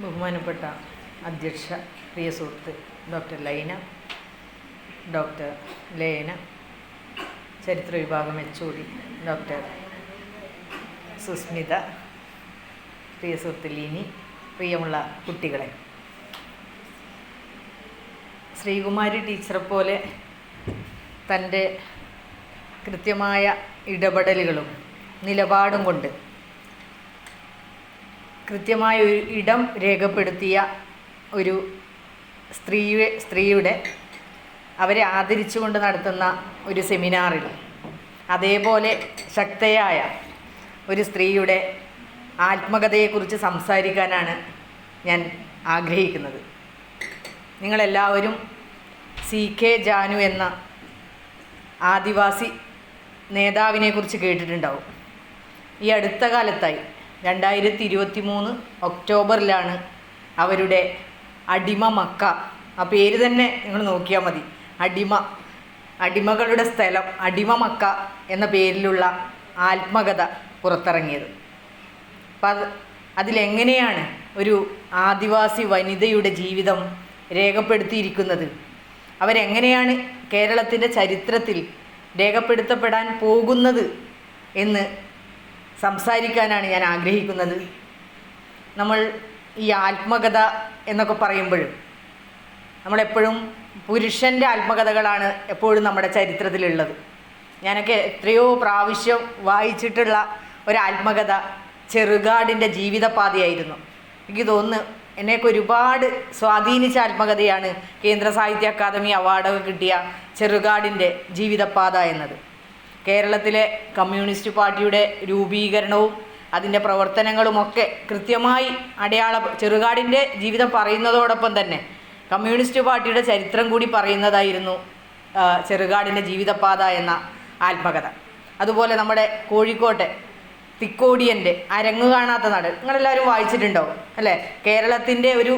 ബഹുമാനപ്പെട്ട അധ്യക്ഷ, പ്രിയ സുഹൃത്ത് ഡോക്ടർ ലൈന, ഡോക്ടർ ലേന, ചരിത്ര വിഭാഗം HOD ഡോക്ടർ സുസ്മിത, പ്രിയ സുഹൃത്ത് ലിനി, പ്രിയമുള്ള കുട്ടികളെ, ശ്രീകുമാരി ടീച്ചറെ പോലെ തൻ്റെ കൃത്യമായ ഇടപെടലുകളും നിലപാടും കൊണ്ട് കൃത്യമായ ഒരു ഇടം രേഖപ്പെടുത്തിയ ഒരു സ്ത്രീയുടെ അവരെ ആദരിച്ചുകൊണ്ട് നടത്തുന്ന ഒരു സെമിനാറിൽ അതേപോലെ ശക്തയായ ഒരു സ്ത്രീയുടെ ആത്മകഥയെക്കുറിച്ച് സംസാരിക്കാനാണ് ഞാൻ ആഗ്രഹിക്കുന്നത്. നിങ്ങളെല്ലാവരും CK ജാനു എന്ന ആദിവാസി നേതാവിനെക്കുറിച്ച് കേട്ടിട്ടുണ്ടാവും. ഈ അടുത്ത കാലത്തായി 2023 ഒക്ടോബറിലാണ് അവരുടെ അടിമ മക്ക, ആ പേര് തന്നെ നിങ്ങൾ നോക്കിയാൽ മതി, അടിമകളുടെ സ്ഥലം അടിമ മക്ക എന്ന പേരിലുള്ള ആത്മകഥ പുറത്തിറങ്ങിയത്. അപ്പം അതിലെങ്ങനെയാണ് ഒരു ആദിവാസി വനിതയുടെ ജീവിതം രേഖപ്പെടുത്തിയിരിക്കുന്നത്, അവരെങ്ങനെയാണ് കേരളത്തിൻ്റെ ചരിത്രത്തിൽ രേഖപ്പെടുത്തപ്പെടാൻ പോകുന്നത് എന്ന് സംസാരിക്കാനാണ് ഞാൻ ആഗ്രഹിക്കുന്നത്. നമ്മൾ ഈ ആത്മകഥ എന്നൊക്കെ പറയുമ്പോഴും നമ്മളെപ്പോഴും പുരുഷൻ്റെ ആത്മകഥകളാണ് എപ്പോഴും നമ്മുടെ ചരിത്രത്തിലുള്ളത്. ഞാനൊക്കെ എത്രയോ പ്രാവശ്യം വായിച്ചിട്ടുള്ള ഒരു ആത്മകഥ ചെറുകാടിൻ്റെ ജീവിതപാതയായിരുന്നു. എനിക്ക് തോന്നുന്നു എന്നെയൊക്കെ ഒരുപാട് സ്വാധീനിച്ച ആത്മകഥയാണ് കേന്ദ്ര സാഹിത്യ അക്കാദമി അവാർഡൊക്കെ കിട്ടിയ ചെറുകാടിൻ്റെ ജീവിതപാത എന്നത്. കേരളത്തിലെ കമ്മ്യൂണിസ്റ്റ് പാർട്ടിയുടെ രൂപീകരണവും അതിൻ്റെ പ്രവർത്തനങ്ങളുമൊക്കെ കൃത്യമായി ചെറുകാടിൻ്റെ ജീവിതം പറയുന്നതോടൊപ്പം തന്നെ കമ്മ്യൂണിസ്റ്റ് പാർട്ടിയുടെ ചരിത്രം കൂടി പറയുന്നതായിരുന്നു ചെറുകാടിൻ്റെ ജീവിതപാത എന്ന ആത്മകഥ. അതുപോലെ നമ്മുടെ കോഴിക്കോട്ടെ തിക്കോടിയൻ്റെ അരങ്ങു കാണാത്ത നാട് നിങ്ങളെല്ലാവരും വായിച്ചിട്ടുണ്ടാവും അല്ലേ? കേരളത്തിൻ്റെ ഒരു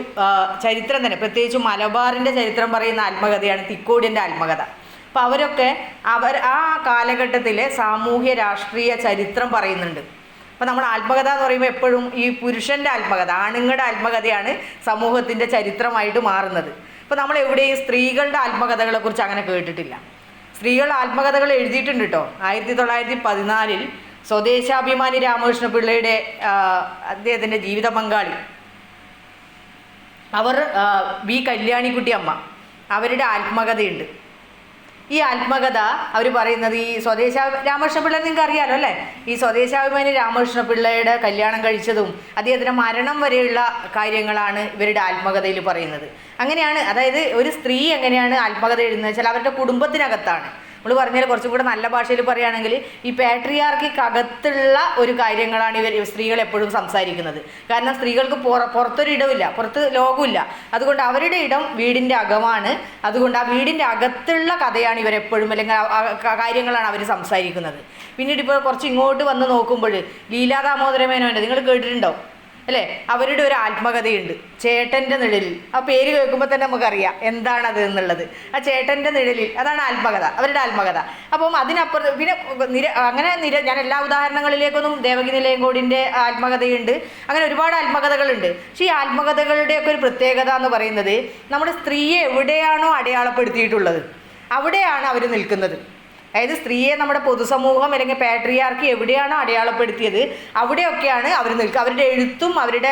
ചരിത്രം തന്നെ, പ്രത്യേകിച്ച് മലബാറിൻ്റെ ചരിത്രം പറയുന്ന ആത്മകഥയാണ് തിക്കോടിയൻ്റെ ആത്മകഥ. അപ്പോൾ അവരൊക്കെ ആ കാലഘട്ടത്തിലെ സാമൂഹ്യ രാഷ്ട്രീയ ചരിത്രം പറയുന്നുണ്ട്. അപ്പോൾ നമ്മൾ ആത്മകഥ എന്ന് പറയുമ്പോൾ എപ്പോഴും ഈ പുരുഷൻ്റെ ആത്മകഥ, ആണുങ്ങളുടെ ആത്മകഥയാണ് സമൂഹത്തിൻ്റെ ചരിത്രമായിട്ട് മാറുന്നത്. അപ്പോൾ നമ്മൾ എവിടെയും സ്ത്രീകളുടെ ആത്മകഥകളെക്കുറിച്ച് അങ്ങനെ കേട്ടിട്ടില്ല. സ്ത്രീകളുടെ ആത്മകഥകൾ എഴുതിയിട്ടുണ്ട് കേട്ടോ. 1914 സ്വദേശാഭിമാനി രാമകൃഷ്ണ പിള്ളയുടെ അദ്ദേഹത്തിൻ്റെ ജീവിത പങ്കാളി ബി കല്യാണിക്കുട്ടി അമ്മ, അവരുടെ ആത്മകഥയുണ്ട്. ഈ ആത്മകഥ അവർ പറയുന്നത് ഈ രാമകൃഷ്ണ പിള്ള നിങ്ങൾക്ക് അറിയാലോ അല്ലേ? ഈ സ്വദേശാഭിമാനി രാമകൃഷ്ണ പിള്ളയുടെ കല്യാണം കഴിച്ചതും അദ്ദേഹത്തിൻ്റെ മരണം വരെയുള്ള കാര്യങ്ങളാണ് ഇവരുടെ ആത്മകഥയിൽ പറയുന്നത്. അങ്ങനെയാണ്, അതായത് ഒരു സ്ത്രീ എങ്ങനെയാണ് ആത്മകഥ എഴുതുന്നത് വെച്ചാൽ അവരുടെ കുടുംബത്തിനകത്താണ്. നമ്മൾ പറഞ്ഞാൽ കുറച്ചും കൂടെ നല്ല ഭാഷയിൽ പറയുകയാണെങ്കിൽ ഈ പാട്രിയാർക്കിക്കകത്തുള്ള ഒരു കാര്യങ്ങളാണ് സ്ത്രീകൾ എപ്പോഴും സംസാരിക്കുന്നത്. കാരണം സ്ത്രീകൾക്ക് പുറത്തൊരു ഇടമില്ല, പുറത്ത് ലോകമില്ല. അതുകൊണ്ട് അവരുടെ ഇടം വീടിൻ്റെ അകമാണ്. അതുകൊണ്ട് ആ വീടിൻ്റെ അകത്തുള്ള കഥയാണ് ഇവരെപ്പോഴും, അല്ലെങ്കിൽ കാര്യങ്ങളാണ് അവർ സംസാരിക്കുന്നത്. പിന്നീട് ഇപ്പോൾ കുറച്ച് ഇങ്ങോട്ട് വന്ന് നോക്കുമ്പോൾ ലീലാ ദാമോദര മേനോൻ്റെ നിങ്ങൾ കേട്ടിട്ടുണ്ടാവും അല്ലേ? അവരുടെ ഒരു ആത്മകഥയുണ്ട്, ചേട്ടൻ്റെ നിഴലിൽ. ആ പേര് കേൾക്കുമ്പോൾ തന്നെ നമുക്കറിയാം എന്താണത് എന്നുള്ളത്. ആ ചേട്ടൻ്റെ നിഴലിൽ, അതാണ് ആത്മകഥ, അവരുടെ ആത്മകഥ. അപ്പം അതിനപ്പുറം പിന്നെ ഞാൻ എല്ലാ ഉദാഹരണങ്ങളിലേക്കൊന്നും ദേവകി നിലയങ്കോടിൻ്റെ ആത്മകഥയുണ്ട്, അങ്ങനെ ഒരുപാട് ആത്മകഥകളുണ്ട്. പക്ഷേ ഈ ആത്മകഥകളുടെയൊക്കെ ഒരു പ്രത്യേകത എന്ന് പറയുന്നത് നമ്മുടെ സ്ത്രീയെ എവിടെയാണോ അടയാളപ്പെടുത്തിയിട്ടുള്ളത് അവിടെയാണ് അവർ നിൽക്കുന്നത്. അതായത് സ്ത്രീയെ നമ്മുടെ പൊതുസമൂഹം അല്ലെങ്കിൽ പാട്രിയാർക്കി എവിടെയാണോ അടയാളപ്പെടുത്തിയത് അവിടെയൊക്കെയാണ് അവർ നിൽക്കുക. അവരുടെ എഴുത്തും അവരുടെ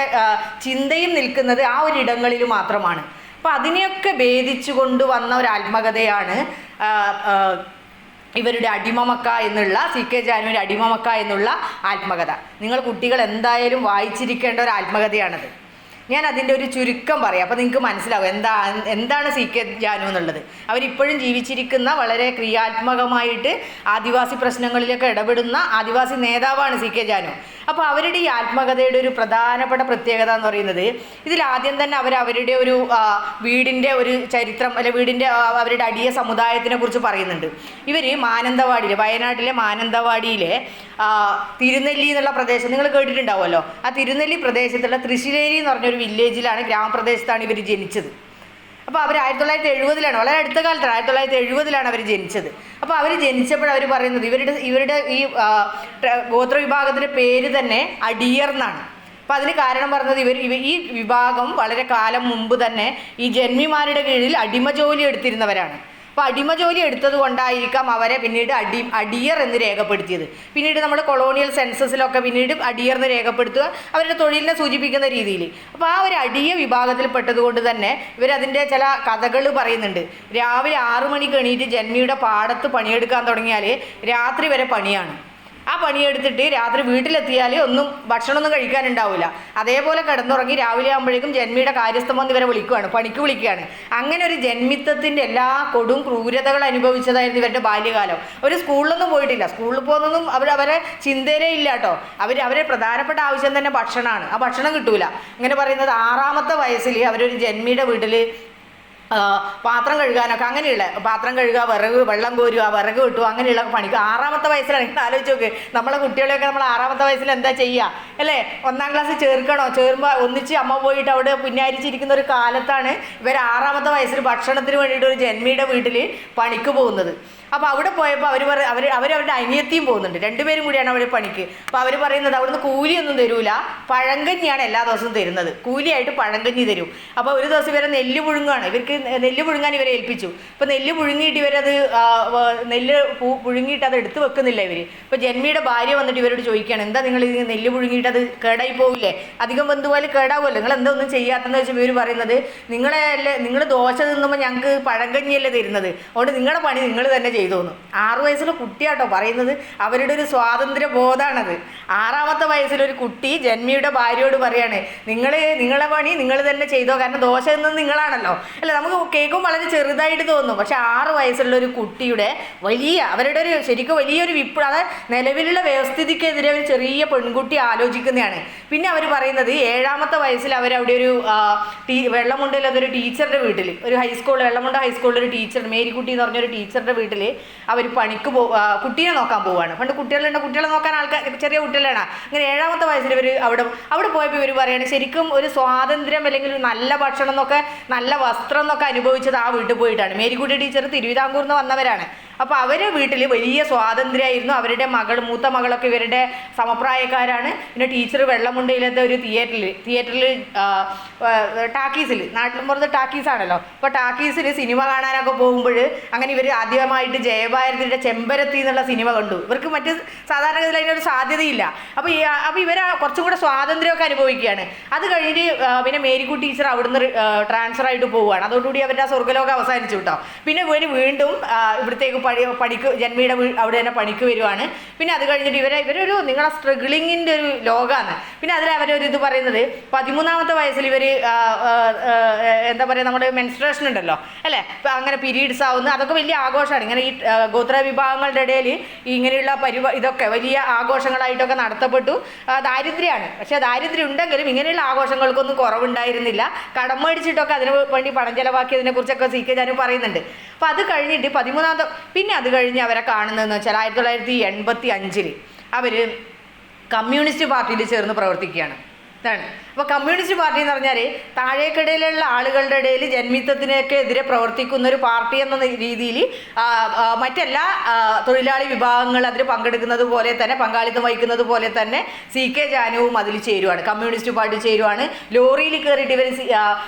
ചിന്തയും നിൽക്കുന്നത് ആ ഒരു ഇടങ്ങളിൽ മാത്രമാണ്. അപ്പോൾ അതിനെയൊക്കെ ഭേദിച്ചു കൊണ്ടുവന്ന ഒരു ആത്മകഥയാണ് ഇവരുടെ അടിമമക്ക എന്നുള്ള CK ജാനുവിൻ്റെ അടിമമക്ക എന്നുള്ള ആത്മകഥ. നിങ്ങൾ കുട്ടികൾ എന്തായാലും വായിച്ചിരിക്കേണ്ട ഒരു ആത്മകഥയാണത്. ഞാൻ അതിൻ്റെ ഒരു ചുരുക്കം പറയാം, അപ്പോൾ നിങ്ങൾക്ക് മനസ്സിലാവും എന്താണ് CK ജാനു എന്നുള്ളത്. അവരിപ്പോഴും ജീവിച്ചിരിക്കുന്ന വളരെ ക്രിയാത്മകമായിട്ട് ആദിവാസി പ്രശ്നങ്ങളിലൊക്കെ ഇടപെടുന്ന ആദിവാസി നേതാവാണ് CK ജാനു. അപ്പോൾ അവരുടെ ഈ ആത്മകഥയുടെ ഒരു പ്രധാനപ്പെട്ട പ്രത്യേകത എന്ന് പറയുന്നത് ഇതിലാദ്യം തന്നെ അവരുടെ ഒരു വീടിൻ്റെ ഒരു ചരിത്രം, അല്ലെങ്കിൽ വീടിൻ്റെ അവരുടെ അടിയ സമുദായത്തിനെ കുറിച്ച് പറയുന്നുണ്ട്. ഇവർ മാനന്തവാടിയിൽ, വയനാട്ടിലെ മാനന്തവാടിയിലെ തിരുനെല്ലി എന്നുള്ള പ്രദേശം നിങ്ങൾ കേട്ടിട്ടുണ്ടാവുമല്ലോ. ആ തിരുനെല്ലി പ്രദേശത്തുള്ള തൃശ്ശിലേരി എന്ന് പറഞ്ഞൊരു വില്ലേജിലാണ്, ഗ്രാമപ്രദേശത്താണ് ഇവർ ജനിച്ചത്. അപ്പോൾ അവർ 1970 വളരെ അടുത്ത കാലത്താണ്, 1970 അവർ ജനിച്ചത്. അപ്പോൾ അവർ ജനിച്ചപ്പോൾ അവർ പറയുന്നത് ഇവരുടെ ഈ ഗോത്രവിഭാഗത്തിൻ്റെ പേര് തന്നെ അടിയർ എന്നാണ്. അപ്പം അതിന് കാരണം പറഞ്ഞത് ഈ വിഭാഗം വളരെ കാലം മുമ്പ് തന്നെ ഈ ജന്മിമാരുടെ കീഴിൽ അടിമ ജോലി എടുത്തിരുന്നവരാണ്. അപ്പോൾ അടിമ ജോലി എടുത്തത് കൊണ്ടായിരിക്കാം അവരെ പിന്നീട് അടിയർ എന്ന് രേഖപ്പെടുത്തിയത്. പിന്നീട് നമ്മുടെ കൊളോണിയൽ സെൻസസിലൊക്കെ പിന്നീട് അടിയർ എന്ന് രേഖപ്പെടുത്തുക അവരുടെ തൊഴിലിനെ സൂചിപ്പിക്കുന്ന രീതിയിൽ. അപ്പോൾ ആ ഒരു അടിയ വിഭാഗത്തിൽപ്പെട്ടത് കൊണ്ട് തന്നെ ഇവരതിൻ്റെ ചില കഥകൾ പറയുന്നുണ്ട്. രാവിലെ 6 മണിക്ക് എണീറ്റ് ജന്മിയുടെ പാടത്ത് പണിയെടുക്കാൻ തുടങ്ങിയാൽ രാത്രി വരെ പണിയാണ്. ആ പണിയെടുത്തിട്ട് രാത്രി വീട്ടിലെത്തിയാൽ ഭക്ഷണമൊന്നും കഴിക്കാനുണ്ടാവില്ല. അതേപോലെ കിടന്നുറങ്ങി രാവിലെ ആകുമ്പോഴേക്കും ജന്മിയുടെ കാര്യസ്ഥം വന്ന് ഇവരെ വിളിക്കുകയാണ്, പണിക്ക് വിളിക്കുകയാണ്. അങ്ങനെ ഒരു ജന്മിത്വത്തിൻ്റെ എല്ലാ കൊടും ക്രൂരതകൾ അനുഭവിച്ചതായിരുന്നു ഇവരുടെ ബാല്യകാലം. അവർ സ്കൂളിലൊന്നും പോയിട്ടില്ല. സ്കൂളിൽ പോകുന്നതൊന്നും അവരെ ചിന്തയിലേ ഇല്ല കേട്ടോ. അവരെ പ്രധാനപ്പെട്ട ആവശ്യം തന്നെ ഭക്ഷണമാണ്. ആ ഭക്ഷണം കിട്ടൂല. അങ്ങനെ പറയുന്നത് 6ാമത്തെ വയസ്സിൽ അവരൊരു ജന്മിയുടെ വീട്ടിൽ പാത്രം കഴുകാനൊക്കെ, അങ്ങനെയുള്ള പാത്രം കഴുകുക, വിറക് വെള്ളം കോരുക, വിറക് കിട്ടുക, അങ്ങനെയുള്ള പണിക്ക് 6ാമത്തെ വയസ്സിലാണ്. നിങ്ങൾ ആലോചിച്ച് നോക്ക്, നമ്മളെ കുട്ടികളെയൊക്കെ നമ്മൾ 6ാമത്തെ വയസ്സിൽ എന്താ ചെയ്യുക അല്ലേ? 1-ാം ക്ലാസ്സിൽ ചേർക്കണോ? ചേരുമ്പോൾ ഒന്നിച്ച് അമ്മ പോയിട്ട് അവിടെ പുന്നാരിച്ചിരിക്കുന്ന ഒരു കാലത്താണ് ഇവർ 6ാമത്തെ വയസ്സിൽ ഭക്ഷണത്തിന് വേണ്ടിയിട്ട് ഒരു ജന്മിയുടെ വീട്ടിൽ പണിക്ക് പോകുന്നത്. അപ്പോൾ അവിടെ പോയപ്പോൾ അവരവരുടെ അനിയത്തിയും പോകുന്നുണ്ട്. 2 പേരും കൂടിയാണ് അവിടെ പണിക്ക്. അപ്പോൾ അവർ പറയുന്നത് അവിടുന്ന് കൂലിയൊന്നും തരൂല, പഴങ്കഞ്ഞിയാണ് എല്ലാ ദിവസവും തരുന്നത്. കൂലിയായിട്ട് പഴങ്കഞ്ഞി തരും. അപ്പോൾ ഒരു ദിവസം ഇവരെ നെല്ല് പുഴുങ്ങുകയാണ്. ഇവർക്ക് നെല്ല് പുഴുങ്ങാൻ ഇവരെ ഏൽപ്പിച്ചു. അപ്പോൾ നെല്ല് പുഴുങ്ങിയിട്ട് ഇവരത് നെല്ല് പുഴുങ്ങിയിട്ട് അത് എടുത്ത് വെക്കുന്നില്ല ഇവർ. അപ്പോൾ ജന്മിയുടെ ഭാര്യ വന്നിട്ട് ഇവരോട് ചോദിക്കുകയാണ്, എന്താ നിങ്ങൾ ഇത് നെല്ല് പുഴുങ്ങിയിട്ട് അത് കേടായി പോവില്ലേ? അധികം വെന്തുപോലെ കേടാവുമല്ലോ, നിങ്ങൾ എന്താ ഒന്നും ചെയ്യാത്തെന്ന് വെച്ചാൽ ഇവർ പറയുന്നത്, നിങ്ങൾ ദോശ തിന്നുമ്പോൾ ഞങ്ങൾക്ക് പഴങ്കഞ്ഞിയല്ലേ തരുന്നത്, അതുകൊണ്ട് നിങ്ങളുടെ പണി നിങ്ങൾ തന്നെ ചെയ്തു തോന്നും. 6 വയസ്സുള്ള കുട്ടിയാട്ടോ പറയുന്നത്. അവരുടെ ഒരു സ്വാതന്ത്ര്യ ബോധമാണത്. 6ാമത്തെ വയസ്സിലൊരു കുട്ടി ജന്മിയുടെ ഭാര്യയോട് പറയാണ്, നിങ്ങളെ പണി നിങ്ങൾ തന്നെ ചെയ്തോ, കാരണം ദോശ എന്നത് നിങ്ങളാണല്ലോ അല്ല. നമുക്ക് കേൾക്കുമ്പോൾ വളരെ ചെറുതായിട്ട് തോന്നും. പക്ഷെ 6 വയസ്സുള്ള ഒരു കുട്ടിയുടെ അവരുടെ ഒരു ശരിക്കും വലിയൊരു അതായത് നിലവിലുള്ള വ്യവസ്ഥിതിക്കെതിരെ ഒരു ചെറിയ പെൺകുട്ടി ആലോചിക്കുന്നതാണ്. പിന്നെ അവർ പറയുന്നത് 7ാമത്തെ വയസ്സിൽ അവരവിടെ ഒരു വെള്ളമുണ്ടയിൽ അതൊരു ടീച്ചറുടെ വീട്ടിൽ, ഒരു വെള്ളമുണ്ട ഹൈസ്കൂളിൽ ഒരു ടീച്ചർ, മേരിക്കുട്ടി എന്ന് പറഞ്ഞൊരു ടീച്ചറുടെ വീട്ടിൽ അവർ പണിക്ക് കുട്ടീനെ നോക്കാൻ പോവുകയാണ്. പണ്ട് കുട്ടികളെ നോക്കാൻ ആൾക്കാർ ചെറിയ കുട്ടികളാണ്. അങ്ങനെ 7ാമത്തെ വയസ്സിൽ ഇവർ അവിടെ പോയപ്പോൾ ഇവർ പറയുകയാണ്, ശരിക്കും ഒരു സ്വാതന്ത്ര്യം അല്ലെങ്കിൽ ഒരു നല്ല ഭക്ഷണം എന്നൊക്കെ നല്ല വസ്ത്രം എന്നൊക്കെ അനുഭവിച്ചത് ആ വീട്ടിൽ പോയിട്ടാണ്. മേരിക്കുട്ടി ടീച്ചർ തിരുവിതാംകൂറിൽ നിന്ന് വന്നവരാണ്. അപ്പോൾ അവരുടെ വീട്ടിൽ വലിയ സ്വാതന്ത്ര്യമായിരുന്നു. അവരുടെ മൂത്ത മകളൊക്കെ ഇവരുടെ സമപ്രായക്കാരാണ്. പിന്നെ ടീച്ചർ വെള്ളമുണ്ടയിലത്തെ ഒരു തിയേറ്ററിൽ ടാക്കീസിൽ, നാട്ടിലും പുറത്ത് ടാക്കീസാണല്ലോ, അപ്പോൾ ടാക്കീസിൽ സിനിമ കാണാനൊക്കെ പോകുമ്പോൾ അങ്ങനെ ഇവർ ആദ്യമായിട്ട് ജയഭാരതിയുടെ ചെമ്പരത്തി എന്നുള്ള സിനിമ കണ്ടു. ഇവർക്ക് മറ്റ് സാധാരണഗതിയിൽ അതിനൊരു സാധ്യതയില്ല. അപ്പോൾ ഇവർ കുറച്ചും കൂടെ സ്വാതന്ത്ര്യമൊക്കെ അനുഭവിക്കുകയാണ്. അത് കഴിഞ്ഞ് പിന്നെ മേരിക്കുട്ടി ടീച്ചർ അവിടുന്ന് ട്രാൻസ്ഫർ ആയിട്ട് പോവുകയാണ്. അതോടുകൂടി അവരുടെ ആ സ്വർഗ്ഗലോകം അവസാനിച്ചു കേട്ടോ. പിന്നെ വീണ്ടും ഇവിടത്തേക്ക് പണിക്ക് ജന്മിയുടെ അവിടെ തന്നെ പണിക്ക് വരുവാണ്. പിന്നെ അത് കഴിഞ്ഞിട്ട് ഇവരൊരു നിങ്ങളെ സ്ട്രഗിളിങ്ങിൻ്റെ ഒരു ലോകമാണ്. പിന്നെ അതിൽ അവരൊരു ഇത് പറയുന്നത് 13ാമത്തെ വയസ്സിൽ ഇവർ എന്താ പറയുക, നമ്മുടെ മെൻസ്ട്രേഷൻ ഉണ്ടല്ലോ അല്ലേ, അങ്ങനെ പീരീഡ്സ് ആവുന്നു. അതൊക്കെ വലിയ ആഘോഷമാണ്. ഇങ്ങനെ ഈ ഗോത്ര വിഭാഗങ്ങളുടെ ഇടയിൽ ഇങ്ങനെയുള്ള ഇതൊക്കെ വലിയ ആഘോഷങ്ങളായിട്ടൊക്കെ നടത്തപ്പെട്ടു. ദാരിദ്ര്യമാണ്, പക്ഷേ ദാരിദ്ര്യം ഉണ്ടെങ്കിലും ഇങ്ങനെയുള്ള ആഘോഷങ്ങൾക്കൊന്നും കുറവുണ്ടായിരുന്നില്ല. കടം മേടിച്ചിട്ടൊക്കെ അതിന് വേണ്ടി പണം ചെലവാക്കിയതിനെക്കുറിച്ചൊക്കെ സി കെ ജാനു പറയുന്നുണ്ട്. അപ്പോൾ അത് കഴിഞ്ഞിട്ട് 13ാമത്തെ പിന്നെ അത് കഴിഞ്ഞ് അവരെ കാണുന്നതെന്ന് വെച്ചാൽ 1985 അവർ കമ്മ്യൂണിസ്റ്റ് പാർട്ടിയിൽ ചേർന്ന് പ്രവർത്തിക്കുകയാണ്. ഇതാണ്. അപ്പോൾ കമ്മ്യൂണിസ്റ്റ് പാർട്ടി എന്ന് പറഞ്ഞാൽ താഴേക്കിടയിലുള്ള ആളുകളുടെ ഇടയിൽ ജന്മിത്വത്തിനൊക്കെ എതിരെ പ്രവർത്തിക്കുന്ന ഒരു പാർട്ടി എന്ന രീതിയിൽ മറ്റെല്ലാ തൊഴിലാളി വിഭാഗങ്ങൾ അതിൽ പങ്കെടുക്കുന്നത് പോലെ തന്നെ, പങ്കാളിത്തം വഹിക്കുന്നത് പോലെ തന്നെ സി കെ ജാനുവും അതിൽ ചേരുവാണ്, കമ്മ്യൂണിസ്റ്റ് പാർട്ടി ചേരുവാണ്. ലോറിയിൽ കയറിയിട്ട് ഇവർ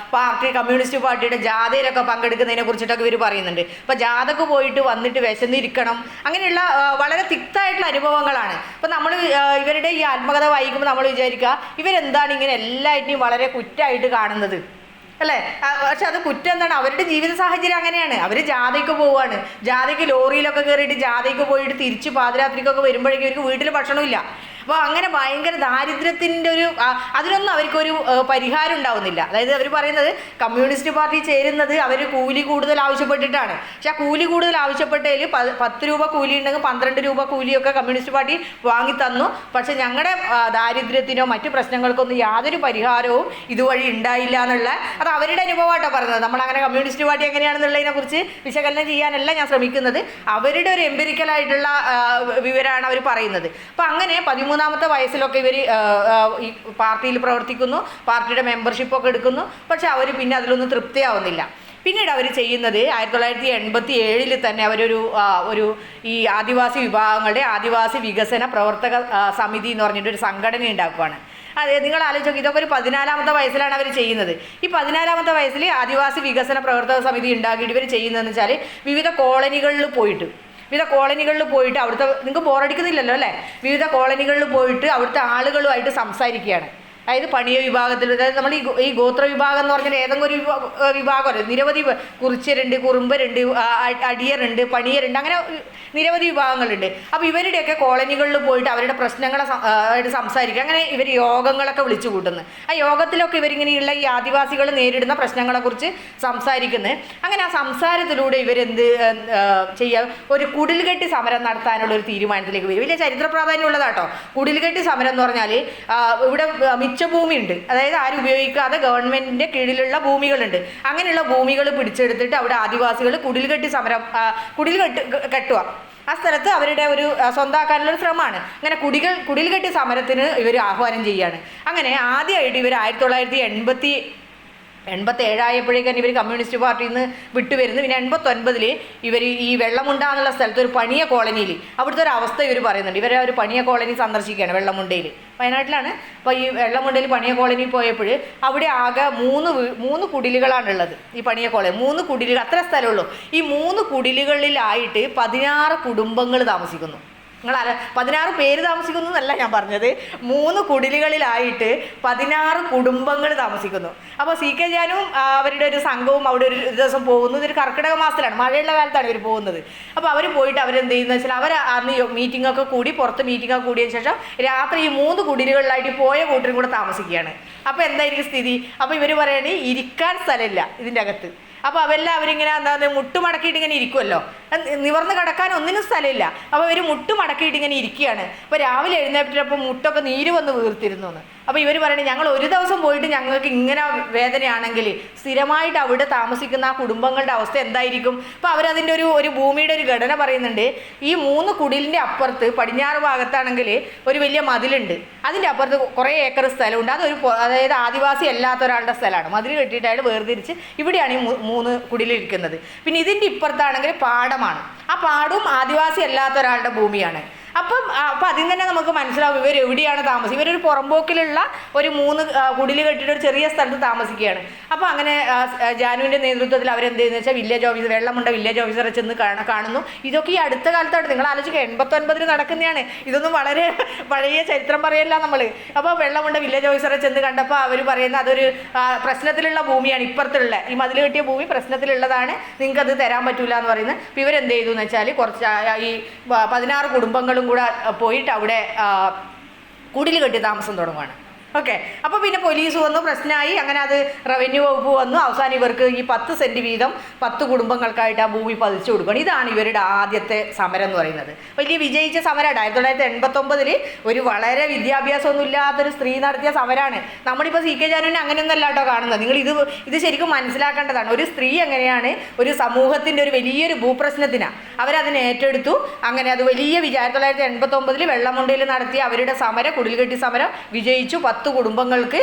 കമ്മ്യൂണിസ്റ്റ് പാർട്ടിയുടെ ജാഥയിലൊക്കെ പങ്കെടുക്കുന്നതിനെ കുറിച്ചിട്ടൊക്കെ ഇവർ പറയുന്നുണ്ട്. അപ്പോൾ ജാഥക്ക് പോയിട്ട് വന്നിട്ട് വിശന്നിരിക്കണം, അങ്ങനെയുള്ള വളരെ തിക്തായിട്ടുള്ള അനുഭവങ്ങളാണ്. അപ്പോൾ നമ്മൾ ഇവരുടെ ഈ ആത്മകഥ വായിക്കുമ്പോൾ നമ്മൾ വിചാരിക്കുക ഇവരെന്താണ് ഇങ്ങനെ എല്ലാറ്റിനെയും വളരെ കുറ്റമായിട്ട് കാണുന്നത് അല്ലേ? പക്ഷെ അത് കുറ്റം എന്താണ്, അവരുടെ ജീവിത സാഹചര്യം അങ്ങനെയാണ്. അവർ ജാഥയ്ക്ക് പോവുകയാണ്. ജാഥയ്ക്ക് ലോറിയിലൊക്കെ കയറിയിട്ട് ജാഥയ്ക്ക് പോയിട്ട് തിരിച്ച് പാതിരാത്രിക്കൊക്കെ വരുമ്പോഴേക്കും ഇവർക്ക് വീട്ടിൽ ഭക്ഷണമില്ല. അപ്പോൾ അങ്ങനെ ഭയങ്കര ദാരിദ്ര്യത്തിൻ്റെ അതിനൊന്നും അവർക്കൊരു പരിഹാരം ഉണ്ടാവുന്നില്ല. അതായത് അവർ പറയുന്നത് കമ്മ്യൂണിസ്റ്റ് പാർട്ടി ചേരുന്നത് അവർ കൂലി കൂടുതൽ ആവശ്യപ്പെട്ടിട്ടാണ്. പക്ഷെ ആ കൂലി കൂടുതൽ ആവശ്യപ്പെട്ടതിൽ 10 രൂപ കൂലി ഉണ്ടെങ്കിൽ 12 രൂപ കൂലിയൊക്കെ കമ്മ്യൂണിസ്റ്റ് പാർട്ടി വാങ്ങി തന്നു. പക്ഷെ ഞങ്ങളുടെ ദാരിദ്ര്യത്തിനോ മറ്റു പ്രശ്നങ്ങൾക്കൊന്നും യാതൊരു പരിഹാരവും ഇതുവഴി ഉണ്ടായില്ല എന്നുള്ള അത് അവരുടെ അനുഭവമായിട്ടാണ് പറയുന്നത്. നമ്മളങ്ങനെ കമ്മ്യൂണിസ്റ്റ് പാർട്ടി എങ്ങനെയാണെന്നുള്ളതിനെ കുറിച്ച് വിശകലനം ചെയ്യാനല്ല ഞാൻ ശ്രമിക്കുന്നത്. അവരുടെ ഒരു എംപിരിക്കലായിട്ടുള്ള വിവരമാണ് അവർ പറയുന്നത്. അപ്പം അങ്ങനെ 13ാമത്തെ വയസ്സിലൊക്കെ ഇവർ ഈ പാർട്ടിയിൽ പ്രവർത്തിക്കുന്നു, പാർട്ടിയുടെ മെമ്പർഷിപ്പൊക്കെ എടുക്കുന്നു. പക്ഷെ അവർ പിന്നെ അതിലൊന്നും തൃപ്തിയാവുന്നില്ല. പിന്നീട് അവർ ചെയ്യുന്നത് 1987 തന്നെ അവരൊരു ഈ ആദിവാസി വിഭാഗങ്ങളുടെ ആദിവാസി വികസന പ്രവർത്തക സമിതി എന്ന് പറഞ്ഞിട്ടൊരു സംഘടന ഉണ്ടാക്കുകയാണ്. അതെ, നിങ്ങൾ ആലോചിച്ച് നോക്കി, ഇതൊക്കെ ഒരു 14ാമത്തെ വയസ്സിലാണ് അവർ ചെയ്യുന്നത്. ഈ 14ാമത്തെ വയസ്സിൽ ആദിവാസി വികസന പ്രവർത്തക സമിതി ഉണ്ടാക്കിയിട്ട് ഇവർ ചെയ്യുന്നതെന്ന് വെച്ചാൽ വിവിധ കോളനികളിൽ പോയിട്ട് അവിടുത്തെ, നിങ്ങൾക്ക് ബോറടിക്കുന്നില്ലല്ലോ അല്ലേ, വിവിധ കോളനികളിൽ പോയിട്ട് അവിടുത്തെ ആളുകളുമായിട്ട് സംസാരിക്കുകയാണ്. അതായത് പണിയ വിഭാഗത്തിൽ, അതായത് നമ്മൾ ഈ ഗോത്ര വിഭാഗം എന്ന് പറഞ്ഞാൽ ഏതെങ്കിലും ഒരു വിഭാഗമല്ല, നിരവധി കുറിച്യരുണ്ട്, കുറുമ്പരുണ്ട്, അടിയറുണ്ട്, പണിയരുണ്ട്, അങ്ങനെ നിരവധി വിഭാഗങ്ങളുണ്ട്. അപ്പോൾ ഇവരുടെയൊക്കെ കോളനികളിൽ പോയിട്ട് അവരുടെ പ്രശ്നങ്ങളെ ആയിട്ട് സംസാരിക്കുക. അങ്ങനെ ഇവർ യോഗങ്ങളൊക്കെ വിളിച്ചു കൂട്ടുന്നു. ആ യോഗത്തിലൊക്കെ ഇവരിങ്ങനെയുള്ള ഈ ആദിവാസികൾ നേരിടുന്ന പ്രശ്നങ്ങളെക്കുറിച്ച് സംസാരിക്കുന്നത്. അങ്ങനെ ആ സംസാരത്തിലൂടെ ഇവരെന്ത് ചെയ്യുക, ഒരു കുടിൽകെട്ടി സമരം നടത്താനുള്ള ഒരു തീരുമാനത്തിലേക്ക് വരും. വലിയ ചരിത്ര പ്രാധാന്യമുള്ളതാട്ടോ കുടിൽകെട്ടി സമരം എന്ന് പറഞ്ഞാൽ. ഇവിടെ ഭൂമിയുണ്ട്, അതായത് ആരും ഉപയോഗിക്കാതെ ഗവൺമെന്റിന്റെ കീഴിലുള്ള ഭൂമികളുണ്ട്. അങ്ങനെയുള്ള ഭൂമികൾ പിടിച്ചെടുത്തിട്ട് അവിടെ ആദിവാസികൾ കെട്ടുക. ആ സ്ഥലത്ത് അവരുടെ ഒരു സ്വന്തമാക്കാനുള്ളൊരു ശ്രമമാണ്. അങ്ങനെ കുടിൽകെട്ടി സമരത്തിന് ഇവർ ആഹ്വാനം ചെയ്യുകയാണ്. അങ്ങനെ ആദ്യമായിട്ട് ഇവർ 1987 ആയപ്പോഴേക്കും ഇവർ കമ്മ്യൂണിസ്റ്റ് പാർട്ടിയിൽ നിന്ന് വിട്ടുവരുന്നു. പിന്നെ 89 ഇവർ ഈ വെള്ളമുണ്ട എന്നുള്ള സ്ഥലത്ത് ഒരു പണിയ കോളനിയിൽ അവിടുത്തെ ഒരു അവസ്ഥ ഇവർ പറയുന്നുണ്ട്. ഇവരെ ഒരു പണിയ കോളനി സന്ദർശിക്കുകയാണ് വെള്ളമുണ്ടയിൽ, വയനാട്ടിലാണ്. അപ്പോൾ ഈ വെള്ളമുണ്ടയിൽ പണിയ കോളനിയിൽ പോയപ്പോൾ അവിടെ ആകെ മൂന്ന് കുടിലുകളാണുള്ളത്. ഈ പണിയ കോളനി 3 കുടിലുകൾ, അത്ര സ്ഥലമുള്ളൂ. ഈ 3 കുടിലുകളിലായിട്ട് 16 കുടുംബങ്ങൾ താമസിക്കുന്നു. നിങ്ങൾ 16 പേര് താമസിക്കുന്നു എന്നല്ല ഞാൻ പറഞ്ഞത്, 3 കുടിലുകളിലായിട്ട് 16 കുടുംബങ്ങൾ താമസിക്കുന്നു. അപ്പോൾ CK ജാനും അവരുടെ ഒരു സംഘവും അവിടെ ഒരു ദിവസം പോകുന്നത് ഒരു കർക്കിടക മാസത്തിലാണ്, മഴയുള്ള കാലത്താണ് ഇവർ പോകുന്നത്. അപ്പോൾ അവർ പോയിട്ട് അവരെന്ത് ചെയ്യുന്നത് വെച്ചാൽ അവർ അന്ന് മീറ്റിങ്ങൊക്കെ കൂടി, പുറത്ത് മീറ്റിങ്ങൊക്കെ കൂടിയതിന് ശേഷം രാത്രി ഈ 3 കുടിലുകളിലായിട്ട് പോയ കൂട്ടരും കൂടെ താമസിക്കുകയാണ്. അപ്പോൾ എന്തായിരിക്കും സ്ഥിതി? അപ്പോൾ ഇവർ പറയണേ ഇരിക്കാൻ സ്ഥലമില്ല ഇതിൻ്റെ അകത്ത്. അപ്പോൾ അവരിങ്ങനെ മുട്ടുമടക്കിയിട്ട് ഇങ്ങനെ ഇരിക്കുമല്ലോ, നിവർന്ന് കിടക്കാൻ ഒന്നിനും സ്ഥലമില്ല. അപ്പോൾ ഇവർ മുട്ടുമടക്കിയിട്ട് ഇങ്ങനെ ഇരിക്കുകയാണ്. അപ്പോൾ രാവിലെ എഴുന്നേറ്റപ്പോൾ മുട്ടൊക്കെ നീര് വന്ന് വീർത്തിരുന്നു എന്ന്. അപ്പോൾ ഇവർ പറയണേ ഞങ്ങൾ ഒരു ദിവസം പോയിട്ട് ഞങ്ങൾക്ക് ഇങ്ങനെ വേദനയാണെങ്കിൽ സ്ഥിരമായിട്ട് അവിടെ താമസിക്കുന്ന ആ കുടുംബങ്ങളുടെ അവസ്ഥ എന്തായിരിക്കും? അപ്പോൾ അവരതിൻ്റെ ഒരു ഭൂമിയുടെ ഒരു ഘടന പറയുന്നുണ്ട്. ഈ 3 കുടിലിൻ്റെ അപ്പുറത്ത് പടിഞ്ഞാറ് ഭാഗത്താണെങ്കിൽ ഒരു വലിയ മതിലുണ്ട്, അതിൻ്റെ അപ്പുറത്ത് കുറേ ഏക്കർ സ്ഥലമുണ്ട്. അതായത് ആദിവാസി അല്ലാത്ത ഒരാളുടെ സ്ഥലമാണ്. മതിൽ കെട്ടിയിട്ട് അയാൾ വേർതിരിച്ച് ഇവിടെയാണ് ഈ 3 കുടിലിരിക്കുന്നത്. പിന്നെ ഇതിൻ്റെ ഇപ്പുറത്താണെങ്കിൽ പാടമാണ്. ആ പാടവും ആദിവാസി അല്ലാത്ത ഒരാളുടെ ഭൂമിയാണ്. അപ്പം അതിൽ തന്നെ നമുക്ക് മനസ്സിലാവും ഇവർ എവിടെയാണ് താമസം. ഇവരൊരു പുറമ്പോക്കിലുള്ള ഒരു 3 കുടിൽ കെട്ടിയിട്ട് ഒരു ചെറിയ സ്ഥലത്ത് താമസിക്കുകയാണ്. അപ്പോൾ അങ്ങനെ ജാനുവിൻ്റെ നേതൃത്വത്തിൽ അവരെന്ത് ചെയ്യുന്നത് വെച്ചാൽ വില്ലേജ് ഓഫീസർ, വെള്ളമുണ്ട വില്ലേജ് ഓഫീസറെ ചെന്ന് കാണുന്നു. ഇതൊക്കെ ഈ അടുത്ത കാലത്താണ്, നിങ്ങൾ ആലോചിക്കുക 89 നടക്കുന്നതാണ്. ഇതൊന്നും വളരെ പഴയ ചരിത്രം പറയല്ല നമ്മൾ. അപ്പോൾ വെള്ളമുണ്ട വില്ലേജ് ഓഫീസറെ ചെന്ന് കണ്ടപ്പോൾ അവർ പറയുന്നത് അതൊരു പ്രശ്നത്തിലുള്ള ഭൂമിയാണ്, ഇപ്പുറത്തുള്ള ഈ മതിൽ കെട്ടിയ ഭൂമി പ്രശ്നത്തിലുള്ളതാണ്, നിങ്ങൾക്കത് തരാൻ പറ്റില്ല എന്ന് പറയുന്നത്. അപ്പോൾ ഇവരെന്ത് ചെയ്തു എന്ന് വെച്ചാൽ കുറച്ച് ഈ 16 കുടുംബങ്ങളും കൂടെ പോയിട്ട് അവിടെ കുടിൽ കെട്ടി താമസം തുടങ്ങുകയാണ്. ഓക്കെ. അപ്പോൾ പിന്നെ പോലീസ് വന്നു, പ്രശ്നമായി. അങ്ങനെ അത് റവന്യൂ വകുപ്പ് വന്നു. അവസാനം ഇവർക്ക് ഈ 10 സെൻറ്റ് വീതം 10 കുടുംബങ്ങൾക്കായിട്ട് ആ ഭൂമി പതിച്ചു കൊടുക്കണം. ഇതാണ് ഇവരുടെ ആദ്യത്തെ സമരം എന്ന് പറയുന്നത്. വലിയ വിജയിച്ച സമരമാണ്. 1989 ഒരു വളരെ വിദ്യാഭ്യാസമൊന്നും ഇല്ലാത്തൊരു സ്ത്രീ നടത്തിയ സമരമാണ്. നമ്മളിപ്പോൾ CK ജാനുവിനെ അങ്ങനെയൊന്നും അല്ല കേട്ടോ കാണുന്നത്. നിങ്ങൾ ഇത് ശരിക്കും മനസ്സിലാക്കേണ്ടതാണ്. ഒരു സ്ത്രീ എങ്ങനെയാണ് ഒരു സമൂഹത്തിൻ്റെ ഒരു വലിയൊരു ഭൂപ്രശ്നത്തിനാണ് അവരതിനെ ഏറ്റെടുത്തു. അങ്ങനെ അത് വലിയ 1989 വെള്ളമുണ്ടയിൽ നടത്തിയ അവരുടെ സമരം, കുടിൽകെട്ടി സമരം വിജയിച്ചു. 10 കുടുംബങ്ങൾക്ക്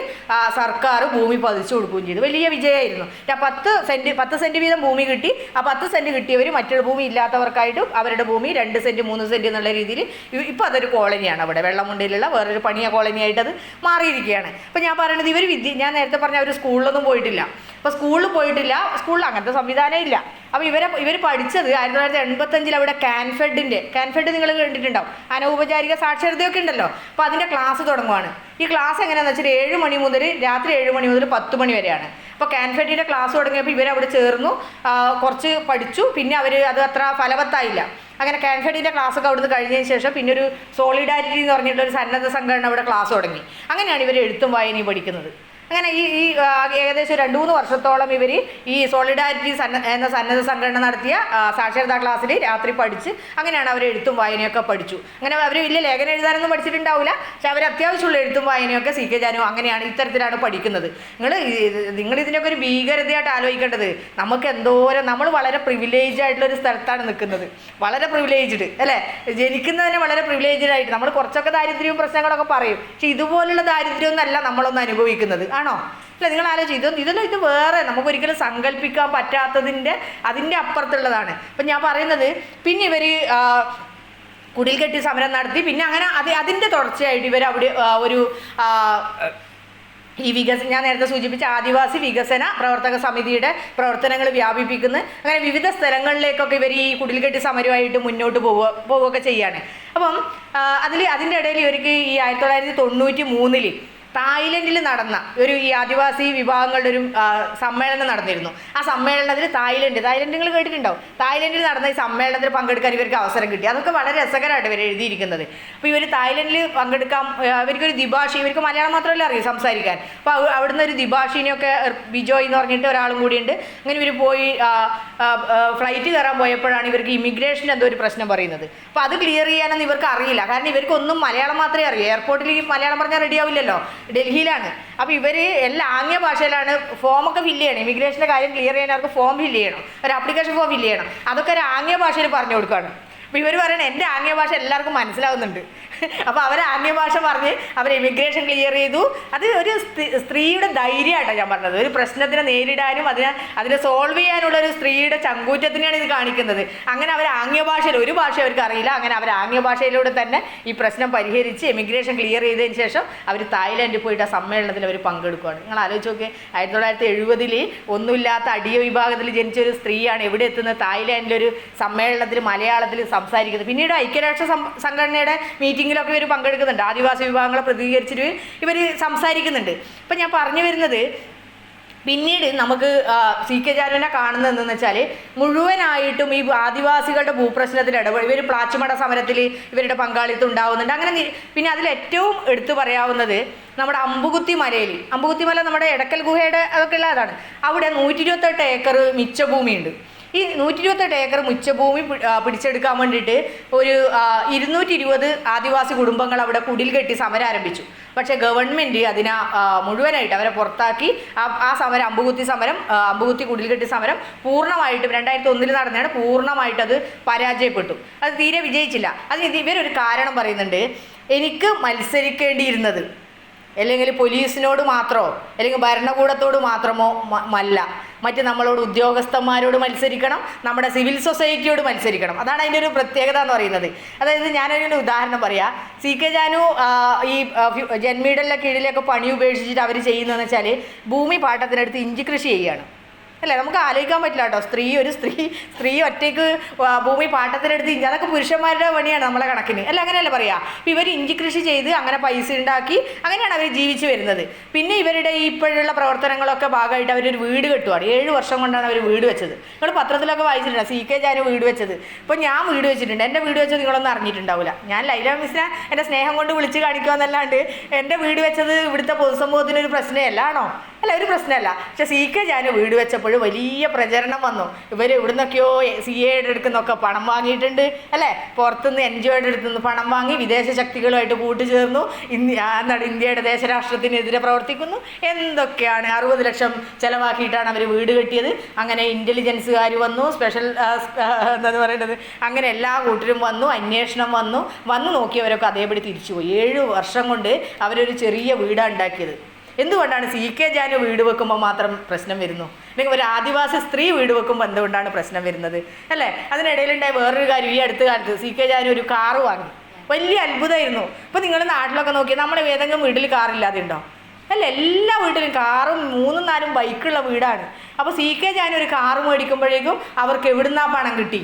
സർക്കാർ ഭൂമി പതിച്ചു കൊടുക്കുകയും ചെയ്തു. വലിയ വിജയമായിരുന്നു. 10 സെൻറ്റ് വീതം ഭൂമി കിട്ടി. ആ 10 സെൻറ്റ് കിട്ടിയവർ മറ്റൊരു ഭൂമി ഇല്ലാത്തവർക്കായിട്ടും അവരുടെ ഭൂമി 2 സെൻറ്റ് 3 സെൻറ്റ് എന്നുള്ള രീതിയിൽ ഇപ്പോൾ അതൊരു കോളനിയാണ്. അവിടെ വെള്ളമുണ്ടയിലുള്ള വേറൊരു പണിയ കോളനിയായിട്ട് അത് മാറിയിരിക്കുകയാണ്. അപ്പോൾ ഞാൻ പറയുന്നത് ഞാൻ നേരത്തെ പറഞ്ഞ അവർ സ്കൂളിലൊന്നും പോയിട്ടില്ല. അപ്പോൾ സ്കൂളിൽ സ്കൂളിൽ അങ്ങനത്തെ സംവിധാനം ഇല്ല. അപ്പോൾ ഇവർ പഠിച്ചത് 1985 അവിടെ കാൻഫെഡ് നിങ്ങൾ കണ്ടിട്ടുണ്ടാവും, അനൗപചാരിക സാക്ഷരതയൊക്കെ ഉണ്ടല്ലോ. അപ്പോൾ അതിൻ്റെ ക്ലാസ് തുടങ്ങുവാണ്. ഈ ക്ലാസ് എങ്ങനെയാണെന്ന് വെച്ചാൽ 7 മണി മുതൽ രാത്രി 7 മണി മുതൽ 10 മണി വരെയാണ്. അപ്പോൾ കാൻഫെഡിൻ്റെ ക്ലാസ് തുടങ്ങിയപ്പോൾ ഇവരവിടെ ചേർന്നു, കുറച്ച് പഠിച്ചു. പിന്നെ അത് അത്ര ഫലവത്തായില്ല. അങ്ങനെ കാൻഫെഡിൻ്റെ ക്ലാസ്സൊക്കെ അവിടുന്ന് കഴിഞ്ഞതിന് ശേഷം പിന്നെ ഒരു സോളിഡാരിറ്റി എന്ന് പറഞ്ഞിട്ടൊരു സന്നദ്ധ സംഘടന അവിടെ ക്ലാസ് തുടങ്ങി. അങ്ങനെയാണ് ഇവർ എഴുത്തും വായനയും പഠിക്കുന്നത്. അങ്ങനെ ഈ ഏകദേശം 2-3 വർഷത്തോളം ഇവർ ഈ സോളിഡാരിറ്റി എന്ന സന്നദ്ധ സംഘടന നടത്തിയ സാക്ഷരതാ ക്ലാസ്സിൽ രാത്രി പഠിച്ച് അങ്ങനെയാണ് അവർ എഴുത്തും വായനയൊക്കെ പഠിച്ചു. അങ്ങനെ അവർ വലിയ ലേഖനം എഴുതാനൊന്നും പഠിച്ചിട്ടുണ്ടാവില്ല, പക്ഷെ അവർ അത്യാവശ്യമുള്ള എഴുത്തും വായനയൊക്കെ CK ജാനു അങ്ങനെയാണ് ഇത്തരത്തിലാണ് പഠിക്കുന്നത്. നിങ്ങൾ ഇതിനൊക്കെ ഒരു ഭീകരതയായിട്ട് ആലോചിക്കേണ്ടത്. നമ്മൾ വളരെ പ്രിവിലേജ് ആയിട്ടുള്ളൊരു സ്ഥലത്താണ് നിൽക്കുന്നത്, വളരെ പ്രിവിലേജ്ഡ് അല്ലേ, ജനിക്കുന്നതിന് വളരെ പ്രിവിലേജ്ഡ് ആയിട്ട്. നമ്മൾ കുറച്ചൊക്കെ ദാരിദ്ര്യവും പ്രശ്നങ്ങളൊക്കെ പറയും, പക്ഷെ ഇതുപോലുള്ള ദാരിദ്ര്യമൊന്നല്ല നമ്മളൊന്നും അനുഭവിക്കുന്നത്. ആണോ? അല്ല, നിങ്ങൾ ആലോചിച്ച് ഇതെല്ലാം ഇത് വേറെ നമുക്കൊരിക്കലും സങ്കല്പിക്കാൻ അതിൻ്റെ അപ്പുറത്തുള്ളതാണ്. അപ്പം ഞാൻ പറയുന്നത്, പിന്നെ ഇവർ കുടിൽ കെട്ടി സമരം നടത്തി. പിന്നെ അങ്ങനെ അതിൻ്റെ തുടർച്ചയായിട്ട് ഇവർ അവിടെ ഒരു ഈ ഞാൻ നേരത്തെ സൂചിപ്പിച്ച ആദിവാസി വികസന പ്രവർത്തക സമിതിയുടെ പ്രവർത്തനങ്ങൾ വ്യാപിപ്പിക്കുന്ന അങ്ങനെ വിവിധ സ്ഥലങ്ങളിലേക്കൊക്കെ ഇവർ ഈ കുടിൽകെട്ടി സമരമായിട്ട് മുന്നോട്ട് പോവുകയൊക്കെ ചെയ്യാണ്. അപ്പം അതിൻ്റെ ഇടയിൽ ഇവർക്ക് ഈ 1993 തായ്ലൻഡിൽ നടന്ന ഈ ആദിവാസി വിഭാഗങ്ങളുടെ ഒരു സമ്മേളനം നടന്നിരുന്നു. ആ സമ്മേളനത്തിൽ തായ്ലൻഡ് നിങ്ങൾ കേട്ടിട്ടുണ്ടാവും. തായ്ലൻഡിൽ നടന്ന ഈ സമ്മേളനത്തിൽ പങ്കെടുക്കാൻ ഇവർക്ക് അവസരം കിട്ടി. അതൊക്കെ വളരെ രസകരമായിട്ട് ഇവർ എഴുതിയിരിക്കുന്നത്. അപ്പോൾ ഇവർ തായ്ലൻഡിൽ പങ്കെടുക്കാൻ ഇവർക്കൊരു ദ്വിഭാഷി, ഇവർക്ക് മലയാളം മാത്രമല്ല അറിയാം സംസാരിക്കാൻ. അപ്പോൾ അവിടുന്ന് ഒരു ദ്വിഭാഷിനെയൊക്കെ ബിജോയ് എന്ന് പറഞ്ഞിട്ട് ഒരാളും കൂടിയുണ്ട്. അങ്ങനെ ഇവർ പോയി ഫ്ലൈറ്റ് കയറാൻ പോയപ്പോഴാണ് ഇവർക്ക് ഇമിഗ്രേഷൻ എന്തോ ഒരു പ്രശ്നം പറയുന്നത്. അപ്പോൾ അത് ക്ലിയർ ചെയ്യാനൊന്നും ഇവർക്ക് അറിയില്ല. കാരണം ഇവർക്കൊന്നും മലയാളം മാത്രമേ അറിയൂ. എയർപോർട്ടിൽ ഈ മലയാളം പറഞ്ഞാൽ റെഡിയാവില്ലല്ലോ, ഡൽഹിയിലാണ്. അപ്പോൾ ഇവർ എല്ലാ ആംഗ്യ ഭാഷയിലാണ് ഫോമൊക്കെ ഫില്ല് ചെയ്യണം. ഇമിഗ്രേഷൻ്റെ കാര്യം ക്ലിയർ ചെയ്യാൻ അവർക്ക് ഫോം ഫില്ല് ചെയ്യണം, ഒരു ആപ്ലിക്കേഷൻ ഫോം ഫില്ല് ചെയ്യണം. അതൊക്കെ ഒരു ആംഗ്യ ഭാഷയിൽ പറഞ്ഞു കൊടുക്കുകയാണ്. അപ്പോൾ ഇവർ പറയണത് എൻ്റെ ആംഗ്യ ഭാഷ എല്ലാവർക്കും മനസ്സിലാവുന്നുണ്ട്. അപ്പോൾ അവർ ആംഗ്യ ഭാഷ പറഞ്ഞ് അവർ ഇമിഗ്രേഷൻ ക്ലിയർ ചെയ്തു. അത് ഒരു സ്ത്രീയുടെ ധൈര്യമായിട്ടാണ് ഞാൻ പറഞ്ഞത്. ഒരു പ്രശ്നത്തിനെ നേരിടാനും അതിനെ സോൾവ് ചെയ്യാനുള്ള ഒരു സ്ത്രീയുടെ ചങ്കൂറ്റത്തിനെയാണ് ഇത് കാണിക്കുന്നത്. അങ്ങനെ അവർ ആംഗ്യ ഭാഷയിൽ, ഒരു ഭാഷ അവർക്ക് അറിയില്ല, അങ്ങനെ അവർ ആംഗ്യ ഭാഷയിലൂടെ തന്നെ ഈ പ്രശ്നം പരിഹരിച്ച് ഇമിഗ്രേഷൻ ക്ലിയർ ചെയ്തതിന് ശേഷം അവർ തായ്ലാൻഡിൽ പോയിട്ട് ആ സമ്മേളനത്തിൽ അവർ പങ്കെടുക്കുകയാണ്. നിങ്ങൾ ആലോചിച്ച് നോക്കിയേ, 1970 ഒന്നുമില്ലാത്ത അടിയ വിഭാഗത്തിൽ ജനിച്ചൊരു സ്ത്രീയാണ് എവിടെ എത്തുന്നത്? തായ്ലാൻഡിലൊരു സമ്മേളനത്തിൽ മലയാളത്തിൽ സംസാരിക്കുന്നത്. പിന്നീട് ഐക്യരാഷ്ട്ര സംഘടനയുടെ മീറ്റിങ്ങിലൊക്കെ ഇവർ പങ്കെടുക്കുന്നുണ്ട്. ആദിവാസി വിഭാഗങ്ങളെ പ്രതികരിച്ചിട്ട് ഇവർ സംസാരിക്കുന്നുണ്ട്. അപ്പം ഞാൻ പറഞ്ഞു വരുന്നത്, പിന്നീട് നമുക്ക് CK ജാനുവിനെ കാണുന്നതെന്ന് വെച്ചാൽ മുഴുവനായിട്ടും ഈ ആദിവാസികളുടെ ഭൂപ്രശ്നത്തിൽ ഇവർ പ്ലാച്ചിമട സമരത്തിൽ ഇവരുടെ പങ്കാളിത്തം ഉണ്ടാവുന്നുണ്ട്. അങ്ങനെ പിന്നെ അതിലേറ്റവും എടുത്തു പറയാവുന്നത് നമ്മുടെ അമ്പുകുത്തി മല, നമ്മുടെ എടക്കൽ ഗുഹയുടെ അതൊക്കെ ഉള്ളതാണ്. അവിടെ 128 ഏക്കർ മിച്ചഭൂമിയുണ്ട്. ഈ 128 ഏക്കർ മിച്ചഭൂമി പിടിച്ചെടുക്കാൻ വേണ്ടിയിട്ട് ഒരു 220 ആദിവാസി കുടുംബങ്ങൾ അവിടെ കുടിൽ കെട്ടി സമരം ആരംഭിച്ചു. പക്ഷേ ഗവൺമെൻറ് അതിനെ മുഴുവനായിട്ട് അവരെ പുറത്താക്കി. ആ സമരം അമ്പുകുത്തി കുടിൽകെട്ടി സമരം പൂർണ്ണമായിട്ടും 2001 നടന്നതാണ്. പൂർണ്ണമായിട്ടത് പരാജയപ്പെട്ടു. അത് തീരെ വിജയിച്ചില്ല. അതിന് ഇവരൊരു കാരണം പറയുന്നുണ്ട്. എനിക്ക് മത്സരിക്കേണ്ടിയിരുന്നത് അല്ലെങ്കിൽ പോലീസിനോട് മാത്രമോ അല്ലെങ്കിൽ ഭരണകൂടത്തോട് മാത്രമോ അല്ല, മറ്റ് നമ്മളോട് ഉദ്യോഗസ്ഥന്മാരോട് മത്സരിക്കണം, നമ്മുടെ സിവിൽ സൊസൈറ്റിയോട് മത്സരിക്കണം. അതാണ് അതിൻ്റെ ഒരു പ്രത്യേകത എന്ന് പറയുന്നത്. അതായത് ഞാനൊരു ഉദാഹരണം പറയാം. CK ജാനു ഈ ജന്മീഡലിൻ്റെ കീഴിലൊക്കെ പണി ഉപേക്ഷിച്ചിട്ട് അവർ ചെയ്യുന്നതെന്ന് വെച്ചാൽ ഭൂമി പാട്ടത്തിനടുത്ത് ഇഞ്ചി കൃഷി ചെയ്യുകയാണ്. അല്ലേ, നമുക്ക് ആലോചിക്കാൻ പറ്റില്ല കേട്ടോ. ഒരു സ്ത്രീ ഒറ്റയ്ക്ക് ഭൂമി പാട്ടത്തിനെടുത്ത് ഇഞ്ചി, അതൊക്കെ പുരുഷന്മാരുടെ പണിയാണ് നമ്മളെ കണക്കിന്. അല്ല, അങ്ങനെയല്ല പറയാം. അപ്പം ഇവർ ഇഞ്ചി കൃഷി ചെയ്ത് അങ്ങനെ പൈസ ഉണ്ടാക്കി അങ്ങനെയാണ് അവർ ജീവിച്ചു വരുന്നത്. പിന്നെ ഇവരുടെ ഇപ്പോഴുള്ള പ്രവർത്തനങ്ങളൊക്കെ ഭാഗമായിട്ട് അവരൊരു വീട് കെട്ടുവാണ്. 7 വർഷം കൊണ്ടാണ് അവർ വീട് വെച്ചത്. നിങ്ങൾ പത്രത്തിലൊക്കെ വായിച്ചിട്ടുണ്ട് CK ജാനു വീട് വെച്ചത്. ഇപ്പോൾ ഞാൻ വീട് വെച്ചിട്ടുണ്ട്. എൻ്റെ വീട് വെച്ചത് നിങ്ങളൊന്നും അറിഞ്ഞിട്ടുണ്ടാവില്ല. ഞാൻ ലൈല മിസ്സിനെ എൻ്റെ സ്നേഹം കൊണ്ട് വിളിച്ച് കാണിക്കുക എന്നല്ലാണ്ട് എൻ്റെ വീട് വെച്ചത് ഇവിടുത്തെ പൊതുസമൂഹത്തിനൊരു പ്രശ്നമല്ല, ആണോ? അല്ല, ഒരു പ്രശ്നമല്ല. പക്ഷെ CK ജാനു വീട് വെച്ചപ്പോൾ വലിയ പ്രചരണം വന്നു. ഇവർ ഇവിടുന്നൊക്കെയോ CAയുടെ അടുക്കുന്നൊക്കെ പണം വാങ്ങിയിട്ടുണ്ട്, അല്ലേ? പുറത്തുനിന്ന് NGOയുടെ അടുത്തുനിന്ന് പണം വാങ്ങി വിദേശ ശക്തികളുമായിട്ട് കൂട്ടുചേർന്നു. ഇന്ത്യയുടെ ദേശരാഷ്ട്രത്തിനെതിരെ പ്രവർത്തിക്കുന്നു. എന്തൊക്കെയാണ് 60 ലക്ഷം ചിലവാക്കിയിട്ടാണ് അവർ വീട് കെട്ടിയത്. അങ്ങനെ ഇൻ്റലിജൻസുകാർ വന്നു, സ്പെഷ്യൽ എന്താന്ന് പറയേണ്ടത്, അങ്ങനെ എല്ലാ കൂട്ടരും വന്നു, അന്വേഷണം വന്നു നോക്കിയവരൊക്കെ അതേപടി തിരിച്ചുപോയി. 7 വർഷം കൊണ്ട് അവരൊരു ചെറിയ വീടാണ് ഉണ്ടാക്കിയത്. എന്തുകൊണ്ടാണ് CK ജാനു വീട് വെക്കുമ്പോൾ മാത്രം പ്രശ്നം വരുന്നു? അല്ലെങ്കിൽ ഒരു ആദിവാസി സ്ത്രീ വീട് വെക്കുമ്പോൾ എന്തുകൊണ്ടാണ് പ്രശ്നം വരുന്നത്? അല്ലേ? അതിനിടയിലുണ്ടായ വേറൊരു കാര്യം, ഈ അടുത്ത കാലത്ത് CK ജാനു ഒരു കാറ് വാങ്ങി. വലിയ അത്ഭുതമായിരുന്നു. ഇപ്പോൾ നിങ്ങൾ നാട്ടിലൊക്കെ നോക്കിയാൽ നമ്മുടെ ഏതെങ്കിലും വീട്ടിൽ കാറില്ലാതെ ഉണ്ടോ? അല്ല, എല്ലാ വീട്ടിലും കാറും 3-4 ബൈക്കുള്ള വീടാണ്. അപ്പോൾ CK ജാനു ഒരു കാറ് മേടിക്കുമ്പോഴേക്കും അവർക്ക് എവിടുന്നാ പണം കിട്ടി?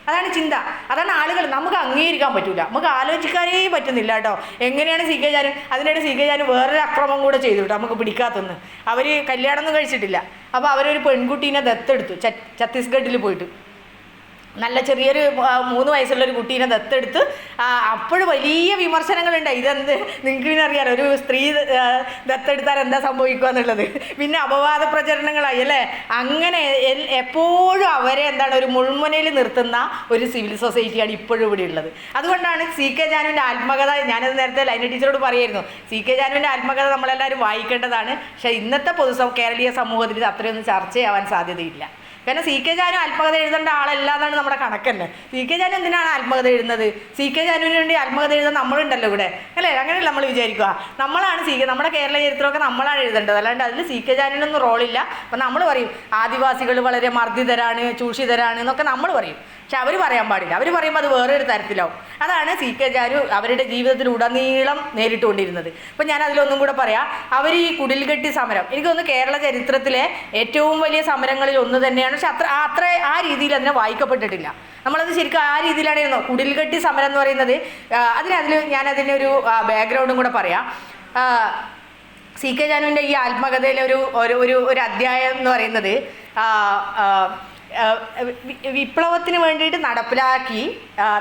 അതാണ് ചിന്ത. അതാണ് ആളുകൾ നമുക്ക് അംഗീകരിക്കാൻ പറ്റില്ല, നമുക്ക് ആലോചിക്കാനേ പറ്റുന്നില്ല കേട്ടോ. എങ്ങനെയാണ് CK ജാനു? അതിനിടെ CK ജാനു വേറൊരു അക്രമം കൂടെ ചെയ്തു കേട്ടോ, നമുക്ക് പിടിക്കാത്തൊന്ന്. അവർ കല്യാണമൊന്നും കഴിച്ചിട്ടില്ല. അപ്പോൾ അവരൊരു പെൺകുട്ടീനെ ദത്തെടുത്തു ഛത്തീസ്ഗഡിൽ പോയിട്ട്. നല്ല ചെറിയൊരു 3 വയസ്സുള്ളൊരു കുട്ടീനെ ദത്തെടുത്ത്. അപ്പോഴും വലിയ വിമർശനങ്ങളുണ്ടായി. ഇതെന്ത്, നിങ്ങൾക്ക് പിന്നെ അറിയാലോ ഒരു സ്ത്രീ ദത്തെടുത്താൽ എന്താ സംഭവിക്കുക എന്നുള്ളത്. പിന്നെ അപവാദ പ്രചരണങ്ങളായി, അല്ലേ? അങ്ങനെ എപ്പോഴും അവരെ ഒരു മുൾമുനയിൽ നിർത്തുന്ന ഒരു സിവിൽ സൊസൈറ്റിയാണ് ഇപ്പോഴും ഇവിടെ ഉള്ളത്. അതുകൊണ്ടാണ് CK ജാനുവിൻ്റെ ആത്മകഥ, ഞാനത് നേരത്തെ ലൈന ടീച്ചറോട് പറയായിരുന്നു, CK ജാനുവിൻ്റെ ആത്മകഥ നമ്മളെല്ലാവരും വായിക്കേണ്ടതാണ്. പക്ഷേ ഇന്നത്തെ കേരളീയ സമൂഹത്തിൽ ഇത് അത്രയൊന്നും ചർച്ചയാവാൻ സാധ്യതയില്ല. കാരണം സി കെ ജാനു ആത്മകഥ എഴുതേണ്ട ആളല്ല എന്നാണ് നമ്മുടെ കണക്കന്നെ. സി കെ ജാനു എന്തിനാണ് ആത്മകഥ എഴുതുന്നത്? സി കെ ജാനുവിന് വേണ്ടി ആത്മകഥ എഴുതാൻ നമ്മളുണ്ടല്ലോ ഇവിടെ, അല്ലേ? അങ്ങനെയല്ല നമ്മൾ വിചാരിക്കുക. നമ്മളാണ് നമ്മുടെ കേരള ചരിത്രമൊക്കെ നമ്മളാണ് എഴുതേണ്ടത്, അല്ലാണ്ട് അതിൽ സി കെ ജാനുവിനൊന്നും റോളില്ല. അപ്പം നമ്മൾ പറയും ആദിവാസികൾ വളരെ മർദ്ദിതരാണ്, ചൂഷിതരാണ് എന്നൊക്കെ നമ്മൾ പറയും. പക്ഷെ അവർ പറയാൻ പാടില്ല. അവർ പറയുമ്പോൾ അത് വേറൊരു തരത്തിലാവും. അതാണ് സി കെ ജാനു അവരുടെ ജീവിതത്തിലുടനീളം നേരിട്ടുകൊണ്ടിരുന്നത്. അപ്പം ഞാൻ അതിലൊന്നും കൂടെ പറയാം. അവർ ഈ കുടിൽകെട്ടി സമരം, എനിക്ക് തോന്നുന്നു കേരള ചരിത്രത്തിലെ ഏറ്റവും വലിയ സമരങ്ങളിൽ ഒന്ന് തന്നെയാണ്. പക്ഷെ അത്ര ആ രീതിയിൽ അതിനെ വായിക്കപ്പെട്ടിട്ടില്ല. നമ്മളത് ശരിക്കും ആ രീതിയിലായിരുന്നു കുടിൽകെട്ടി സമരം എന്ന് പറയുന്നത്. ഞാനതിൻ്റെ ഒരു ബാക്ക്ഗ്രൗണ്ടും കൂടെ പറയാം. സി കെ ജാനുവിൻ്റെ ഈ ആത്മകഥയിലെ ഒരു അധ്യായം എന്ന് പറയുന്നത് വിപ്ലവത്തിന് വേണ്ടിയിട്ട് നടപ്പിലാക്കി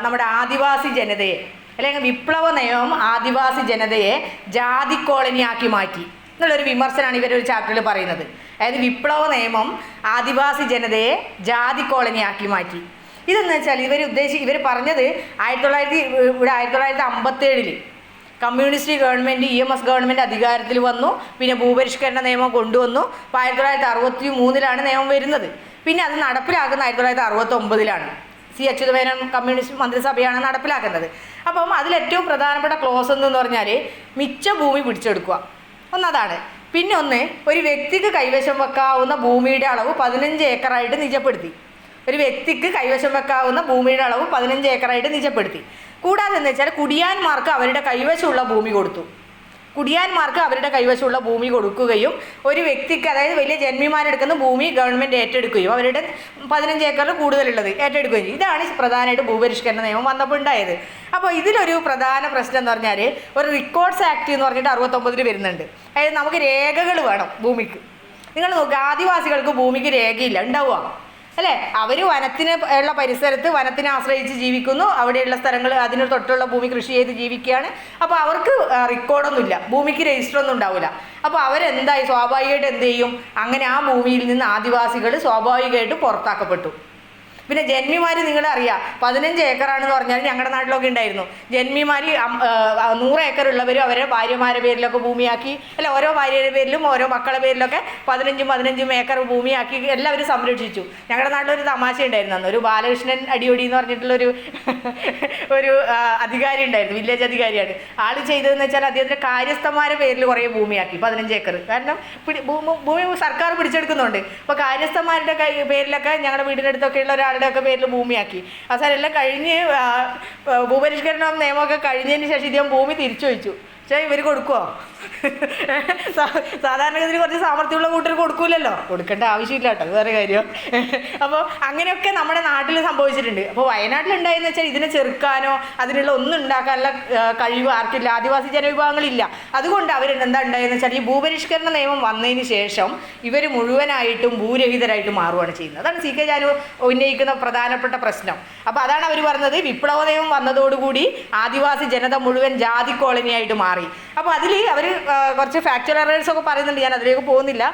നമ്മുടെ ആദിവാസി ജനതയെ, അല്ലെങ്കിൽ വിപ്ലവ നിയമം ആദിവാസി ജനതയെ ജാതി കോളനിയാക്കി മാറ്റി എന്നുള്ളൊരു വിമർശനമാണ് ഇവരൊരു ചാപ്റ്ററിൽ പറയുന്നത്. അതായത് വിപ്ലവ നിയമം ആദിവാസി ജനതയെ ജാതി കോളനിയാക്കി മാറ്റി. ഇതെന്ന് വെച്ചാൽ ഇവർ പറഞ്ഞത് 1957 കമ്മ്യൂണിസ്റ്റ് ഗവൺമെൻറ് EMS ഗവൺമെൻറ് അധികാരത്തിൽ വന്നു. പിന്നെ ഭൂപരിഷ്കരണ നിയമം കൊണ്ടുവന്നു. അപ്പോൾ 1963 നിയമം വരുന്നത്. പിന്നെ അത് നടപ്പിലാക്കുന്ന 1969 സി അച്യുതമേനോൻ കമ്മ്യൂണിസ്റ്റ് മന്ത്രിസഭയാണ് നടപ്പിലാക്കുന്നത്. അപ്പം അതിലേറ്റവും പ്രധാനപ്പെട്ട ക്ലോസ് എന്ന് പറഞ്ഞാൽ മിച്ച ഭൂമി പിടിച്ചെടുക്കുക ഒന്നതാണ്. പിന്നെ ഒരു വ്യക്തിക്ക് കൈവശം വെക്കാവുന്ന ഭൂമിയുടെ അളവ് 15 ഏക്കറായിട്ട് നിജപ്പെടുത്തി. ഒരു വ്യക്തിക്ക് കൈവശം വെക്കാവുന്ന ഭൂമിയുടെ അളവ് 15 ഏക്കറായിട്ട് നിജപ്പെടുത്തി. കൂടാതെ എന്ന് വെച്ചാൽ കുടിയാന്മാർക്ക് അവരുടെ കൈവശമുള്ള ഭൂമി കൊടുത്തു. കൊടുക്കുകയും ഒരു വ്യക്തിക്ക്, അതായത് വലിയ ജന്മിമാരെടുക്കുന്ന ഭൂമി ഗവൺമെൻറ് ഏറ്റെടുക്കുകയും അവരുടെ 15 ഏക്കറിൽ കൂടുതലുള്ളത് ഏറ്റെടുക്കുകയും ചെയ്യും. ഇതാണ് പ്രധാനമായിട്ട് ഭൂപരിഷ്കരണ നിയമം വന്നപ്പോൾ ഉണ്ടായത്. അപ്പോൾ ഇതിലൊരു പ്രധാന പ്രശ്നം എന്ന് പറഞ്ഞാൽ ഒരു റെക്കോർഡ്സ് ആക്ട് എന്ന് പറഞ്ഞിട്ട് 69 വരുന്നുണ്ട്. അതായത് നമുക്ക് രേഖകൾ വേണം ഭൂമിക്ക്. നിങ്ങൾ നോക്കുക, ആദിവാസികൾക്ക് ഭൂമിക്ക് രേഖയില്ല, ഉണ്ടാവുക അല്ലേ? അവർ വനത്തിന് ഉള്ള പരിസരത്ത് വനത്തിനെ ആശ്രയിച്ച് ജീവിക്കുന്നു. അവിടെയുള്ള സ്ഥലങ്ങൾ അതിന് തൊട്ടുള്ള ഭൂമി കൃഷി ചെയ്ത് ജീവിക്കുകയാണ്. അപ്പോൾ അവർക്ക് റെക്കോർഡൊന്നുമില്ല, ഭൂമിക്ക് രജിസ്റ്റർ ഒന്നും ഉണ്ടാവില്ല. അപ്പോൾ സ്വാഭാവികമായിട്ട് എന്ത് ചെയ്യും? അങ്ങനെ ആ ഭൂമിയിൽ നിന്ന് ആദിവാസികൾ സ്വാഭാവികമായിട്ട് പുറത്താക്കപ്പെട്ടു. പിന്നെ ജന്മിമാർ നിങ്ങളറിയാം 15 ഏക്കറാണെന്ന് പറഞ്ഞാൽ ഞങ്ങളുടെ നാട്ടിലൊക്കെ ഉണ്ടായിരുന്നു. ജന്മിമാർ 100 ഏക്കർ ഉള്ളവർ അവരുടെ ഭാര്യമാരുടെ പേരിലൊക്കെ ഭൂമിയാക്കി, അല്ല ഓരോ ഭാര്യയുടെ പേരിലും ഓരോ മക്കളുടെ പേരിലൊക്കെ 15 ഏക്കർ ഭൂമിയാക്കി എല്ലാവരും സംരക്ഷിച്ചു. ഞങ്ങളുടെ നാട്ടിലൊരു തമാശ ഉണ്ടായിരുന്നു. അന്ന് ഒരു ബാലകൃഷ്ണൻ അടിയോടി എന്ന് പറഞ്ഞിട്ടുള്ളൊരു അധികാരി ഉണ്ടായിരുന്നു, വില്ലേജ് അധികാരിയാണ്. ആൾ ചെയ്തതെന്ന് വെച്ചാൽ അദ്ദേഹത്തിൻ്റെ കാര്യസ്ഥന്മാരുടെ പേരിൽ കുറേ ഭൂമിയാക്കി 15 ഏക്കർ. കാരണം ഭൂമി സർക്കാർ പിടിച്ചെടുക്കുന്നുണ്ട്. അപ്പോൾ കാര്യസ്ഥന്മാരുടെ പേരിലൊക്കെ ഞങ്ങളുടെ വീടിനടുത്തൊക്കെ ഉള്ള ഒരാളുടെയൊക്കെ പേരിൽ ഭൂമിയാക്കി. അവസാനം എല്ലാം കഴിഞ്ഞ് ഭൂപരിഷ്കരണ നിയമമൊക്കെ കഴിഞ്ഞതിന് ശേഷം ഇദ്ദേഹം ഭൂമി തിരിച്ചു വെച്ചു. പക്ഷേ ഇവർ കൊടുക്കുമോ? സാധാരണഗതിയിൽ കുറച്ച് സാമർത്ഥ്യമുള്ള കൂട്ടർ കൊടുക്കൂലല്ലോ, കൊടുക്കേണ്ട ആവശ്യമില്ല കേട്ടോ, വേറെ കാര്യം. അപ്പോൾ അങ്ങനെയൊക്കെ നമ്മുടെ നാട്ടിൽ സംഭവിച്ചിട്ടുണ്ട്. അപ്പോൾ വയനാട്ടിലുണ്ടായെന്ന് വെച്ചാൽ ഇതിനെ ചെറുക്കാനോ അതിനുള്ള ഒന്നും ഉണ്ടാക്കാനുള്ള കഴിവ് ആർക്കില്ല, ആദിവാസി ജനവിഭാഗങ്ങളില്ല. അതുകൊണ്ട് എന്താ ഉണ്ടായെന്ന് വെച്ചാൽ ഈ ഭൂപരിഷ്കരണ നിയമം വന്നതിന് ശേഷം ഇവർ മുഴുവനായിട്ടും ഭൂരഹിതരായിട്ട് മാറുകയാണ് ചെയ്യുന്നത്. അതാണ് സി കെ ജാനു ഉന്നയിക്കുന്ന പ്രധാനപ്പെട്ട പ്രശ്നം. അപ്പോൾ അതാണ് അവർ പറഞ്ഞത്, വിപ്ലവ നിയമം വന്നതോടുകൂടി ആദിവാസി ജനത മുഴുവൻ ജാതി കോളനിയായിട്ട് മാറി. അപ്പോൾ അതിൽ അവർ കുറച്ച് ഫാക്ച്വൽ എറേഴ്സ് ഒക്കെ പറയുന്നുണ്ട്, ഞാൻ അതിലേക്ക് പോകുന്നില്ല.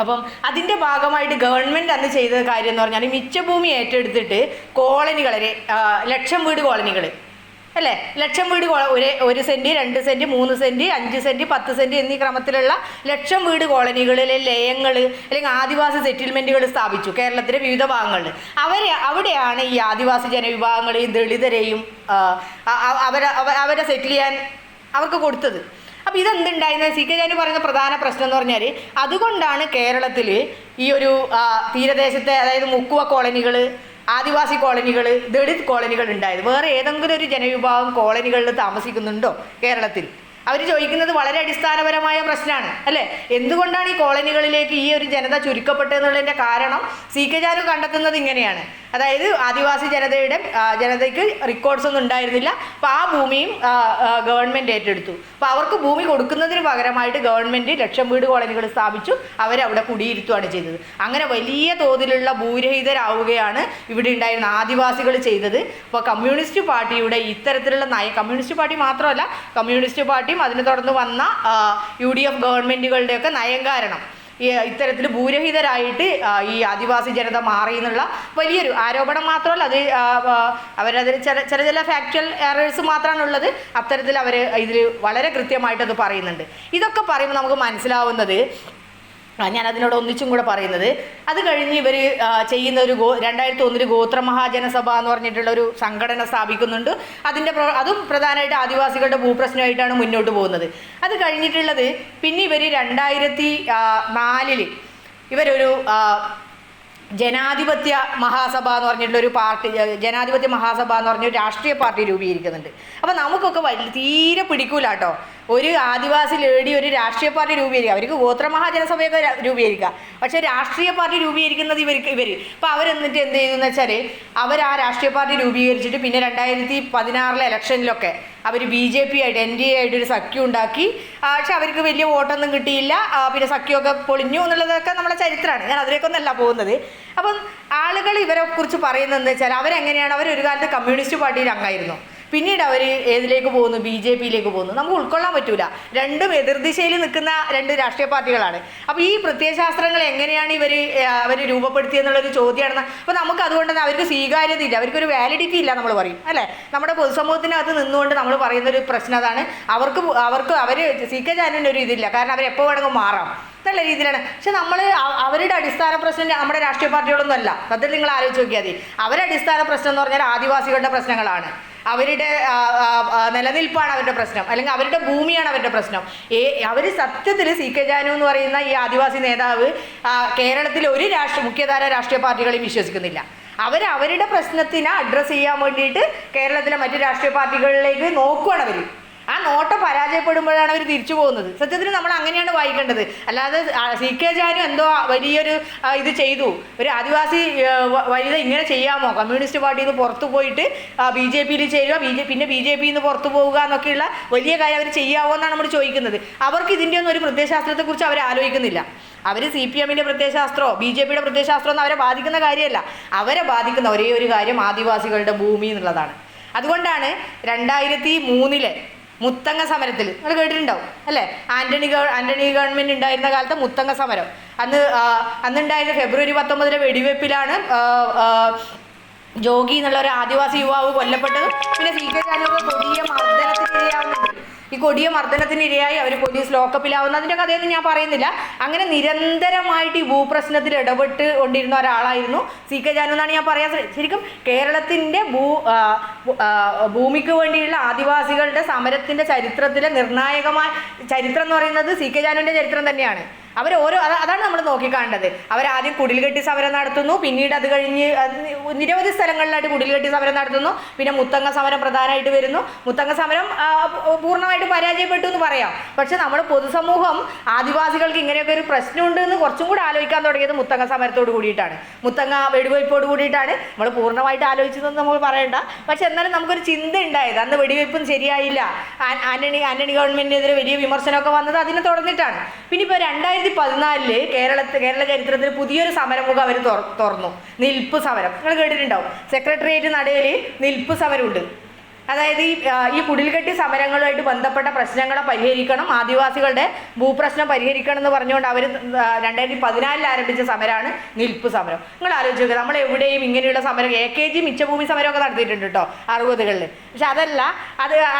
അപ്പം അതിൻ്റെ ഭാഗമായിട്ട് ഗവൺമെൻറ് അന്ന് ചെയ്ത കാര്യം എന്ന് പറഞ്ഞാൽ മിച്ചഭൂമി ഏറ്റെടുത്തിട്ട് കോളനികളെ 1,00,000 വീട് കോളനികൾ അല്ലേ, 1,00,000 വീട് 1 cent 2 cent 3 cent 5 cent 10 cent എന്നീ ക്രമത്തിലുള്ള 1,00,000 വീട് കോളനികളിലെ ലയങ്ങൾ അല്ലെങ്കിൽ ആദിവാസി സെറ്റിൽമെൻറ്റുകൾ സ്ഥാപിച്ചു കേരളത്തിലെ വിവിധ ഭാഗങ്ങളിൽ. അവിടെയാണ് ഈ ആദിവാസി ജനവിഭാഗങ്ങളെയും ദളിതരെയും അവരെ സെറ്റിൽ ചെയ്യാൻ അവർക്ക് കൊടുത്തത്. അപ്പോൾ ഇതെന്തുണ്ടായിരുന്നത്? സി കെ ജാനു പറയുന്ന പ്രധാന പ്രശ്നം എന്ന് പറഞ്ഞാൽ അതുകൊണ്ടാണ് കേരളത്തിൽ ഈ ഒരു തീരദേശത്തെ, അതായത് മുക്കുവ കോളനികൾ, ആദിവാസി കോളനികൾ, ദളിത് കോളനികൾ ഉണ്ടായത്. വേറെ ഏതെങ്കിലും ഒരു ജനവിഭാഗം കോളനികളിൽ താമസിക്കുന്നുണ്ടോ കേരളത്തിൽ? അവർ ചോദിക്കുന്നത് വളരെ അടിസ്ഥാനപരമായ പ്രശ്നമാണ് അല്ലേ. എന്തുകൊണ്ടാണ് ഈ കോളനികളിലേക്ക് ഈ ഒരു ജനത ചുരുക്കപ്പെട്ടതെന്നുള്ളതിൻ്റെ കാരണം സി കെ ജാനു കണ്ടെത്തുന്നത് ഇങ്ങനെയാണ്. അതായത് ആദിവാസി ജനതയ്ക്ക് റെക്കോർഡ്സ് ഒന്നും ഉണ്ടായിരുന്നില്ല. അപ്പോൾ ആ ഭൂമിയും ഗവൺമെൻറ് ഏറ്റെടുത്തു. അപ്പോൾ അവർക്ക് ഭൂമി കൊടുക്കുന്നതിന് പകരമായിട്ട് ഗവൺമെൻറ് 1,00,000 വീട് കോളനികൾ സ്ഥാപിച്ചു, അവരവിടെ കുടിയിരുത്തുകയാണ് ചെയ്തത്. അങ്ങനെ വലിയ തോതിലുള്ള ഭൂരഹിതരാവുകയാണ് ഇവിടെ ഉണ്ടായിരുന്ന ആദിവാസികൾ ചെയ്തത്. അപ്പോൾ കമ്മ്യൂണിസ്റ്റ് പാർട്ടിയുടെ ഇത്തരത്തിലുള്ള കമ്മ്യൂണിസ്റ്റ് പാർട്ടി മാത്രമല്ല, കമ്മ്യൂണിസ്റ്റ് പാർട്ടിയും അതിനെ തുടർന്ന് വന്ന UDF ഗവൺമെൻറ്റുകളുടെയൊക്കെ നയം കാരണം ഇത്തരത്തിൽ ഭൂരഹിതരായിട്ട് ഈ ആദിവാസി ജനത മാറി എന്നുള്ള വലിയൊരു ആരോപണം മാത്രമല്ല, അത് അവരതിൽ ചില ഫാക്ച്വൽ എറേഴ്സ് മാത്രമാണ് ഉള്ളത്. അത്തരത്തിൽ അവർ ഇതിൽ വളരെ കൃത്യമായിട്ട് അത് പറയുന്നുണ്ട്. ഇതൊക്കെ പറയുമ്പോൾ നമുക്ക് മനസ്സിലാവുന്നത് ഞാൻ അതിനോട് ഒന്നിച്ചും കൂടെ പറയുന്നത്, അത് കഴിഞ്ഞ് ഇവർ ചെയ്യുന്ന ഒരു 2001 ഗോത്ര മഹാജനസഭ എന്ന് പറഞ്ഞിട്ടുള്ള ഒരു സംഘടന സ്ഥാപിക്കുന്നുണ്ട്. അതും പ്രധാനമായിട്ട് ആദിവാസികളുടെ ഭൂപ്രശ്നമായിട്ടാണ് മുന്നോട്ട് പോകുന്നത്. അത് കഴിഞ്ഞിട്ടുള്ളത് പിന്നെ ഇവർ 2004 ഇവരൊരു ജനാധിപത്യ മഹാസഭ എന്ന് പറഞ്ഞിട്ടുള്ളൊരു പാർട്ടി, ജനാധിപത്യ മഹാസഭ എന്ന് പറഞ്ഞൊരു രാഷ്ട്രീയ പാർട്ടി രൂപീകരിക്കുന്നുണ്ട്. അപ്പോൾ നമുക്കൊക്കെ തീരെ പിടിക്കൂല കേട്ടോ, ഒരു ആദിവാസി ലേഡി ഒരു രാഷ്ട്രീയ പാർട്ടി രൂപീകരിക്കുക. അവർക്ക് ഗോത്രമഹാജനസഭയൊക്കെ രൂപീകരിക്കുക, പക്ഷേ രാഷ്ട്രീയ പാർട്ടി രൂപീകരിക്കുന്നത് ഇവർ. അപ്പോൾ അവരെന്നിട്ട് എന്ത് ചെയ്തെന്ന് വെച്ചാൽ അവർ ആ രാഷ്ട്രീയ പാർട്ടി രൂപീകരിച്ചിട്ട് പിന്നെ 2016 ഇലക്ഷനിലൊക്കെ അവർ BJP ആയിട്ട് NDA ആയിട്ട് ഒരു സഖ്യം ഉണ്ടാക്കി. പക്ഷെ അവർക്ക് വലിയ വോട്ടൊന്നും കിട്ടിയില്ല. പിന്നെ സഖ്യമൊക്കെ പൊളിഞ്ഞു എന്നുള്ളതൊക്കെ നമ്മുടെ ചരിത്രമാണ്. ഞാൻ അതിലേക്കൊന്നല്ല പോകുന്നത്. അപ്പം ആളുകൾ ഇവരെ കുറിച്ച് പറയുന്നതെന്ന് വെച്ചാൽ അവരെങ്ങനെയാണ്, അവരൊരു കാലത്ത് കമ്മ്യൂണിസ്റ്റ് പാർട്ടിയിൽ അംഗമായിരുന്നു, പിന്നീട് അവർ ഏതിലേക്ക് പോകുന്നു, BJPയിലേക്ക് പോകുന്നു. നമുക്ക് ഉൾക്കൊള്ളാൻ പറ്റൂല. രണ്ടും എതിർദിശയിൽ നിൽക്കുന്ന രണ്ട് രാഷ്ട്രീയ പാർട്ടികളാണ്. അപ്പോൾ ഈ പ്രത്യയശാസ്ത്രങ്ങൾ എങ്ങനെയാണ് അവർ രൂപപ്പെടുത്തിയെന്നുള്ളൊരു ചോദ്യമാണ്. അപ്പോൾ നമുക്ക് അതുകൊണ്ട് തന്നെ അവർക്ക് സ്വീകാര്യത ഇല്ല, അവർക്കൊരു വാലിഡിറ്റി ഇല്ല നമ്മൾ പറയും അല്ലേ. നമ്മുടെ പൊതുസമൂഹത്തിനകത്ത് നിന്നുകൊണ്ട് നമ്മൾ പറയുന്നൊരു പ്രശ്നം അതാണ്. അവർ CK ജാനുവിൻ്റെ ഒരു ഇതില്ല, കാരണം അവരെപ്പോൾ വേണമെങ്കിൽ മാറാം നല്ല രീതിയിലാണ്. പക്ഷെ നമ്മൾ അവരുടെ അടിസ്ഥാന പ്രശ്നം നമ്മുടെ രാഷ്ട്രീയ പാർട്ടികളൊന്നും അല്ല. സത്യത്തിൽ നിങ്ങൾ ആലോചിച്ച് നോക്കിയാൽ മതി. അവരുടെ അടിസ്ഥാന പ്രശ്നം എന്ന് പറഞ്ഞാൽ ആദിവാസികളുടെ പ്രശ്നങ്ങളാണ്, അവരുടെ നിലനിൽപ്പാണ് അവരുടെ പ്രശ്നം, അല്ലെങ്കിൽ അവരുടെ ഭൂമിയാണ് അവരുടെ പ്രശ്നം. അവർ സത്യത്തിൽ CK ജാനു എന്ന് പറയുന്ന ഈ ആദിവാസി നേതാവ് കേരളത്തിൽ ഒരു മുഖ്യധാര രാഷ്ട്രീയ പാർട്ടികളെയും വിശ്വസിക്കുന്നില്ല. അവരുടെ പ്രശ്നത്തിനെ അഡ്രസ്സ് ചെയ്യാൻ വേണ്ടിയിട്ട് കേരളത്തിലെ മറ്റ് രാഷ്ട്രീയ പാർട്ടികളിലേക്ക് നോക്കുകയാണ് അവർ. ആ നോട്ടം പരാജയപ്പെടുമ്പോഴാണ് അവർ തിരിച്ചു പോകുന്നത്. സത്യത്തിൽ നമ്മൾ അങ്ങനെയാണ് വായിക്കേണ്ടത്. അല്ലാതെ CK ജാനു എന്തോ വലിയൊരു ഇത് ചെയ്തു, ഒരു ആദിവാസി വനിത ഇങ്ങനെ ചെയ്യാമോ, കമ്മ്യൂണിസ്റ്റ് പാർട്ടിയിൽ നിന്ന് പുറത്തു പോയിട്ട് BJPയിൽ ചേരുക, പിന്നെ BJPയിൽ നിന്ന് പുറത്തു പോവുക എന്നൊക്കെയുള്ള വലിയ കാര്യം അവർ ചെയ്യാമോ എന്നാണ് നമ്മൾ ചോദിക്കുന്നത്. അവർക്ക് ഇതിൻ്റെ ഒന്നും ഒരു പ്രത്യയശാസ്ത്രത്തെക്കുറിച്ച് അവർ ആലോചിക്കുന്നില്ല. അവർ CPMൻ്റെ പ്രത്യയശാസ്ത്രമോ BJPയുടെ പ്രത്യയശാസ്ത്രമോ ഒന്നും അവരെ ബാധിക്കുന്ന കാര്യമല്ല. അവരെ ബാധിക്കുന്ന ഒരേ ഒരു കാര്യം ആദിവാസികളുടെ ഭൂമി എന്നുള്ളതാണ്. അതുകൊണ്ടാണ് 2003 മുത്തങ്ങ സമരത്തിൽ നിങ്ങൾ കേട്ടിട്ടുണ്ടാവും അല്ലേ, ആൻ്റണി ഗവൺമെൻറ് ഉണ്ടായിരുന്ന കാലത്ത് മുത്തങ്ങ സമരം. അന്നുണ്ടായിരുന്ന ഫെബ്രുവരി 19 വെടിവെപ്പിലാണ് ജോഗി എന്നുള്ള ഒരു ആദിവാസി യുവാവ് കൊല്ലപ്പെട്ടത്. പിന്നെ CK ജാനുവിന്റെ കൊടിയ മർദ്ദനത്തിനിരയാവുന്നുണ്ട്. ഈ കൊടിയ മർദ്ദനത്തിനിരയായി അവർ പോലീസ് ലോക്കപ്പിലാവുന്ന അതിൻ്റെ കഥയൊന്നും ഞാൻ പറയുന്നില്ല. അങ്ങനെ നിരന്തരമായിട്ട് ഈ ഭൂപ്രശ്നത്തിൽ ഇടപെട്ട് കൊണ്ടിരുന്ന ഒരാളായിരുന്നു CK ജാനു എന്നാണ് ഞാൻ പറയാൻ. ശരിക്കും കേരളത്തിൻ്റെ ഭൂമിക്ക് വേണ്ടിയുള്ള ആദിവാസികളുടെ സമരത്തിൻ്റെ ചരിത്രത്തിലെ നിർണായകമായ ചരിത്രം എന്ന് പറയുന്നത് CK ജാനുവിൻ്റെ ചരിത്രം തന്നെയാണ്. അതാണ് നമ്മൾ നോക്കിക്കാണ്ടത്. അവരാദ്യം കുടിൽകെട്ടി സമരം നടത്തുന്നു, പിന്നീട് അത് കഴിഞ്ഞ് നിരവധി സ്ഥലങ്ങളിലായിട്ട് കുടിൽകെട്ടി സമരം നടത്തുന്നു. പിന്നെ മുത്തങ്ങ സമരം പ്രധാനമായിട്ട് വരുന്നു. മുത്തങ്ങ സമരം പൂർണ്ണമായിട്ട് പരാജയപ്പെട്ടു എന്ന് പറയാം. പക്ഷെ നമ്മൾ പൊതുസമൂഹം ആദിവാസികൾക്ക് ഇങ്ങനെയൊക്കെ ഒരു പ്രശ്നമുണ്ട് എന്ന് കുറച്ചും കൂടി ആലോചിക്കാൻ തുടങ്ങിയത് മുത്തങ്ങ സമരത്തോട് കൂടിയിട്ടാണ്, മുത്തങ്ങ വെടിവയ്പ്പോട് കൂടിയിട്ടാണ്. നമ്മൾ പൂർണ്ണമായിട്ട് ആലോചിച്ചതെന്ന് നമുക്ക് പറയണ്ട. പക്ഷെ എന്നാലും നമുക്കൊരു ചിന്ത ഉണ്ടായത് അന്ന് വെടിവയ്പ്പും ശരിയായില്ല, ആന്റണി ഗവൺമെൻറ്റിനെതിരെ വലിയ വിമർശനമൊക്കെ വന്നത് അതിനെ തുടർന്നിട്ടാണ്. പിന്നെ ഇപ്പോൾ 2014 കേരള ചരിത്രത്തിൽ പുതിയൊരു സമരമുഖം അവർ തുറന്നു, നിൽപ്പ് സമരം. നിങ്ങൾ കേട്ടിട്ടുണ്ടാവും. സെക്രട്ടേറിയറ്റ് നടയിൽ നിൽപ്പ് സമരമുണ്ട്. അതായത് ഈ കുടിൽകെട്ടി സമരങ്ങളുമായിട്ട് ബന്ധപ്പെട്ട പ്രശ്നങ്ങളെ പരിഹരിക്കണം, ആദിവാസികളുടെ ഭൂപ്രശ്നം പരിഹരിക്കണം എന്ന് പറഞ്ഞുകൊണ്ട് അവർ 2014 ആരംഭിച്ച സമരമാണ് നിൽപ്പ് സമരം. നിങ്ങൾ ആലോചിച്ച് നോക്കുക, നമ്മൾ എവിടെയും ഇങ്ങനെയുള്ള സമരം AKG മിച്ചഭൂമി സമരമൊക്കെ നടത്തിയിട്ടുണ്ട് കേട്ടോ 60കളിൽ. പക്ഷെ അതല്ല,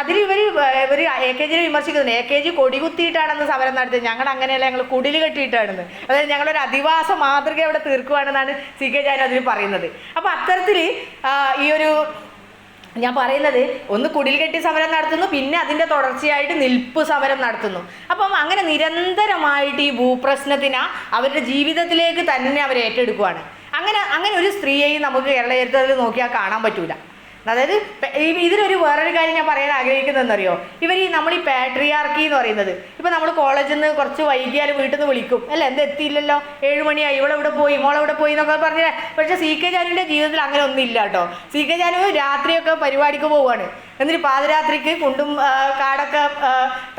അതിൽ ഇവർ AKGനെ വിമർശിക്കുന്നുണ്ട്. AKG കൊടികുത്തിയിട്ടാണെന്ന് സമരം നടത്തിയത്, ഞങ്ങൾ അങ്ങനെയല്ല, ഞങ്ങൾ കുടിൽ കെട്ടിയിട്ടാണെന്ന്. അതായത് ഞങ്ങളൊരു അധിവാസ മാതൃക അവിടെ തീർക്കുവാണെന്നാണ് CK ജാനു അതിൽ പറയുന്നത്. അപ്പോൾ അത്തരത്തിൽ ഈ ഒരു ഞാൻ പറയുന്നത്, ഒന്ന് കുടിൽകെട്ടി സമരം നടത്തുന്നു, പിന്നെ അതിൻ്റെ തുടർച്ചയായിട്ട് നിൽപ്പ് സമരം നടത്തുന്നു. അപ്പം അങ്ങനെ നിരന്തരമായിട്ട് ഈ ഭൂപ്രശ്നത്തിനെ അവരുടെ ജീവിതത്തിലേക്ക് തന്നെ അവർ ഏറ്റെടുക്കുകയാണ്. അങ്ങനെ ഒരു സ്ത്രീയെയും നമുക്ക് കേരള ചരിത്രത്തിൽ നോക്കിയാൽ കാണാൻ പറ്റൂല. അതായത് ഇതിലൊരു വേറൊരു കാര്യം ഞാൻ പറയാൻ ആഗ്രഹിക്കുന്നതെന്നറിയോ, നമ്മൾ ഈ പാട്രിയാർക്കി എന്ന് പറയുന്നത്, ഇപ്പം നമ്മൾ കോളേജിൽ നിന്ന് കുറച്ച് വൈകിയാൽ വീട്ടിൽ നിന്ന് വിളിക്കും അല്ലേ, എന്താ എത്തിയില്ലല്ലോ, 7 മണിയായി, ഇവളെവിടെ പോയി, മോളെവിടെ പോയി എന്നൊക്കെ പറഞ്ഞില്ലേ. പക്ഷേ CK ജാനുവിൻ്റെ ജീവിതത്തിൽ അങ്ങനെ ഒന്നും ഇല്ല കേട്ടോ. CK ജാനു രാത്രിയൊക്കെ പരിപാടിക്ക് പോവുകയാണ്, എന്നിട്ട് പാതിരാത്രിക്ക് കുണ്ടും കാടൊക്കെ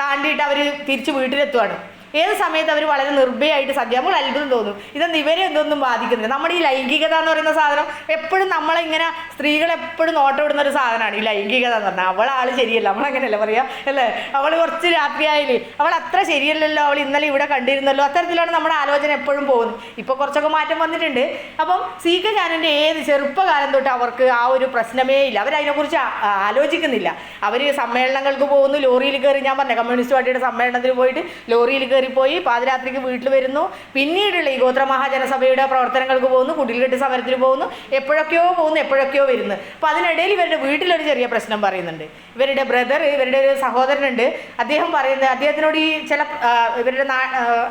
താണ്ടിയിട്ട് അവർ തിരിച്ച് വീട്ടിലെത്തുവാണ്. ഏത് സമയത്ത് അവർ വളരെ നിർഭയമായിട്ട് നമുക്ക് അത്ഭുതം തോന്നും, ഇതെന്ത് ഇവരെ എന്തൊന്നും ബാധിക്കുന്നില്ല. നമ്മുടെ ഈ ലൈംഗികത എന്ന് പറയുന്ന സാധനം എപ്പോഴും നമ്മളിങ്ങനെ സ്ത്രീകളെപ്പോഴും നോട്ടമിടുന്ന ഒരു സാധനമാണ് ഈ ലൈംഗികത എന്ന് പറഞ്ഞാൽ. അവളാൾ ശരിയല്ല, നമ്മളങ്ങനെയല്ല പറയാ അല്ലേ, അവൾ കുറച്ച് രാത്രിയായാലേ അവൾ അത്ര ശരിയല്ലല്ലോ, അവൾ ഇന്നലെ ഇവിടെ കണ്ടിരുന്നല്ലോ, അത്തരത്തിലാണ് നമ്മുടെ ആലോചന എപ്പോഴും പോകുന്നത്. ഇപ്പോൾ കുറച്ചൊക്കെ മാറ്റം വന്നിട്ടുണ്ട്. അപ്പം CK ജാനുവിൻ്റെ ഏത് ചെറുപ്പകാലം തൊട്ട് അവർക്ക് ആ ഒരു പ്രശ്നമേ ഇല്ല, അവരതിനെക്കുറിച്ച് ആലോചിക്കുന്നില്ല. അവർ സമ്മേളനങ്ങൾക്ക് പോകുന്നു, ലോറിയിൽ കയറി, ഞാൻ പറഞ്ഞ കമ്മ്യൂണിസ്റ്റ് പാർട്ടിയുടെ സമ്മേളനത്തിൽ പോയിട്ട് ലോറിയിൽ കയറിപ്പോയി, പാതിരാത്രിക്ക് വീട്ടിൽ വരുന്നു, പിന്നീടുള്ള ഈ ഗോത്രമഹാജനസഭയുടെ പ്രവർത്തനങ്ങൾക്ക് പോകുന്നു, കുടിൽകെട്ട് സമരത്തിന് പോകുന്നു, എപ്പോഴൊക്കെയോ പോകുന്നു, എപ്പോഴൊക്കെയോ വരുന്നു. അപ്പോൾ അതിനിടയിൽ ഇവരുടെ വീട്ടിലൊരു ചെറിയ പ്രശ്നം പറയുന്നുണ്ട്. ഇവരുടെ ബ്രദർ, ഇവരുടെ ഒരു സഹോദരനുണ്ട്, അദ്ദേഹം പറയുന്നത് അദ്ദേഹത്തിനോട് ഈ ചില ഇവരുടെ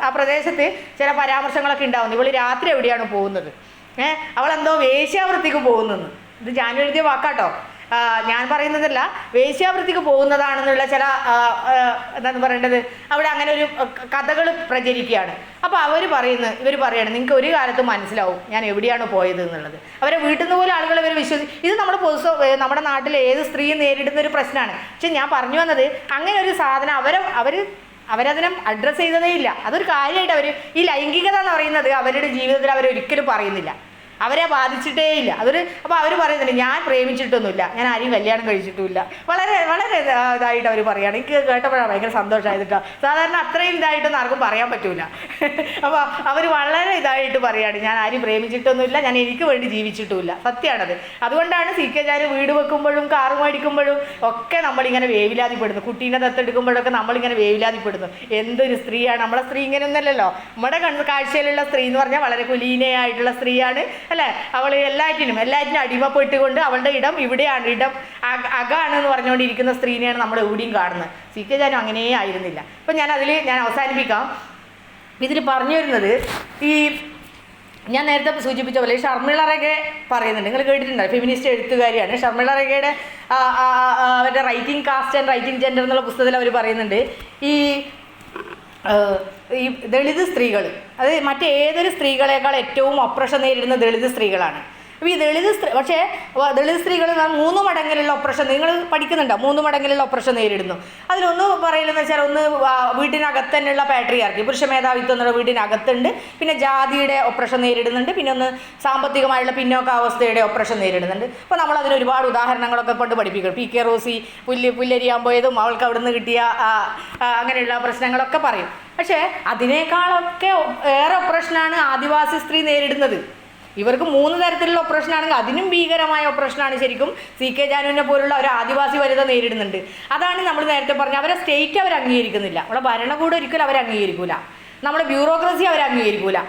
ആ പ്രദേശത്ത് ചില പരാമർശങ്ങളൊക്കെ ഉണ്ടാവുന്നു. ഇവൾ രാത്രി എവിടെയാണ് പോകുന്നത്, അവളെന്തോ വേശ്യാവൃത്തിക്ക് പോകുന്നെന്ന്. ഇത് ഞാൻ എഴുതിയ വാക്കാട്ടോ, ഞാൻ പറയുന്നതല്ല, വേശ്യാവൃത്തിക്ക് പോകുന്നതാണെന്നുള്ള ചില എന്താണെന്ന് പറയേണ്ടത്, അവിടെ അങ്ങനെ ഒരു കഥകൾ പ്രചരിക്കുകയാണ്. അപ്പോൾ ഇവർ പറയണം നിങ്ങൾക്ക് ഒരു കാലത്ത് മനസ്സിലാവും ഞാൻ എവിടെയാണ് പോയത് എന്നുള്ളത്. അവരെ വീട്ടിൽ നിന്ന് പോലും ആളുകൾ ഇവർ ഇത് നമ്മുടെ നാട്ടിലെ ഏത് സ്ത്രീയും നേരിടുന്ന ഒരു പ്രശ്നമാണ്. പക്ഷെ ഞാൻ പറഞ്ഞു വന്നത്, അങ്ങനെ ഒരു സാധനം അവരതിനെ അഡ്രസ്സ് ചെയ്തതേ ഇല്ല. അതൊരു കാര്യമായിട്ട് ഈ ലൈംഗികത എന്ന് പറയുന്നത് അവരുടെ ജീവിതത്തിൽ അവരൊരിക്കലും പറയുന്നില്ല, അവരെ ബാധിച്ചിട്ടേ ഇല്ല. അപ്പോൾ അവർ പറയുന്നുണ്ട് ഞാൻ പ്രേമിച്ചിട്ടൊന്നുമില്ല, ഞാൻ ആരെയും കല്യാണം കഴിച്ചിട്ടുമില്ല. വളരെ വളരെ ഇതായിട്ട് അവർ പറയുകയാണ്. എനിക്ക് കേട്ടപ്പോഴാണ് ഭയങ്കര സന്തോഷമായത് കേട്ടോ. സാധാരണ അത്രയും ഇതായിട്ടൊന്നും ആർക്കും പറയാൻ പറ്റൂല. അപ്പോൾ അവർ വളരെ ഇതായിട്ട് പറയുകയാണ് ഞാൻ ആരും പ്രേമിച്ചിട്ടൊന്നുമില്ല, ഞാൻ എനിക്ക് വേണ്ടി ജീവിച്ചിട്ടുമില്ല. സത്യമാണത്. അതുകൊണ്ടാണ് സി കെ ജാനു വീട് വെക്കുമ്പോഴും കാറ് മേടിക്കുമ്പോഴും ഒക്കെ നമ്മളിങ്ങനെ വേവിലാതിപ്പെടുന്നു. കുട്ടീനെ ദത്തെടുക്കുമ്പോഴൊക്കെ നമ്മളിങ്ങനെ വേവിലാതിപ്പെടുന്നു. എന്തൊരു സ്ത്രീയാണ് നമ്മളെ സ്ത്രീ, ഇങ്ങനെയൊന്നല്ലല്ലോ. നമ്മുടെ കാഴ്ചയിലുള്ള സ്ത്രീ എന്ന് പറഞ്ഞാൽ വളരെ കുലീനയായിട്ടുള്ള സ്ത്രീയാണ് അല്ലേ. അവൾ എല്ലാറ്റിനും അടിമപ്പെട്ടുകൊണ്ട് അവളുടെ ഇടം ഇവിടെയാണ്, ഇടം അകാണെന്ന് പറഞ്ഞുകൊണ്ടിരിക്കുന്ന സ്ത്രീനെയാണ് നമ്മൾ എവിടെയും കാണുന്നത്. സി കെ ജാനു അങ്ങനേ ആയിരുന്നില്ല. അപ്പം ഞാൻ അവസാനിപ്പിക്കാം. ഇതിൽ പറഞ്ഞു വരുന്നത്, ഈ ഞാൻ നേരത്തെ സൂചിപ്പിച്ച പോലെ ഷർമിള റെഗെ പറയുന്നുണ്ട്, നിങ്ങൾ കേട്ടിട്ടുണ്ടോ, ഫെമിനിസ്റ്റ് എഴുത്തുകാരിയാണ്. ഷർമിള റെഗയുടെ അവരുടെ writing caste and writing gender എന്നുള്ള പുസ്തകത്തിൽ അവർ പറയുന്നുണ്ട്, ഈ ദളിത് സ്ത്രീകൾ, അത് മറ്റേതൊരു സ്ത്രീകളെക്കാൾ ഏറ്റവും ഒപ്രഷൻ നേരിടുന്ന ദളിത് സ്ത്രീകളാണ്. അപ്പോൾ ഈ ദളിത് സ്ത്രീകൾ 3 മടങ്ങിലുള്ള ഒപ്രഷൻ നിങ്ങൾ പഠിക്കുന്നുണ്ടോ? 3 മടങ്ങിലുള്ള ഒപ്രഷൻ നേരിടുന്നു. അതിലൊന്ന് പറയലെന്ന് വെച്ചാൽ, ഒന്ന് വീട്ടിനകത്ത് തന്നെയുള്ള പാട്രിയാർക്കി, പുരുഷ മേധാവിത്വം എന്നുള്ള വീട്ടിനകത്തുണ്ട്. പിന്നെ ജാതിയുടെ ഒപ്രഷൻ നേരിടുന്നുണ്ട്. പിന്നെ ഒന്ന് സാമ്പത്തികമായുള്ള പിന്നോക്കാവസ്ഥയുടെ ഒപ്രഷൻ നേരിടുന്നുണ്ട്. അപ്പോൾ നമ്മൾ അതിന് ഒരുപാട് ഉദാഹരണങ്ങളൊക്കെ കൊണ്ട് പഠിപ്പിക്കും. പി കെ റോസി പുല്ലരിയാൻ പോയതും അവൾക്ക് അവിടെ നിന്ന് കിട്ടിയ അങ്ങനെയുള്ള പ്രശ്നങ്ങളൊക്കെ പറയും. പക്ഷേ അതിനേക്കാളൊക്കെ ഏറെ ഒപ്രഷനാണ് ആദിവാസി സ്ത്രീ നേരിടുന്നത്. ഇവർക്ക് 3 തരത്തിലുള്ള ഒപ്രഷനാണെങ്കിൽ അതിനും ഭീകരമായ ഒപ്രഷനാണ് ശരിക്കും സി കെ ജാനുവിനെ പോലുള്ള ഒരു ആദിവാസി വനിത നേരിടുന്നുണ്ട്. അതാണ് നമ്മൾ നേരത്തെ പറഞ്ഞത്, അവരെ സ്റ്റേറ്റ് അവർ അംഗീകരിക്കുന്നില്ല, നമ്മളെ ഭരണകൂടം ഒരിക്കലും അവർ അംഗീകരിക്കൂല, നമ്മളെ ബ്യൂറോക്രസി അവർ അംഗീകരിക്കൂല,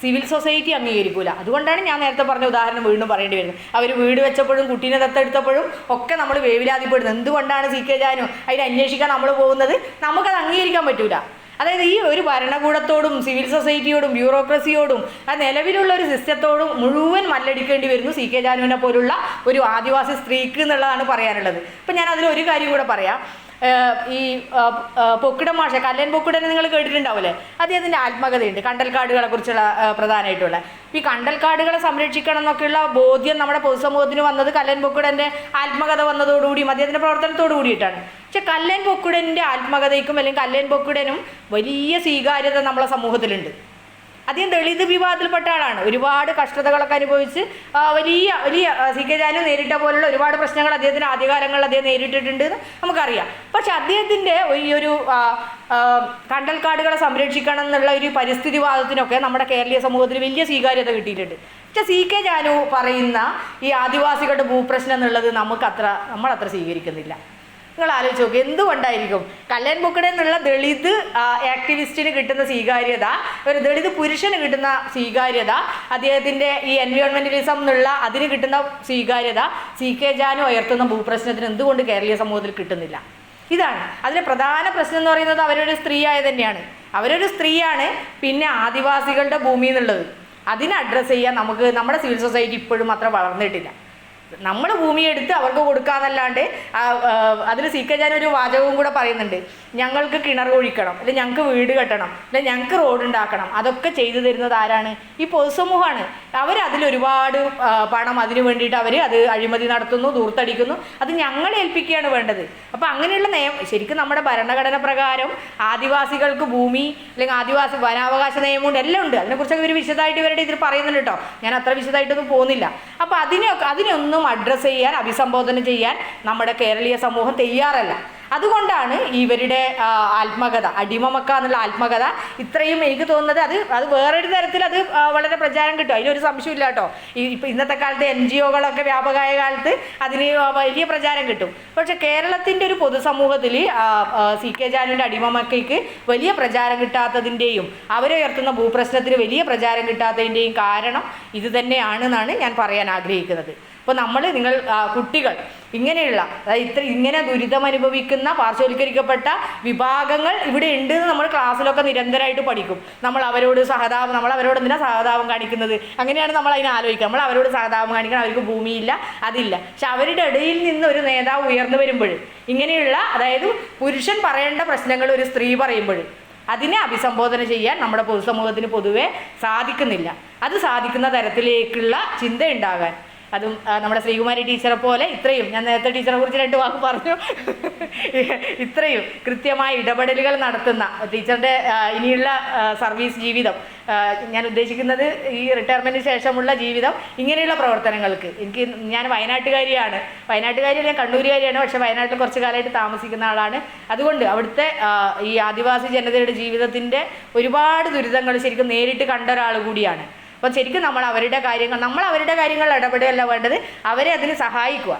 സിവിൽ സൊസൈറ്റി അംഗീകരിക്കൂല. അതുകൊണ്ടാണ് ഞാൻ നേരത്തെ പറഞ്ഞ ഉദാഹരണം വീണ്ടും പറയേണ്ടി വരുന്നത്. അവർ വീട് വെച്ചപ്പോഴും കുട്ടീനെ ദത്തെടുത്തപ്പോഴും ഒക്കെ നമ്മൾ വേവിലാതിപ്പെടുന്നത്. എന്തുകൊണ്ടാണ് സി കെ ജാനു അതിനെ അന്വേഷിക്കാൻ നമ്മൾ പോകുന്നത്? നമുക്കത് അംഗീകരിക്കാൻ പറ്റൂല. അതായത് ഈ ഒരു ഭരണകൂടത്തോടും സിവിൽ സൊസൈറ്റിയോടും ബ്യൂറോക്രസിയോടും ആ നിലവിലുള്ള ഒരു സിസ്റ്റത്തോടും മുഴുവൻ മല്ലടിക്കേണ്ടി വരുന്നു സി കെ ജാനുവിനെ പോലുള്ള ഒരു ആദിവാസി സ്ത്രീക്ക് എന്നുള്ളതാണ് പറയാനുള്ളത്. അപ്പം ഞാൻ അതിലൊരു കാര്യം കൂടെ പറയാം. ഈ പൊക്കിടൻ മാഷ, കല്ലൻ പൊക്കിടനെ നിങ്ങൾ കേട്ടിട്ടുണ്ടാവില്ലേ? അദ്ദേഹത്തിൻ്റെ ആത്മകഥയുണ്ട്, കണ്ടൽക്കാടുകളെ കുറിച്ചുള്ള പ്രധാനമായിട്ടുള്ള. ഈ കണ്ടൽക്കാടുകളെ സംരക്ഷിക്കണം എന്നൊക്കെയുള്ള ബോധ്യം നമ്മുടെ പൊതുസമൂഹത്തിന് വന്നത് കല്ലൻ പൊക്കിടൻ്റെ ആത്മകഥ വന്നതോടുകൂടിയും അദ്ദേഹത്തിൻ്റെ പ്രവർത്തനത്തോടു കൂടിയിട്ടാണ്. പക്ഷെ കല്ലൻ പൊക്കിടൻ്റെ ആത്മകഥയ്ക്കും അല്ലെങ്കിൽ കല്ലൻ പൊക്കിടനും വലിയ സ്വീകാര്യത നമ്മളെ സമൂഹത്തിലുണ്ട്. അദ്ദേഹം ദളിത് വിഭാഗത്തിൽപ്പെട്ട ആളാണ്. ഒരുപാട് കഷ്ടതകളൊക്കെ അനുഭവിച്ച് വലിയ സി കെ ജാനു നേരിട്ട പോലുള്ള ഒരുപാട് പ്രശ്നങ്ങൾ അദ്ദേഹത്തിന് ആദ്യകാലങ്ങളിൽ അദ്ദേഹം നേരിട്ടിട്ടുണ്ട് എന്ന് നമുക്കറിയാം. പക്ഷെ അദ്ദേഹത്തിൻ്റെ ഈ ഒരു കണ്ടൽക്കാടുകളെ സംരക്ഷിക്കണം എന്നുള്ള ഒരു പരിസ്ഥിതിവാദത്തിനൊക്കെ നമ്മുടെ കേരളീയ സമൂഹത്തിൽ വലിയ സ്വീകാര്യത കിട്ടിയിട്ടുണ്ട്. പക്ഷെ സി കെ ജാനു പറയുന്ന ഈ ആദിവാസികളുടെ ഭൂപ്രശ്നം എന്നുള്ളത് നമ്മളത്ര സ്വീകരിക്കുന്നില്ല. നിങ്ങൾ ആലോചിച്ച് നോക്കുക, എന്തുകൊണ്ടായിരിക്കും കല്ലൻ പൊക്കിടൻ എന്നുള്ള ദളിത് ആക്ടിവിസ്റ്റിന് കിട്ടുന്ന സ്വീകാര്യത, ഒരു ദളിത് പുരുഷന് കിട്ടുന്ന സ്വീകാര്യത, അദ്ദേഹത്തിൻ്റെ ഈ എൻവയോൺമെന്റലിസം എന്നുള്ള അതിന് കിട്ടുന്ന സ്വീകാര്യത സി കെ ജാനു ഉയർത്തുന്ന ഭൂപ്രശ്നത്തിന് എന്തുകൊണ്ട് കേരളീയ സമൂഹത്തിൽ കിട്ടുന്നില്ല? ഇതാണ് അതിലെ പ്രധാന പ്രശ്നം എന്ന് പറയുന്നത്. അവരൊരു സ്ത്രീയായ തന്നെയാണ്, അവരൊരു സ്ത്രീയാണ്. പിന്നെ ആദിവാസികളുടെ ഭൂമി എന്നുള്ളത് അതിനെ അഡ്രസ്സ് ചെയ്യാൻ നമ്മുടെ സിവിൽ സൊസൈറ്റി ഇപ്പോഴും അത്ര വളർന്നിട്ടില്ല. നമ്മൾ ഭൂമിയെടുത്ത് അവർക്ക് കൊടുക്കാന്നല്ലാണ്ട് അതിൽ സി കെ ജാനു ഒരു വാചകവും കൂടെ പറയുന്നുണ്ട്, ഞങ്ങൾക്ക് കിണർ കുഴിക്കണം, അല്ലെങ്കിൽ ഞങ്ങൾക്ക് വീട് കെട്ടണം, അല്ലെങ്കിൽ ഞങ്ങൾക്ക് റോഡ് ഉണ്ടാക്കണം, അതൊക്കെ ചെയ്തു തരുന്നത് ആരാണ്? ഈ പൊതുസമൂഹമാണ്. അവരതിലൊരുപാട് പണം അതിന് വേണ്ടിയിട്ട് അത് അഴിമതി നടത്തുന്നു, ദൂർത്തടിക്കുന്നു. അത് ഞങ്ങളെ ഏൽപ്പിക്കുകയാണ് വേണ്ടത്. അപ്പോൾ അങ്ങനെയുള്ള ശരിക്കും നമ്മുടെ ഭരണഘടന പ്രകാരം ആദിവാസികൾക്ക് ഭൂമി അല്ലെങ്കിൽ ആദിവാസി വനാവകാശ നിയമമുണ്ട്, എല്ലാം ഉണ്ട്. അതിനെക്കുറിച്ചൊക്കെ ഇവർ വിശദമായിട്ട് ഇവരുടെ ഇതിൽ പറയുന്നുണ്ട് കേട്ടോ. ഞാൻ അത്ര വിശദമായിട്ടൊന്നും പോകുന്നില്ല. അപ്പോൾ അതിനൊന്നും അഡ്രസ്സ് ചെയ്യാൻ, അഭിസംബോധന ചെയ്യാൻ നമ്മുടെ കേരളീയ സമൂഹം തയ്യാറല്ല. അതുകൊണ്ടാണ് ഇവരുടെ ആത്മകഥ, അടിമമക്ക എന്നുള്ള ആത്മകഥ ഇത്രയും എനിക്ക് തോന്നുന്നത് അത് വേറൊരു തരത്തിൽ അത് വളരെ പ്രചാരം കിട്ടും, അതിലൊരു സംശയമില്ല കേട്ടോ. ഇപ്പം ഇന്നത്തെ കാലത്ത് NGO-കളൊക്കെ വ്യാപകമായ കാലത്ത് അതിന് വലിയ പ്രചാരം കിട്ടും. പക്ഷെ കേരളത്തിൻ്റെ ഒരു പൊതുസമൂഹത്തിൽ CK ജാനുവിൻ്റെ അടിമമക്കയ്ക്ക് വലിയ പ്രചാരം കിട്ടാത്തതിൻ്റെയും അവരെ ഉയർത്തുന്ന ഭൂപ്രശ്നത്തിന് വലിയ പ്രചാരം കിട്ടാത്തതിൻ്റെയും കാരണം ഇത് തന്നെയാണെന്നാണ് ഞാൻ പറയാൻ ആഗ്രഹിക്കുന്നത്. അപ്പോൾ നിങ്ങൾ കുട്ടികൾ ഇങ്ങനെയുള്ള ഇങ്ങനെ ദുരിതം അനുഭവിക്കുന്ന പാർശ്വവൽക്കരിക്കപ്പെട്ട വിഭാഗങ്ങൾ ഇവിടെ ഉണ്ട് എന്ന് നമ്മൾ ക്ലാസ്സിലൊക്കെ നിരന്തരമായിട്ട് പഠിക്കും. നമ്മൾ അവരോട് എന്തിനാ സഹതാപം കാണിക്കുന്നത്, അങ്ങനെയാണ് നമ്മൾ അതിനെ ആലോചിക്കുക. നമ്മൾ അവരോട് സഹതാപം കാണിക്കണം, അവർക്ക് ഭൂമിയില്ല, അതില്ല. പക്ഷെ അവരുടെ ഇടയിൽ നിന്ന് ഒരു നേതാവ് ഉയർന്നു വരുമ്പോൾ ഇങ്ങനെയുള്ള, അതായത് പുരുഷൻ പറയേണ്ട പ്രശ്നങ്ങൾ ഒരു സ്ത്രീ പറയുമ്പോൾ അതിനെ അഭിസംബോധന ചെയ്യാൻ നമ്മുടെ പൊതുസമൂഹത്തിന് പൊതുവെ സാധിക്കുന്നില്ല. അത് സാധിക്കുന്ന തരത്തിലേക്കുള്ള ചിന്ത ഉണ്ടാകാൻ, അതും നമ്മുടെ ശ്രീകുമാരി ടീച്ചറെ പോലെ ഇത്രയും, ഞാൻ നേരത്തെ ടീച്ചറെ കുറിച്ച് 2 വാക്ക് പറഞ്ഞു, ഇത്രയും കൃത്യമായ ഇടപെടലുകൾ നടത്തുന്ന ടീച്ചറുടെ ഇനിയുള്ള സർവീസ് ജീവിതം, ഞാൻ ഉദ്ദേശിക്കുന്നത് ഈ റിട്ടയർമെൻറ്റിന് ശേഷമുള്ള ജീവിതം, ഇങ്ങനെയുള്ള പ്രവർത്തനങ്ങൾക്ക് ഞാൻ വയനാട്ടുകാരിയാണ്, ഞാൻ കണ്ണൂരുകാരിയാണ്, പക്ഷേ വയനാട്ടിൽ കുറച്ച് കാലമായിട്ട് താമസിക്കുന്ന ആളാണ്. അതുകൊണ്ട് അവിടുത്തെ ഈ ആദിവാസി ജനതയുടെ ജീവിതത്തിൻ്റെ ഒരുപാട് ദുരിതങ്ങൾ ശരിക്കും നേരിട്ട് കണ്ട ഒരാൾ കൂടിയാണ്. അപ്പം ശരിക്കും നമ്മൾ അവരുടെ കാര്യങ്ങൾ ഇടപെടുകയല്ല വേണ്ടത്, അവരെ അതിന് സഹായിക്കുക.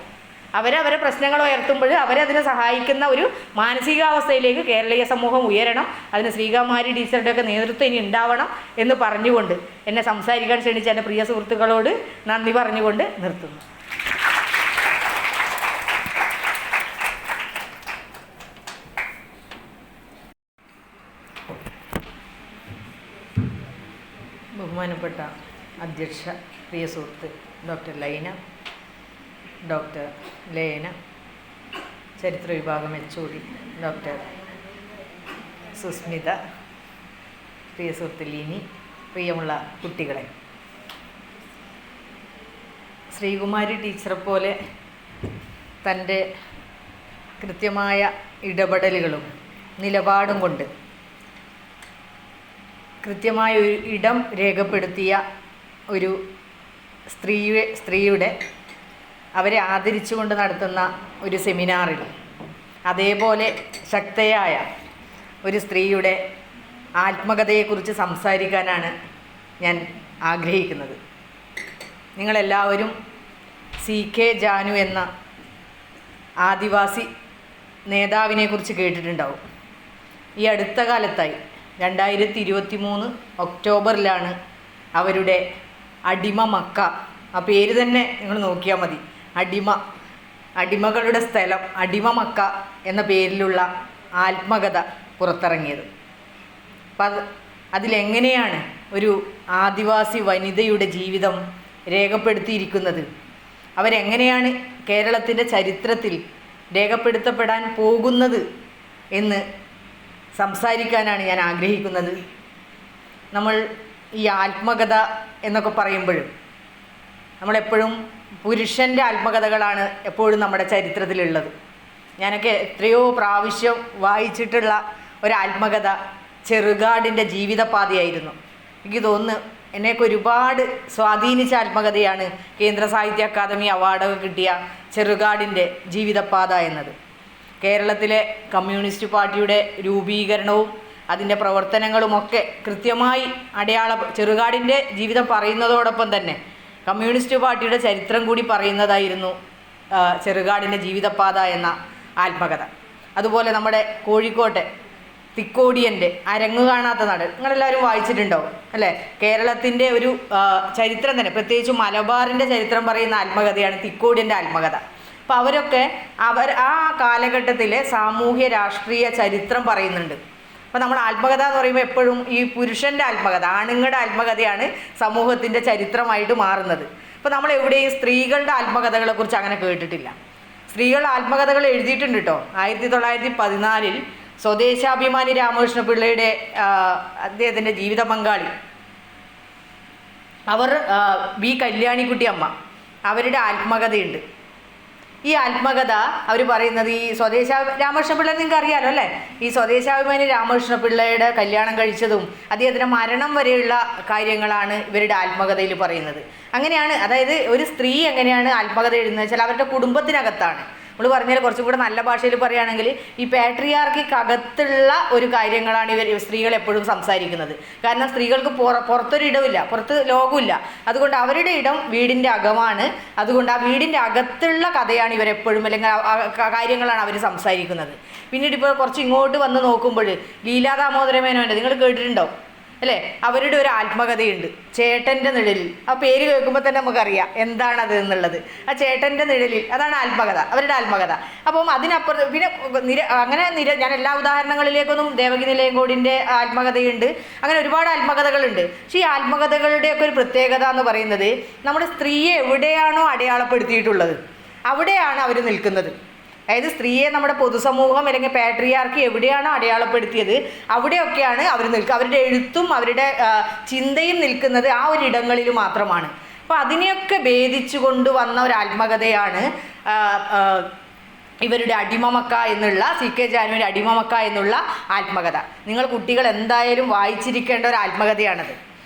അവരെ പ്രശ്നങ്ങൾ ഉയർത്തുമ്പോൾ അവരെ അതിനെ സഹായിക്കുന്ന ഒരു മാനസികാവസ്ഥയിലേക്ക് കേരളീയ സമൂഹം ഉയരണം. അതിന് ശ്രീകുമാരി ടീച്ചറുടെയൊക്കെ നേതൃത്വം ഇനി ഉണ്ടാവണം എന്ന് പറഞ്ഞുകൊണ്ട് എന്നെ സംസാരിക്കാൻ ക്ഷണിച്ച എൻ്റെ പ്രിയ സുഹൃത്തുക്കളോട് നന്ദി പറഞ്ഞുകൊണ്ട് നിർത്തുന്നു. ബഹുമാനപ്പെട്ട അധ്യക്ഷ, പ്രിയ സുഹൃത്ത് ഡോക്ടർ ലൈന, ഡോക്ടർ ലേന, ചരിത്ര വിഭാഗം HOD ഡോക്ടർ സുസ്മിത, പ്രിയ സുഹൃത്ത് ലിനി, പ്രിയമുള്ള കുട്ടികളെ, ശ്രീകുമാരി ടീച്ചറെ പോലെ തൻ്റെ കൃത്യമായ ഇടപെടലുകളും നിലപാടും കൊണ്ട് കൃത്യമായ ഒരു ഇടം രേഖപ്പെടുത്തിയ ഒരു സ്ത്രീയുടെ അവരെ ആദരിച്ചുകൊണ്ട് നടത്തുന്ന ഒരു സെമിനാറിൽ അതേപോലെ ശക്തയായ ഒരു സ്ത്രീയുടെ ആത്മകഥയെക്കുറിച്ച് സംസാരിക്കാനാണ് ഞാൻ ആഗ്രഹിക്കുന്നത്. നിങ്ങളെല്ലാവരും CK ജാനു എന്ന ആദിവാസി നേതാവിനെക്കുറിച്ച് കേട്ടിട്ടുണ്ടാവും. ഈ അടുത്ത കാലത്തായി 2023 ഒക്ടോബറിലാണ് അവരുടെ അടിമമക്ക, ആ പേര് തന്നെ നിങ്ങൾ നോക്കിയാൽ മതി, അടിമകളുടെ സ്ഥലം, അടിമമക്ക എന്ന പേരിലുള്ള ആത്മകഥ പുറത്തിറങ്ങിയത്. അപ്പം അതിലെങ്ങനെയാണ് ഒരു ആദിവാസി വനിതയുടെ ജീവിതം രേഖപ്പെടുത്തിയിരിക്കുന്നത്, അവരെങ്ങനെയാണ് കേരളത്തിൻ്റെ ചരിത്രത്തിൽ രേഖപ്പെടുത്തപ്പെടാൻ പോകുന്നത് എന്ന് സംസാരിക്കാനാണ് ഞാൻ ആഗ്രഹിക്കുന്നത്. നമ്മൾ ഈ ആത്മകഥ എന്നൊക്കെ പറയുമ്പോഴും നമ്മളെപ്പോഴും പുരുഷൻ്റെ ആത്മകഥകളാണ് എപ്പോഴും നമ്മുടെ ചരിത്രത്തിലുള്ളത്. ഞാനൊക്കെ എത്രയോ പ്രാവശ്യം വായിച്ചിട്ടുള്ള ഒരാത്മകഥ ചെറുകാടിൻ്റെ ജീവിതപാതയായിരുന്നു. എനിക്ക് തോന്നുന്നു എന്നെയൊക്കെ ഒരുപാട് സ്വാധീനിച്ച ആത്മകഥയാണ് കേന്ദ്ര സാഹിത്യ അക്കാദമി അവാർഡൊക്കെ കിട്ടിയ ചെറുകാടിൻ്റെ ജീവിതപാത എന്നത്. കേരളത്തിലെ കമ്മ്യൂണിസ്റ്റ് പാർട്ടിയുടെ രൂപീകരണവും അതിൻ്റെ പ്രവർത്തനങ്ങളുമൊക്കെ കൃത്യമായി ചെറുകാടിൻ്റെ ജീവിതം പറയുന്നതോടൊപ്പം തന്നെ കമ്മ്യൂണിസ്റ്റ് പാർട്ടിയുടെ ചരിത്രം കൂടി പറയുന്നതായിരുന്നു ചെറുകാടിൻ്റെ ജീവിതപാത എന്ന ആത്മകഥ. അതുപോലെ നമ്മുടെ കോഴിക്കോട്ടെ തിക്കോടിയൻ്റെ അരങ്ങു കാണാത്ത നാട് നിങ്ങളെല്ലാവരും വായിച്ചിട്ടുണ്ടാവും അല്ലേ? കേരളത്തിൻ്റെ ഒരു ചരിത്രം തന്നെ, പ്രത്യേകിച്ച് മലബാറിൻ്റെ ചരിത്രം പറയുന്ന ആത്മകഥയാണ് തിക്കോടിയൻ്റെ ആത്മകഥ. അപ്പോൾ അവരൊക്കെ ആ കാലഘട്ടത്തിലെ സാമൂഹ്യ രാഷ്ട്രീയ ചരിത്രം പറയുന്നുണ്ട്. അപ്പോൾ നമ്മൾ ആത്മകഥ എന്ന് പറയുമ്പോൾ എപ്പോഴും ഈ പുരുഷൻ്റെ ആത്മകഥ, ആണുങ്ങളുടെ ആത്മകഥയാണ് സമൂഹത്തിൻ്റെ ചരിത്രമായിട്ട് മാറുന്നത്. അപ്പോൾ നമ്മൾ എവിടെയും സ്ത്രീകളുടെ ആത്മകഥകളെക്കുറിച്ച് അങ്ങനെ കേട്ടിട്ടില്ല. സ്ത്രീകളുടെ ആത്മകഥകൾ എഴുതിയിട്ടുണ്ട് കേട്ടോ. 1914 സ്വദേശാഭിമാനി രാമകൃഷ്ണ പിള്ളയുടെ അദ്ദേഹത്തിൻ്റെ ജീവിത പങ്കാളി ബി കല്യാണിക്കുട്ടി അമ്മ, അവരുടെ ആത്മകഥയുണ്ട്. ഈ ആത്മകഥ അവർ പറയുന്നത് ഈ രാമകൃഷ്ണ പിള്ള നിങ്ങൾക്ക് അറിയാലോ അല്ലേ? ഈ സ്വദേശാഭിമാനി രാമകൃഷ്ണ പിള്ളയുടെ കല്യാണം കഴിച്ചതും അദ്ദേഹത്തിൻ്റെ മരണം വരെയുള്ള കാര്യങ്ങളാണ് ഇവരുടെ ആത്മകഥയിൽ പറയുന്നത്. അങ്ങനെയാണ്, അതായത് ഒരു സ്ത്രീ എങ്ങനെയാണ് ആത്മകഥ എഴുതുന്നത് വെച്ചാൽ അവരുടെ കുടുംബത്തിനകത്താണ്. നമ്മൾ പറഞ്ഞാൽ കുറച്ചും കൂടെ നല്ല ഭാഷയിൽ പറയുകയാണെങ്കിൽ ഈ പാട്രിയാർക്കിക്കകത്തുള്ള ഒരു കാര്യങ്ങളാണ് സ്ത്രീകൾ എപ്പോഴും സംസാരിക്കുന്നത്. കാരണം സ്ത്രീകൾക്ക് പുറത്തൊരു ഇടമില്ല, പുറത്ത് ലോകമില്ല. അതുകൊണ്ട് അവരുടെ ഇടം വീടിൻ്റെ അകമാണ്. അതുകൊണ്ട് ആ വീടിൻ്റെ അകത്തുള്ള കഥയാണ് ഇവരെപ്പോഴും, അല്ലെങ്കിൽ കാര്യങ്ങളാണ് അവർ സംസാരിക്കുന്നത്. പിന്നീട് ഇപ്പോൾ കുറച്ച് ഇങ്ങോട്ട് വന്ന് നോക്കുമ്പോൾ ലീലാ ദാമോദര മേനോൻ്റെ നിങ്ങൾ കേട്ടിട്ടുണ്ടോ അല്ലേ? അവരുടെ ഒരു ആത്മകഥയുണ്ട്, ചേട്ടൻ്റെ നിഴലിൽ. ആ പേര് കേൾക്കുമ്പോൾ തന്നെ നമുക്കറിയാം എന്താണത് എന്നുള്ളത്. ആ ചേട്ടൻ്റെ നിഴലിൽ, അതാണ് ആത്മകഥ, അവരുടെ ആത്മകഥ. അപ്പം അതിനപ്പുറം പിന്നെ ഞാൻ എല്ലാ ഉദാഹരണങ്ങളിലേക്കൊന്നും ദേവകി നിലയങ്കോടിൻ്റെ ആത്മകഥയുണ്ട്, അങ്ങനെ ഒരുപാട് ആത്മകഥകളുണ്ട്. പക്ഷേ ഈ ആത്മകഥകളുടെയൊക്കെ ഒരു പ്രത്യേകത എന്ന് പറയുന്നത് നമ്മുടെ സ്ത്രീയെ എവിടെയാണോ അടയാളപ്പെടുത്തിയിട്ടുള്ളത് അവിടെയാണ് അവർ നിൽക്കുന്നത്. അതായത് സ്ത്രീയെ നമ്മുടെ പൊതുസമൂഹം അല്ലെങ്കിൽ പാട്രിയാർക്കി എവിടെയാണോ അടയാളപ്പെടുത്തിയത് അവിടെയൊക്കെയാണ് അവർ നിൽക്കുക. അവരുടെ എഴുത്തും അവരുടെ ചിന്തയും നിൽക്കുന്നത് ആ ഒരു ഇടങ്ങളിൽ മാത്രമാണ്. അപ്പോൾ അതിനെയൊക്കെ ഭേദിച്ചു കൊണ്ടുവന്ന ഒരു ആത്മകഥയാണ് ഇവരുടെ അടിമമക്ക എന്നുള്ള CK ജാനുവിൻ്റെ അടിമമക്ക എന്നുള്ള ആത്മകഥ. നിങ്ങൾ കുട്ടികൾ എന്തായാലും വായിച്ചിരിക്കേണ്ട ഒരു ആത്മകഥയാണത്.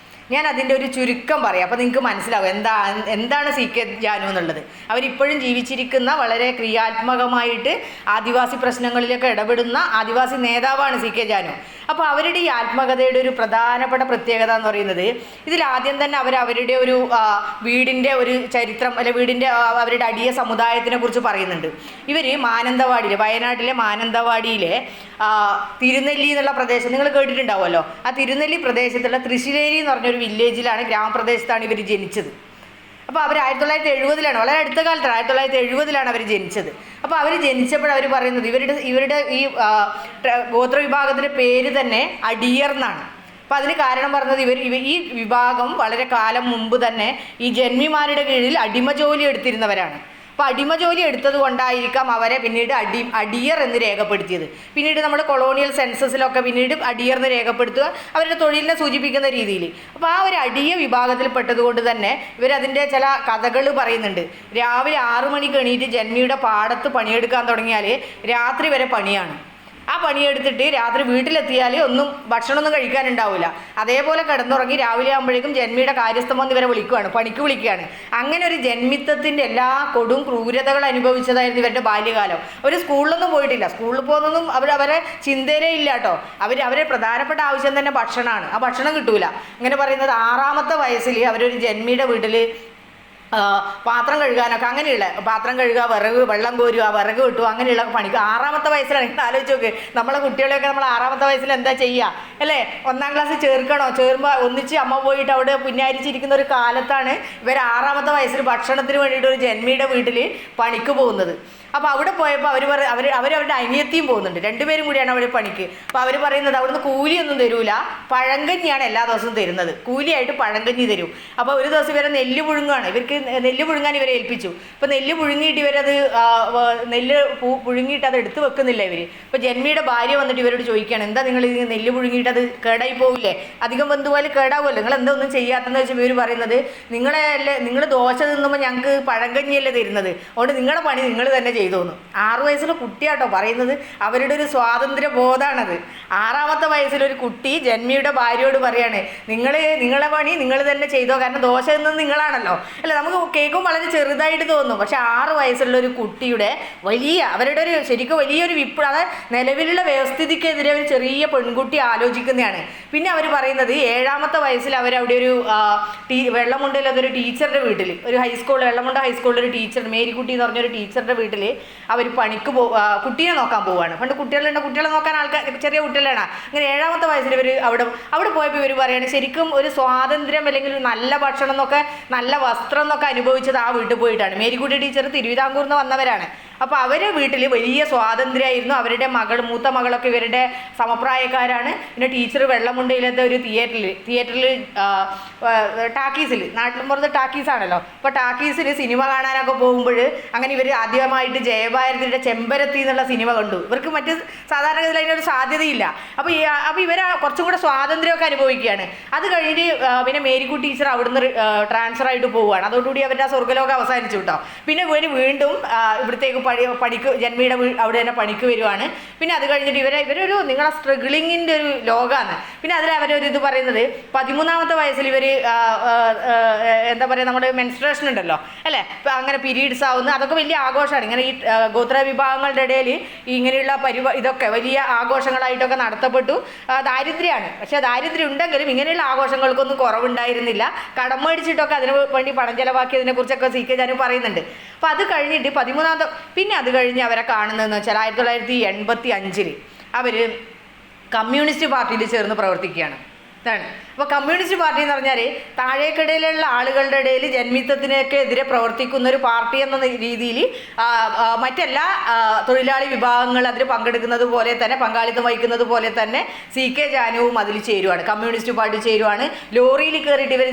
ഞാൻ അതിൻ്റെ ഒരു ചുരുക്കം പറയാം, അപ്പോൾ നിങ്ങൾക്ക് മനസ്സിലാവും എന്താണ് CK ജാനു എന്നുള്ളത്. അവരിപ്പോഴും ജീവിച്ചിരിക്കുന്ന വളരെ ക്രിയാത്മകമായിട്ട് ആദിവാസി പ്രശ്നങ്ങളിലൊക്കെ ഇടപെടുന്ന ആദിവാസി നേതാവാണ് CK ജാനു. അപ്പോൾ അവരുടെ ഈ ആത്മകഥയുടെ ഒരു പ്രധാനപ്പെട്ട പ്രത്യേകത എന്ന് പറയുന്നത് ഇതിലാദ്യം തന്നെ അവരുടെ ഒരു വീടിൻ്റെ ഒരു ചരിത്രം അല്ലെങ്കിൽ വീടിൻ്റെ അവരുടെ അടിയ സമുദായത്തിനെ കുറിച്ച് പറയുന്നുണ്ട്. ഇവർ മാനന്തവാടിയിൽ, വയനാട്ടിലെ മാനന്തവാടിയിലെ തിരുനെല്ലി എന്നുള്ള പ്രദേശം നിങ്ങൾ കേട്ടിട്ടുണ്ടാവുമല്ലോ. ആ തിരുനെല്ലി പ്രദേശത്തുള്ള തൃശ്ശിലേരി എന്ന് പറഞ്ഞൊരു വില്ലേജിലാണ്, ഗ്രാമപ്രദേശത്താണ് ഇവർ ജനിച്ചത്. അപ്പോൾ അവർ 1970 വളരെ അടുത്ത കാലത്താണ്, 1970 അവർ ജനിച്ചത്. അപ്പോൾ അവർ ജനിച്ചപ്പോൾ അവർ പറയുന്നത് ഇവരുടെ ഈ ഗോത്രവിഭാഗത്തിൻ്റെ പേര് തന്നെ അടിയർ എന്നാണ്. അപ്പോൾ അതിന് കാരണം പറഞ്ഞത് ഈ വിഭാഗം വളരെ കാലം മുമ്പ് തന്നെ ഈ ജന്മിമാരുടെ കീഴിൽ അടിമ ജോലി എടുത്തിരുന്നവരാണ്. അപ്പോൾ അടിമ ജോലി എടുത്തത് കൊണ്ടായിരിക്കാം അവരെ പിന്നീട് അടിയർ എന്ന് രേഖപ്പെടുത്തിയത്. പിന്നീട് നമ്മുടെ കൊളോണിയൽ സെൻസസിലൊക്കെ പിന്നീട് അടിയർ എന്ന് രേഖപ്പെടുത്തുക അവരുടെ തൊഴിലിനെ സൂചിപ്പിക്കുന്ന രീതിയിൽ. അപ്പോൾ ആ ഒരു അടിയ വിഭാഗത്തിൽപ്പെട്ടത് കൊണ്ട് തന്നെ ഇവരതിൻ്റെ ചില കഥകൾ പറയുന്നുണ്ട്. രാവിലെ 6 മണിക്ക് എണീറ്റ് ജന്മിയുടെ പാടത്ത് പണിയെടുക്കാൻ തുടങ്ങിയാൽ രാത്രി വരെ പണിയാണ്. ആ പണിയെടുത്തിട്ട് രാത്രി വീട്ടിലെത്തിയാൽ ഭക്ഷണമൊന്നും കഴിക്കാനുണ്ടാവില്ല. അതേപോലെ കിടന്നുറങ്ങി രാവിലെ ആകുമ്പോഴേക്കും ജന്മിയുടെ കാര്യസ്ഥം വന്ന് ഇവരെ പണിക്ക് വിളിക്കുകയാണ്. അങ്ങനെ ഒരു ജന്മിത്വത്തിൻ്റെ എല്ലാ കൊടും ക്രൂരതകൾ അനുഭവിച്ചതായിരുന്നു ഇവരുടെ ബാല്യകാലം. അവർ സ്കൂളിലൊന്നും പോയിട്ടില്ല, സ്കൂളിൽ പോകുന്നൊന്നും അവരെ ചിന്തയിലേ ഇല്ല കേട്ടോ. അവരെ പ്രധാനപ്പെട്ട ആവശ്യം തന്നെ ഭക്ഷണമാണ്. ആ ഭക്ഷണം കിട്ടൂല. അങ്ങനെ പറയുന്നത് 6ാമത്തെ വയസ്സിൽ അവരൊരു ജന്മിയുടെ വീട്ടിൽ പാത്രം കഴുകാനൊക്കെ, അങ്ങനെയുള്ള പാത്രം കഴുകുക, വെള്ളം കോരുക, വിറക് കിട്ടുക, അങ്ങനെയുള്ള പണിക്ക് 6ാമത്തെ വയസ്സിലാണ്. നിങ്ങൾ ആലോചിച്ച് നോക്ക്, നമ്മളെ കുട്ടികളെയൊക്കെ നമ്മൾ 6ാമത്തെ വയസ്സിൽ എന്താ ചെയ്യുക അല്ലേ? 1-ാം ക്ലാസ്സിൽ ചേർക്കുമ്പോൾ ഒന്നിച്ച് അമ്മ പോയിട്ട് അവിടെ പുന്നാരിച്ചിരിക്കുന്ന ഒരു കാലത്താണ് ഇവർ 6ാമത്തെ വയസ്സിൽ ഭക്ഷണത്തിന് വേണ്ടിയിട്ട് ഒരു ജന്മിയുടെ വീട്ടിൽ പണിക്ക് പോകുന്നത്. അപ്പോൾ അവിടെ പോയപ്പോൾ അവരുടെ അനിയത്തിയും പോകുന്നുണ്ട്, 2 പേരും കൂടിയാണ് അവിടെ പണിക്ക്. അപ്പോൾ അവർ പറയുന്നത് അവിടുന്ന് കൂലിയൊന്നും തരൂല, പഴങ്കഞ്ഞിയാണ് എല്ലാ ദിവസവും തരുന്നത്, കൂലിയായിട്ട് പഴങ്കഞ്ഞി തരും. അപ്പോൾ ഒരു ദിവസം ഇവരെ നെല്ല് പുഴുങ്ങുകയാണ്, ഇവർക്ക് നെല്ല് പുഴുങ്ങാൻ ഇവരെ ഏൽപ്പിച്ചു. അപ്പോൾ നെല്ല് പുഴുങ്ങിയിട്ട് ഇവരത് പുഴുങ്ങിയിട്ട് അത് എടുത്ത് വെക്കുന്നില്ല ഇവർ. അപ്പോൾ ജന്മിയുടെ ഭാര്യ വന്നിട്ട് ഇവരോട് ചോദിക്കുകയാണ്, എന്താ നിങ്ങൾ നെല്ല് പുഴുങ്ങിയിട്ട് അത് കേടായി പോകില്ലേ, അധികം വെന്തുപോലെ കേടാവുമല്ലോ, നിങ്ങൾ എന്താ ഒന്നും ചെയ്യാത്തെന്ന് വെച്ചാൽ ഇവർ പറയുന്നത് നിങ്ങൾ ദോശ തിന്നുമ്പോൾ ഞങ്ങൾക്ക് പഴങ്കഞ്ഞിയല്ലേ തരുന്നത്, അതുകൊണ്ട് നിങ്ങളുടെ പണി നിങ്ങൾ തന്നെ ചെയ്തു തോന്നും. 6 വയസ്സുള്ള കുട്ടിയാട്ടോ പറയുന്നത്. അവരുടെ ഒരു സ്വാതന്ത്ര്യ ബോധമാണത്. 6ാമത്തെ വയസ്സിലൊരു കുട്ടി ജന്മിയുടെ ഭാര്യയോട് പറയാണ്, നിങ്ങളെ പണി നിങ്ങൾ തന്നെ ചെയ്തോ, കാരണം ദോശ എന്നത് നിങ്ങളാണല്ലോ അല്ല. നമുക്ക് കേൾക്കും വളരെ ചെറുതായിട്ട് തോന്നും, പക്ഷെ 6 വയസ്സുള്ള ഒരു കുട്ടിയുടെ അവരുടെ ഒരു ശരിക്കും വലിയൊരു അതായത് നിലവിലുള്ള വ്യവസ്ഥിതിക്കെതിരെ ഒരു ചെറിയ പെൺകുട്ടി ആലോചിക്കുന്നതാണ്. പിന്നെ അവർ പറയുന്നത് 7ാമത്തെ വയസ്സിൽ അവരവിടെ ഒരു വെള്ളമുണ്ടയിൽ അതൊരു ടീച്ചറുടെ വീട്ടിൽ, ഒരു വെള്ളമുണ്ട ഹൈസ്കൂളിൽ ഒരു ടീച്ചർ മേരിക്കുട്ടി എന്ന് പറഞ്ഞൊരു ടീച്ചറുടെ വീട്ടിൽ അവർ പണിക്ക് കുട്ടീനെ നോക്കാൻ പോവുകയാണ്. പണ്ട് കുട്ടികളെ നോക്കാൻ ചെറിയ കുട്ടികളാണ്. അങ്ങനെ 7ാമത്തെ വയസ്സിൽ ഇവർ അവിടെ പോയപ്പോൾ ഇവർ പറയുകയാണ്, ശരിക്കും ഒരു സ്വാതന്ത്ര്യം അല്ലെങ്കിൽ ഒരു നല്ല ഭക്ഷണം എന്നൊക്കെ നല്ല വസ്ത്രം എന്നൊക്കെ അനുഭവിച്ചത് ആ വീട്ടിൽ പോയിട്ടാണ്. മേരിക്കുട്ടി ടീച്ചർ തിരുവിതാംകൂറിൽ നിന്ന് വന്നവരാണ്. അപ്പോൾ അവരുടെ വീട്ടിൽ വലിയ സ്വാതന്ത്ര്യമായിരുന്നു. അവരുടെ മൂത്ത മകളൊക്കെ ഇവരുടെ സമപ്രായക്കാരാണ്. പിന്നെ ടീച്ചർ വെള്ളമുണ്ടയിലത്തെ ഒരു തിയേറ്ററിൽ ടാക്കീസിൽ, നാട്ടിലും പുറത്ത് ടാക്കീസാണല്ലോ, അപ്പോൾ ടാക്കീസിൽ സിനിമ കാണാനൊക്കെ പോകുമ്പോൾ അങ്ങനെ ഇവർ ആദ്യമായിട്ട് ജയഭാരതിയുടെ ചെമ്പരത്തി എന്നുള്ള സിനിമ കണ്ടു. ഇവർക്ക് മറ്റ് സാധാരണഗതിയിൽ അതിനൊരു സാധ്യതയില്ല. അപ്പോൾ ഇവർ കുറച്ചും കൂടെ സ്വാതന്ത്ര്യമൊക്കെ അനുഭവിക്കുകയാണ്. അത് കഴിഞ്ഞ് പിന്നെ മേരിക്കുട്ടി ടീച്ചർ അവിടുന്ന് ട്രാൻസ്ഫർ ആയിട്ട് പോവുകയാണ്. അതോടുകൂടി അവരുടെ ആ സ്വർഗ്ഗലോകം അവസാനിച്ചു കേട്ടോ. പിന്നെ വീണ്ടും ഇവിടത്തേക്ക് പണിക്ക് ജന്മിയുടെ അവിടെ തന്നെ പണിക്ക് വരുവാണ്. പിന്നെ അത് കഴിഞ്ഞിട്ട് ഇവരൊരു നിങ്ങളെ സ്ട്രഗിളിങ്ങിൻ്റെ ഒരു ലോകമാണ്. പിന്നെ അതിൽ അവരൊരു ഇത് പറയുന്നത് 13ാമത്തെ വയസ്സിൽ ഇവർ എന്താ പറയുക, നമ്മുടെ മെൻസ്ട്രേഷൻ ഉണ്ടല്ലോ അല്ലേ, അങ്ങനെ പീരീഡ്സ് ആവുന്നു. അതൊക്കെ വലിയ ആഘോഷമാണ്. ഇങ്ങനെ ഈ ഗോത്ര വിഭാഗങ്ങളുടെ ഇടയിൽ ഇങ്ങനെയുള്ള ഇതൊക്കെ വലിയ ആഘോഷങ്ങളായിട്ടൊക്കെ നടത്തപ്പെട്ടു. ദാരിദ്ര്യമാണ്, പക്ഷേ ദാരിദ്ര്യം ഉണ്ടെങ്കിലും ഇങ്ങനെയുള്ള ആഘോഷങ്ങൾക്കൊന്നും കുറവുണ്ടായിരുന്നില്ല. കടം മേടിച്ചിട്ടൊക്കെ അതിന് വേണ്ടി പണം ചെലവാക്കിയതിനെക്കുറിച്ചൊക്കെ സി കെ ജാനു പറയുന്നുണ്ട്. അപ്പോൾ അത് കഴിഞ്ഞിട്ട് 13ാമത്തെ പിന്നെ അത് കഴിഞ്ഞ് അവരെ കാണുന്നതെന്ന് വെച്ചാൽ 1985 അവർ കമ്മ്യൂണിസ്റ്റ് പാർട്ടിയിൽ ചേർന്ന് പ്രവർത്തിക്കുകയാണ്. ഇതാണ്. അപ്പോൾ കമ്മ്യൂണിസ്റ്റ് പാർട്ടി എന്ന് പറഞ്ഞാൽ താഴേക്കിടയിലുള്ള ആളുകളുടെ ഇടയിൽ ജന്മിത്വത്തിനൊക്കെ എതിരെ പ്രവർത്തിക്കുന്ന ഒരു പാർട്ടി എന്ന രീതിയിൽ മറ്റെല്ലാ തൊഴിലാളി വിഭാഗങ്ങൾ അതിൽ പങ്കെടുക്കുന്നത് പോലെ തന്നെ, പങ്കാളിത്തം വഹിക്കുന്നത് പോലെ തന്നെ സി കെ ജാനുവും അതിൽ ചേരുവാണ്, കമ്മ്യൂണിസ്റ്റ് പാർട്ടി ചേരുവാണ്. ലോറിയിൽ കയറിയിട്ട് ഇവർ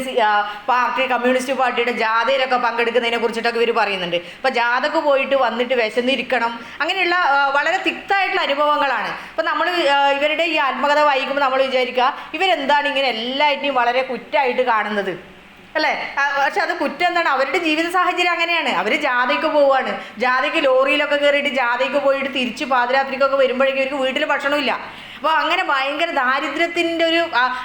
പാർട്ടി കമ്മ്യൂണിസ്റ്റ് പാർട്ടിയുടെ ജാഥയിലൊക്കെ പങ്കെടുക്കുന്നതിനെ കുറിച്ചിട്ടൊക്കെ ഇവർ പറയുന്നുണ്ട്. അപ്പോൾ ജാഥക്ക് പോയിട്ട് വന്നിട്ട് വിശന്നിരിക്കണം, അങ്ങനെയുള്ള വളരെ തിക്തായിട്ടുള്ള അനുഭവങ്ങളാണ്. അപ്പോൾ നമ്മൾ ഇവരുടെ ഈ ആത്മകഥ വായിക്കുമ്പോൾ നമ്മൾ വിചാരിക്കുക ഇവരെന്താണ് ഇങ്ങനെ എല്ലാറ്റിനെയും വളരെ കുറ്റമായിട്ട് കാണുന്നത് അല്ലേ? പക്ഷെ അത് കുറ്റം എന്താണ്, അവരുടെ ജീവിത സാഹചര്യം അങ്ങനെയാണ്. അവർ ജാഥയ്ക്ക് പോവുകയാണ്, ജാഥയ്ക്ക് ലോറിയിലൊക്കെ കയറിയിട്ട് ജാഥയ്ക്ക് പോയിട്ട് തിരിച്ച് പാതിരാത്രിക്കൊക്കെ വരുമ്പോഴേക്കും അവർക്ക് വീട്ടിൽ ഭക്ഷണമില്ല. അപ്പോൾ അങ്ങനെ ഭയങ്കര ദാരിദ്ര്യത്തിൻ്റെ ഒരു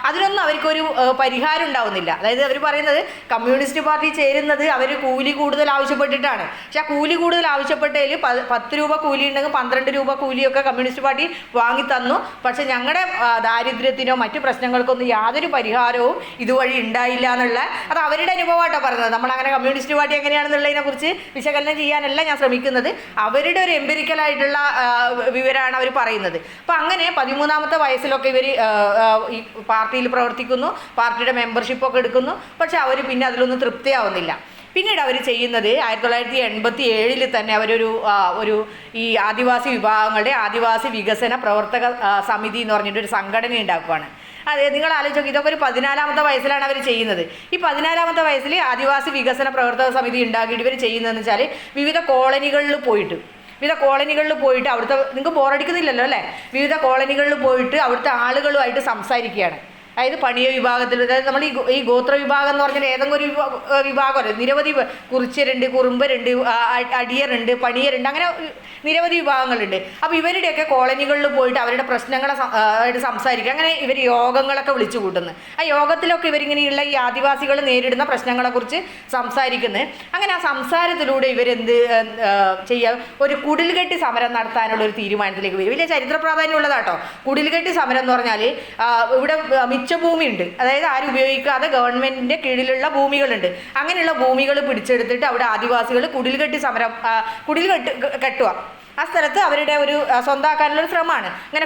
അതിനൊന്നും അവർക്കൊരു പരിഹാരം ഉണ്ടാവുന്നില്ല. അതായത് അവർ പറയുന്നത് കമ്മ്യൂണിസ്റ്റ് പാർട്ടി ചേരുന്നത് അവർ കൂലി കൂടുതൽ ആവശ്യപ്പെട്ടിട്ടാണ്. പക്ഷെ ആ കൂലി കൂടുതൽ ആവശ്യപ്പെട്ടതിൽ 10 രൂപ കൂലി ഉണ്ടെങ്കിൽ 12 രൂപ കൂലിയൊക്കെ കമ്മ്യൂണിസ്റ്റ് പാർട്ടി വാങ്ങി തന്നു. പക്ഷെ ഞങ്ങളുടെ ദാരിദ്ര്യത്തിനോ മറ്റു പ്രശ്നങ്ങൾക്കൊന്നും യാതൊരു പരിഹാരവും ഇതുവഴി ഉണ്ടായില്ല എന്നുള്ള അത് അവരുടെ അനുഭവമായിട്ടാണ് പറയുന്നത്. നമ്മളങ്ങനെ കമ്മ്യൂണിസ്റ്റ് പാർട്ടി എങ്ങനെയാണെന്നുള്ളതിനെ കുറിച്ച് വിശകലനം ചെയ്യാനല്ല ഞാൻ ശ്രമിക്കുന്നത്. അവരുടെ ഒരു എംപിരിക്കലായിട്ടുള്ള വിവരമാണ് അവർ പറയുന്നത്. അപ്പം അങ്ങനെ 13ാമത്തെ വയസ്സിലൊക്കെ ഇവർ ഈ പാർട്ടിയിൽ പ്രവർത്തിക്കുന്നു, പാർട്ടിയുടെ മെമ്പർഷിപ്പൊക്കെ എടുക്കുന്നു. പക്ഷെ അവർ പിന്നെ അതിലൊന്നും തൃപ്തിയാവുന്നില്ല. പിന്നീട് അവർ ചെയ്യുന്നത് 1987 തന്നെ അവരൊരു ഈ ആദിവാസി വിഭാഗങ്ങളുടെ ആദിവാസി വികസന പ്രവർത്തക സമിതി എന്ന് പറഞ്ഞിട്ടൊരു സംഘടന ഉണ്ടാക്കുകയാണ്. അതെ, നിങ്ങൾ ആലോചിച്ച് നോക്കി, ഇതൊക്കെ ഒരു 14ാമത്തെ വയസ്സിലാണ് അവർ ചെയ്യുന്നത്. ഈ 14ാമത്തെ വയസ്സിൽ ആദിവാസി വികസന പ്രവർത്തക സമിതി ഉണ്ടാക്കിയിട്ട് ഇവർ ചെയ്യുന്നതെന്ന് വെച്ചാൽ വിവിധ കോളനികളിൽ പോയിട്ട് അവിടുത്തെ, നിങ്ങൾക്ക് ബോറടിക്കുന്നില്ലല്ലോ അല്ലേ, വിവിധ കോളനികളിൽ പോയിട്ട് അവിടുത്തെ ആളുകളുമായിട്ട് സംസാരിക്കുകയാണ്. അതായത് പണിയ വിഭാഗത്തിൽ, അതായത് നമ്മൾ ഈ ഗോത്ര വിഭാഗം എന്ന് പറഞ്ഞാൽ ഏതെങ്കിലും ഒരു വിഭാഗമല്ല, നിരവധി കുറിച്യരുണ്ട്, കുറുമ്പരുണ്ട്, അടിയറുണ്ട്, പണിയരുണ്ട്, അങ്ങനെ നിരവധി വിഭാഗങ്ങളുണ്ട്. അപ്പോൾ ഇവരുടെയൊക്കെ കോളനികളിൽ പോയിട്ട് അവരുടെ പ്രശ്നങ്ങളെ ആയിട്ട് സംസാരിക്കുക. അങ്ങനെ ഇവർ യോഗങ്ങളൊക്കെ വിളിച്ചു കൂട്ടുന്നു. ആ യോഗത്തിലൊക്കെ ഇവരിങ്ങനെയുള്ള ഈ ആദിവാസികൾ നേരിടുന്ന പ്രശ്നങ്ങളെക്കുറിച്ച് സംസാരിക്കുന്നത്. അങ്ങനെ ആ സംസാരത്തിലൂടെ ഇവരെന്ത് ചെയ്യുക, ഒരു കുടിൽകെട്ടി സമരം നടത്താനുള്ള ഒരു തീരുമാനത്തിലേക്ക് വരും. വലിയ ചരിത്ര പ്രാധാന്യമുള്ളതാട്ടോ കുടിൽകെട്ടി സമരം എന്ന് പറഞ്ഞാൽ. ഇവിടെ ഭൂമിയുണ്ട്, അതായത് ആരും ഉപയോഗിക്കാതെ ഗവൺമെൻറ്റിൻ്റെ കീഴിലുള്ള ഭൂമികളുണ്ട്. അങ്ങനെയുള്ള ഭൂമികൾ പിടിച്ചെടുത്തിട്ട് അവിടെ ആദിവാസികൾ കെട്ടുക. ആ സ്ഥലത്ത് അവരുടെ ഒരു സ്വന്തമാക്കാനുള്ളൊരു ശ്രമമാണ്. അങ്ങനെ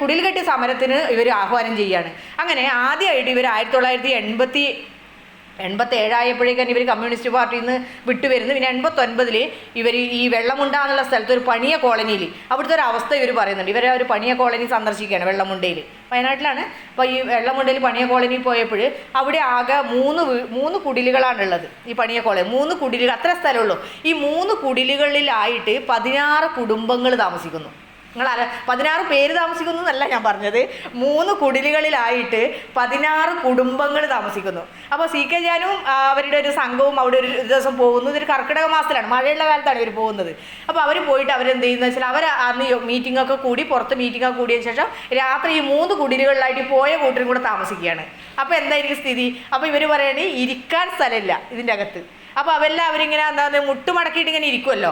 കുടിൽകെട്ടി സമരത്തിന് ഇവർ ആഹ്വാനം ചെയ്യുകയാണ്. അങ്ങനെ ആദ്യമായിട്ട് ഇവർ 1987 ആയപ്പോഴേക്കും ഇവർ കമ്മ്യൂണിസ്റ്റ് പാർട്ടിയിൽ നിന്ന് വിട്ടുവരുന്നു. പിന്നെ 89 ഇവർ ഈ വെള്ളമുണ്ട എന്നുള്ള സ്ഥലത്ത് ഒരു പണിയ കോളനിയിൽ അവിടുത്തെ ഒരു അവസ്ഥ ഇവർ പറയുന്നുണ്ട്. ഇവരെ ഒരു പണിയ കോളനി സന്ദർശിക്കുകയാണ് വെള്ളമുണ്ടയിൽ, വയനാട്ടിലാണ്. അപ്പോൾ ഈ വെള്ളമുണ്ടയിൽ പണിയ കോളനിയിൽ പോയപ്പോൾ അവിടെ ആകെ 3 കുടിലുകളാണുള്ളത്. ഈ പണിയ കോളനി 3 കുടിലുകൾ, അത്ര സ്ഥലമുള്ളൂ. ഈ 3 കുടിലുകളിലായിട്ട് 16 കുടുംബങ്ങൾ താമസിക്കുന്നു. നിങ്ങൾ 16 പേര് താമസിക്കുന്നു എന്നല്ല ഞാൻ പറഞ്ഞത്, 3 കുടിലുകളിലായിട്ട് 16 കുടുംബങ്ങൾ താമസിക്കുന്നു. അപ്പോൾ സി കെ ജാനും അവരുടെ ഒരു സംഘവും അവിടെ ഒരു ദിവസം പോകുന്നു. ഇതൊരു കർക്കിടക മാസത്തിലാണ്, മഴയുള്ള കാലത്താണ് ഇവർ പോകുന്നത്. അപ്പോൾ അവർ പോയിട്ട് അവരെന്ത് ചെയ്യുന്നത് വെച്ചാൽ അവർ അന്ന് മീറ്റിങ്ങൊക്കെ കൂടി, പുറത്ത് മീറ്റിങ്ങൊക്കെ കൂടിയതിന് ശേഷം രാത്രി ഈ 3 കുടിലുകളിലായിട്ട് പോയ കൂട്ടരും കൂടെ താമസിക്കുകയാണ്. അപ്പോൾ എന്തായിരിക്കും സ്ഥിതി? അപ്പോൾ ഇവർ പറയണേ ഇരിക്കാൻ സ്ഥലമില്ല ഇതിൻ്റെ അകത്ത്. അപ്പോൾ അവരിങ്ങനെ മുട്ടുമടക്കിയിട്ട് ഇങ്ങനെ ഇരിക്കുമല്ലോ,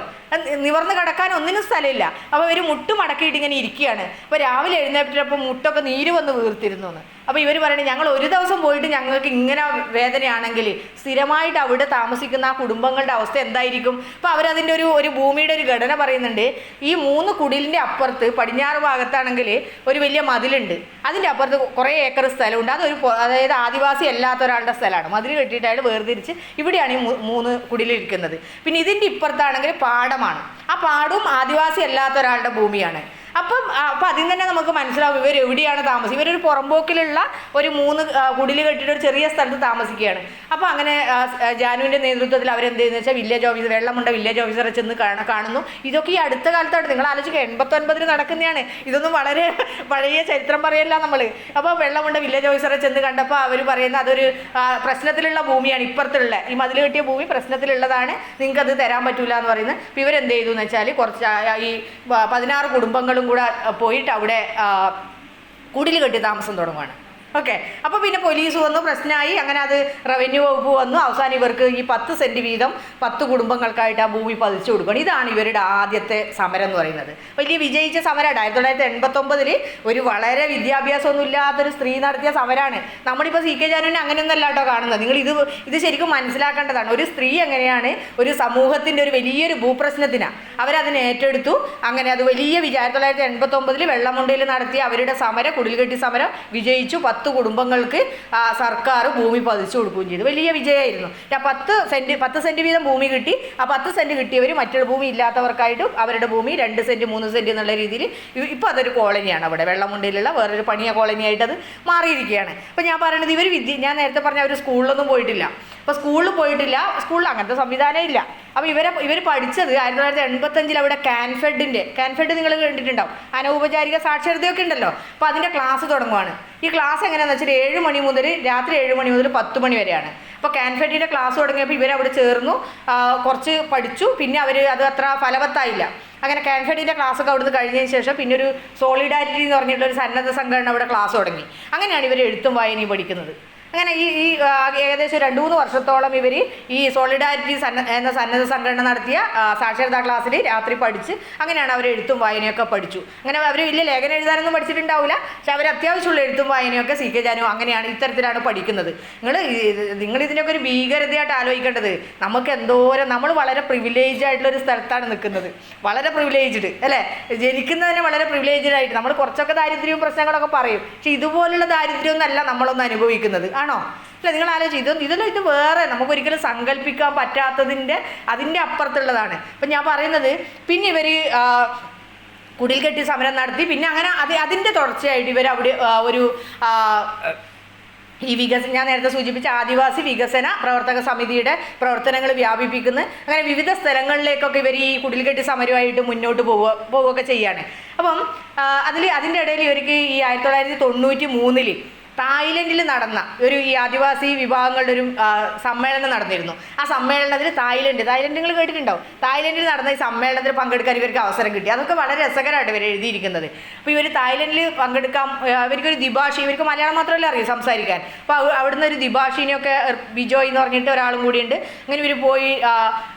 നിവർന്ന് കിടക്കാൻ ഒന്നിനും സ്ഥലമില്ല. അപ്പോൾ ഇവർ മുട്ടുമടക്കിയിട്ട് ഇങ്ങനെ ഇരിക്കുകയാണ്. അപ്പോൾ രാവിലെ എഴുന്നേറ്റപ്പോൾ മുട്ടൊക്കെ നീര് വന്ന് വീർത്തിരുന്നു എന്ന്. അപ്പോൾ ഇവർ പറയണേ ഞങ്ങൾ ഒരു ദിവസം പോയിട്ട് ഞങ്ങൾക്ക് ഇങ്ങനെ വേദനയാണെങ്കിൽ സ്ഥിരമായിട്ട് അവിടെ താമസിക്കുന്ന ആ കുടുംബങ്ങളുടെ അവസ്ഥ എന്തായിരിക്കും? അപ്പോൾ അവരതിൻ്റെ ഒരു ഭൂമിയുടെ ഒരു ഘടന പറയുന്നുണ്ട്. ഈ 3 കുടിലിൻ്റെ അപ്പുറത്ത് പടിഞ്ഞാറ് ഭാഗത്താണെങ്കിൽ ഒരു വലിയ മതിലുണ്ട്, അതിൻ്റെ അപ്പുറത്ത് കുറേ ഏക്കർ സ്ഥലമുണ്ട്. അതായത് ആദിവാസി അല്ലാത്ത ഒരാളുടെ സ്ഥലമാണ്. മതിൽ കെട്ടിയിട്ട് അയാൾ വേർതിരിച്ച് ഇവിടെയാണ് ഈ 3 കുടിലിരിക്കുന്നത്. പിന്നെ ഇതിൻ്റെ ഇപ്പുറത്താണെങ്കിൽ പാടമാണ്. ആ പാടവും ആദിവാസി അല്ലാത്ത ഒരാളുടെ ഭൂമിയാണ്. അപ്പം അതിൽ തന്നെ നമുക്ക് മനസ്സിലാവും ഇവർ എവിടെയാണ് താമസം. ഇവരൊരു പുറമ്പോക്കിലുള്ള ഒരു 3 കുടിൽ കെട്ടിയിട്ട് ഒരു ചെറിയ സ്ഥലത്ത് താമസിക്കുകയാണ്. അപ്പോൾ അങ്ങനെ ജാനുവിൻ്റെ നേതൃത്വത്തിൽ അവരെന്ത് ചെയ്യുന്നത് വെച്ചാൽ വില്ലേജ് ഓഫീസർ, വെള്ളമുണ്ട വില്ലേജ് ഓഫീസറെ ചെന്ന് കാണുന്നു. ഇതൊക്കെ ഈ അടുത്ത കാലത്താണ്, നിങ്ങൾ ആലോചിക്കുക 89 നടക്കുന്നതാണ്, ഇതൊന്നും വളരെ പഴയ ചരിത്രം പറയല്ല നമ്മൾ. അപ്പോൾ വെള്ളമുണ്ട വില്ലേജ് ഓഫീസറെ ചെന്ന് കണ്ടപ്പോൾ അവർ പറയുന്നത് അതൊരു പ്രശ്നത്തിലുള്ള ഭൂമിയാണ്, ഇപ്പുറത്തുള്ള ഈ മതിൽ കെട്ടിയ ഭൂമി പ്രശ്നത്തിലുള്ളതാണ്, നിങ്ങൾക്കത് തരാൻ പറ്റൂല എന്ന് പറയുന്നത്. അപ്പോൾ ഇവരെന്ത് ചെയ്തു എന്ന് വെച്ചാൽ കുറച്ച് ഈ 16 കുടുംബങ്ങളും കൂടെ പോയിട്ട് അവിടെ കുടിൽ കെട്ടി താമസം തുടങ്ങുകയാണ്. ഓക്കെ. അപ്പോൾ പിന്നെ പോലീസ് വന്നു, പ്രശ്നമായി. അങ്ങനെ അത് റവന്യൂ വകുപ്പ് വന്നു. അവസാനം ഇവർക്ക് ഈ 10 സെൻറ്റ് വീതം 10 കുടുംബങ്ങൾക്കായിട്ട് ആ ഭൂമി പതിച്ചു കൊടുക്കണം. ഇതാണ് ഇവരുടെ ആദ്യത്തെ സമരം എന്ന് പറയുന്നത്. വലിയ വിജയിച്ച സമരമാണ്. 1989 ഒരു വളരെ വിദ്യാഭ്യാസമൊന്നും ഇല്ലാത്തൊരു സ്ത്രീ നടത്തിയ സമരമാണ്. നമ്മളിപ്പോൾ CK ജാനുവിനെ അങ്ങനെയൊന്നല്ല കേട്ടോ കാണുന്നത്. നിങ്ങൾ ഇത് ശരിക്കും മനസ്സിലാക്കേണ്ടതാണ്. ഒരു സ്ത്രീ എങ്ങനെയാണ് ഒരു സമൂഹത്തിൻ്റെ ഒരു വലിയൊരു ഭൂപ്രശ്നത്തിനാണ് അവരതിനെ ഏറ്റെടുത്തു. അങ്ങനെ അത് വലിയ 1989 വെള്ളമുണ്ടയിൽ നടത്തിയ അവരുടെ സമരം, കുടിൽകെട്ടി സമരം വിജയിച്ചു. 10 കുടുംബങ്ങൾക്ക് സർക്കാർ ഭൂമി പതിച്ചു കൊടുക്കുകയും ചെയ്തു. വലിയ വിജയമായിരുന്നു. 10 സെൻറ്റ് വീതം ഭൂമി കിട്ടി. ആ 10 സെൻറ്റ് കിട്ടിയവർ മറ്റൊരു ഭൂമി ഇല്ലാത്തവർക്കായിട്ടും അവരുടെ ഭൂമി 2 സെൻറ്റ് 3 സെൻറ്റ് എന്നുള്ള രീതിയിൽ ഇപ്പോൾ അതൊരു കോളനിയാണ്. അവിടെ വെള്ളമുണ്ടയിലുള്ള വേറൊരു പണിയ കോളനിയായിട്ട് അത് മാറിയിരിക്കുകയാണ്. അപ്പോൾ ഞാൻ പറയുന്നത് ഇവർ ഞാൻ നേരത്തെ പറഞ്ഞ അവർ സ്കൂളിലൊന്നും പോയിട്ടില്ല. അപ്പോൾ സ്കൂളിൽ പോയിട്ടില്ല, സ്കൂളിൽ അങ്ങനത്തെ സംവിധാനം ഇല്ല. അപ്പോൾ ഇവർ പഠിച്ചത് 1985 അവിടെ കാൻഫെഡ് നിങ്ങൾ കണ്ടിട്ടുണ്ടാവും, അനൗപചാരിക സാക്ഷരതയൊക്കെ ഉണ്ടല്ലോ. അപ്പോൾ അതിൻ്റെ ക്ലാസ് തുടങ്ങുവാണ്. ഈ ക്ലാസ് എങ്ങനെയാണെന്ന് വെച്ചാൽ 7 മണി മുതൽ രാത്രി 7 മണി മുതൽ 10 മണി വരെയാണ്. അപ്പോൾ കാൻഫെഡിൻ്റെ ക്ലാസ് തുടങ്ങിയപ്പോൾ ഇവരവിടെ ചേർന്നു, കുറച്ച് പഠിച്ചു. പിന്നെ അത് അത്ര ഫലവത്തായില്ല. അങ്ങനെ കാൻഫെഡിൻ്റെ ക്ലാസ്സൊക്കെ അവിടുന്ന് കഴിഞ്ഞതിന് ശേഷം പിന്നെ ഒരു സോളിഡാരിറ്റി എന്ന് പറഞ്ഞിട്ടുള്ള ഒരു സന്നദ്ധ സംഘടന അവിടെ ക്ലാസ് തുടങ്ങി. അങ്ങനെയാണ് ഇവർ എഴുത്തും വായനയും പഠിക്കുന്നത്. അങ്ങനെ ഈ ഏകദേശം 2-3 വർഷത്തോളം ഇവർ ഈ സോളിഡാരിറ്റി എന്ന സന്നദ്ധ സംഘടന നടത്തിയ സാക്ഷരതാ ക്ലാസ്സിൽ രാത്രി പഠിച്ച് അങ്ങനെയാണ് അവർ എഴുത്തും വായനയൊക്കെ പഠിച്ചു. അങ്ങനെ അവർ വലിയ ലേഖനം എഴുതാനൊന്നും പഠിച്ചിട്ടുണ്ടാവില്ല, പക്ഷെ അവർ അത്യാവശ്യമുള്ള എഴുത്തും വായനയൊക്കെ CK ജാനു അങ്ങനെയാണ് ഇത്തരത്തിലാണ് പഠിക്കുന്നത്. നിങ്ങൾ ഇതിനൊക്കെ ഒരു ഭീകരതയായിട്ട് ആലോചിക്കേണ്ടത്. നമുക്ക് എന്തോരം, നമ്മൾ വളരെ പ്രിവിലേജ് ആയിട്ടുള്ളൊരു സ്ഥലത്താണ് നിൽക്കുന്നത്, വളരെ പ്രിവിലേജ്ഡ് അല്ലേ, ജനിക്കുന്നതിന് വളരെ പ്രിവിലേജ്ഡ് ആയിട്ട്. നമ്മൾ കുറച്ചൊക്കെ ദാരിദ്ര്യവും പ്രശ്നങ്ങളൊക്കെ പറയും, പക്ഷെ ഇതുപോലുള്ള ദാരിദ്ര്യമൊന്നല്ല നമ്മളൊന്നും അനുഭവിക്കുന്നത്, ആണോ? അല്ല, നിങ്ങൾ ആലോചിച്ച് ഇത് വേറെ നമുക്കൊരിക്കലും സങ്കല്പിക്കാൻ അതിൻ്റെ അപ്പുറത്തുള്ളതാണ്. അപ്പം ഞാൻ പറയുന്നത് പിന്നെ ഇവർ കുടിൽ കെട്ടി സമരം നടത്തി. പിന്നെ അങ്ങനെ അതിൻ്റെ തുടർച്ചയായിട്ട് ഇവർ അവിടെ ഒരു ഈ ഞാൻ നേരത്തെ സൂചിപ്പിച്ച ആദിവാസി വികസന പ്രവർത്തക സമിതിയുടെ പ്രവർത്തനങ്ങൾ വ്യാപിപ്പിക്കുന്നു. അങ്ങനെ വിവിധ സ്ഥലങ്ങളിലേക്കൊക്കെ ഇവർ ഈ കുടിൽകെട്ടി സമരമായിട്ട് മുന്നോട്ട് പോവുകയൊക്കെ ചെയ്യാണ്. അപ്പം അതിൻ്റെ ഇടയിൽ ഇവർക്ക് ഈ 1993 തായ്ലൻഡിൽ നടന്ന ഈ ആദിവാസി വിഭാഗങ്ങളുടെ ഒരു സമ്മേളനം നടന്നിരുന്നു. ആ സമ്മേളനത്തിൽ തായ്ലൻഡ് നിങ്ങൾ കേട്ടിട്ടുണ്ടാവും. തായ്ലൻഡിൽ നടന്ന ഈ സമ്മേളനത്തിൽ പങ്കെടുക്കാൻ ഇവർക്ക് അവസരം കിട്ടി. അതൊക്കെ വളരെ രസകരമായിട്ട് ഇവർ എഴുതിയിരിക്കുന്നത്. അപ്പോൾ ഇവർ തായ്ലൻഡിൽ പങ്കെടുക്കാൻ ഇവർക്കൊരു ദ്വിഭാഷി, ഇവർക്ക് മലയാളം മാത്രമല്ല അറിയാം സംസാരിക്കാൻ. അപ്പോൾ അവിടുന്ന് ഒരു ദ്വിഭാഷിനെയൊക്കെ ബിജോയ് എന്ന് പറഞ്ഞിട്ട് ഒരാളും കൂടിയുണ്ട്. അങ്ങനെ ഇവർ പോയി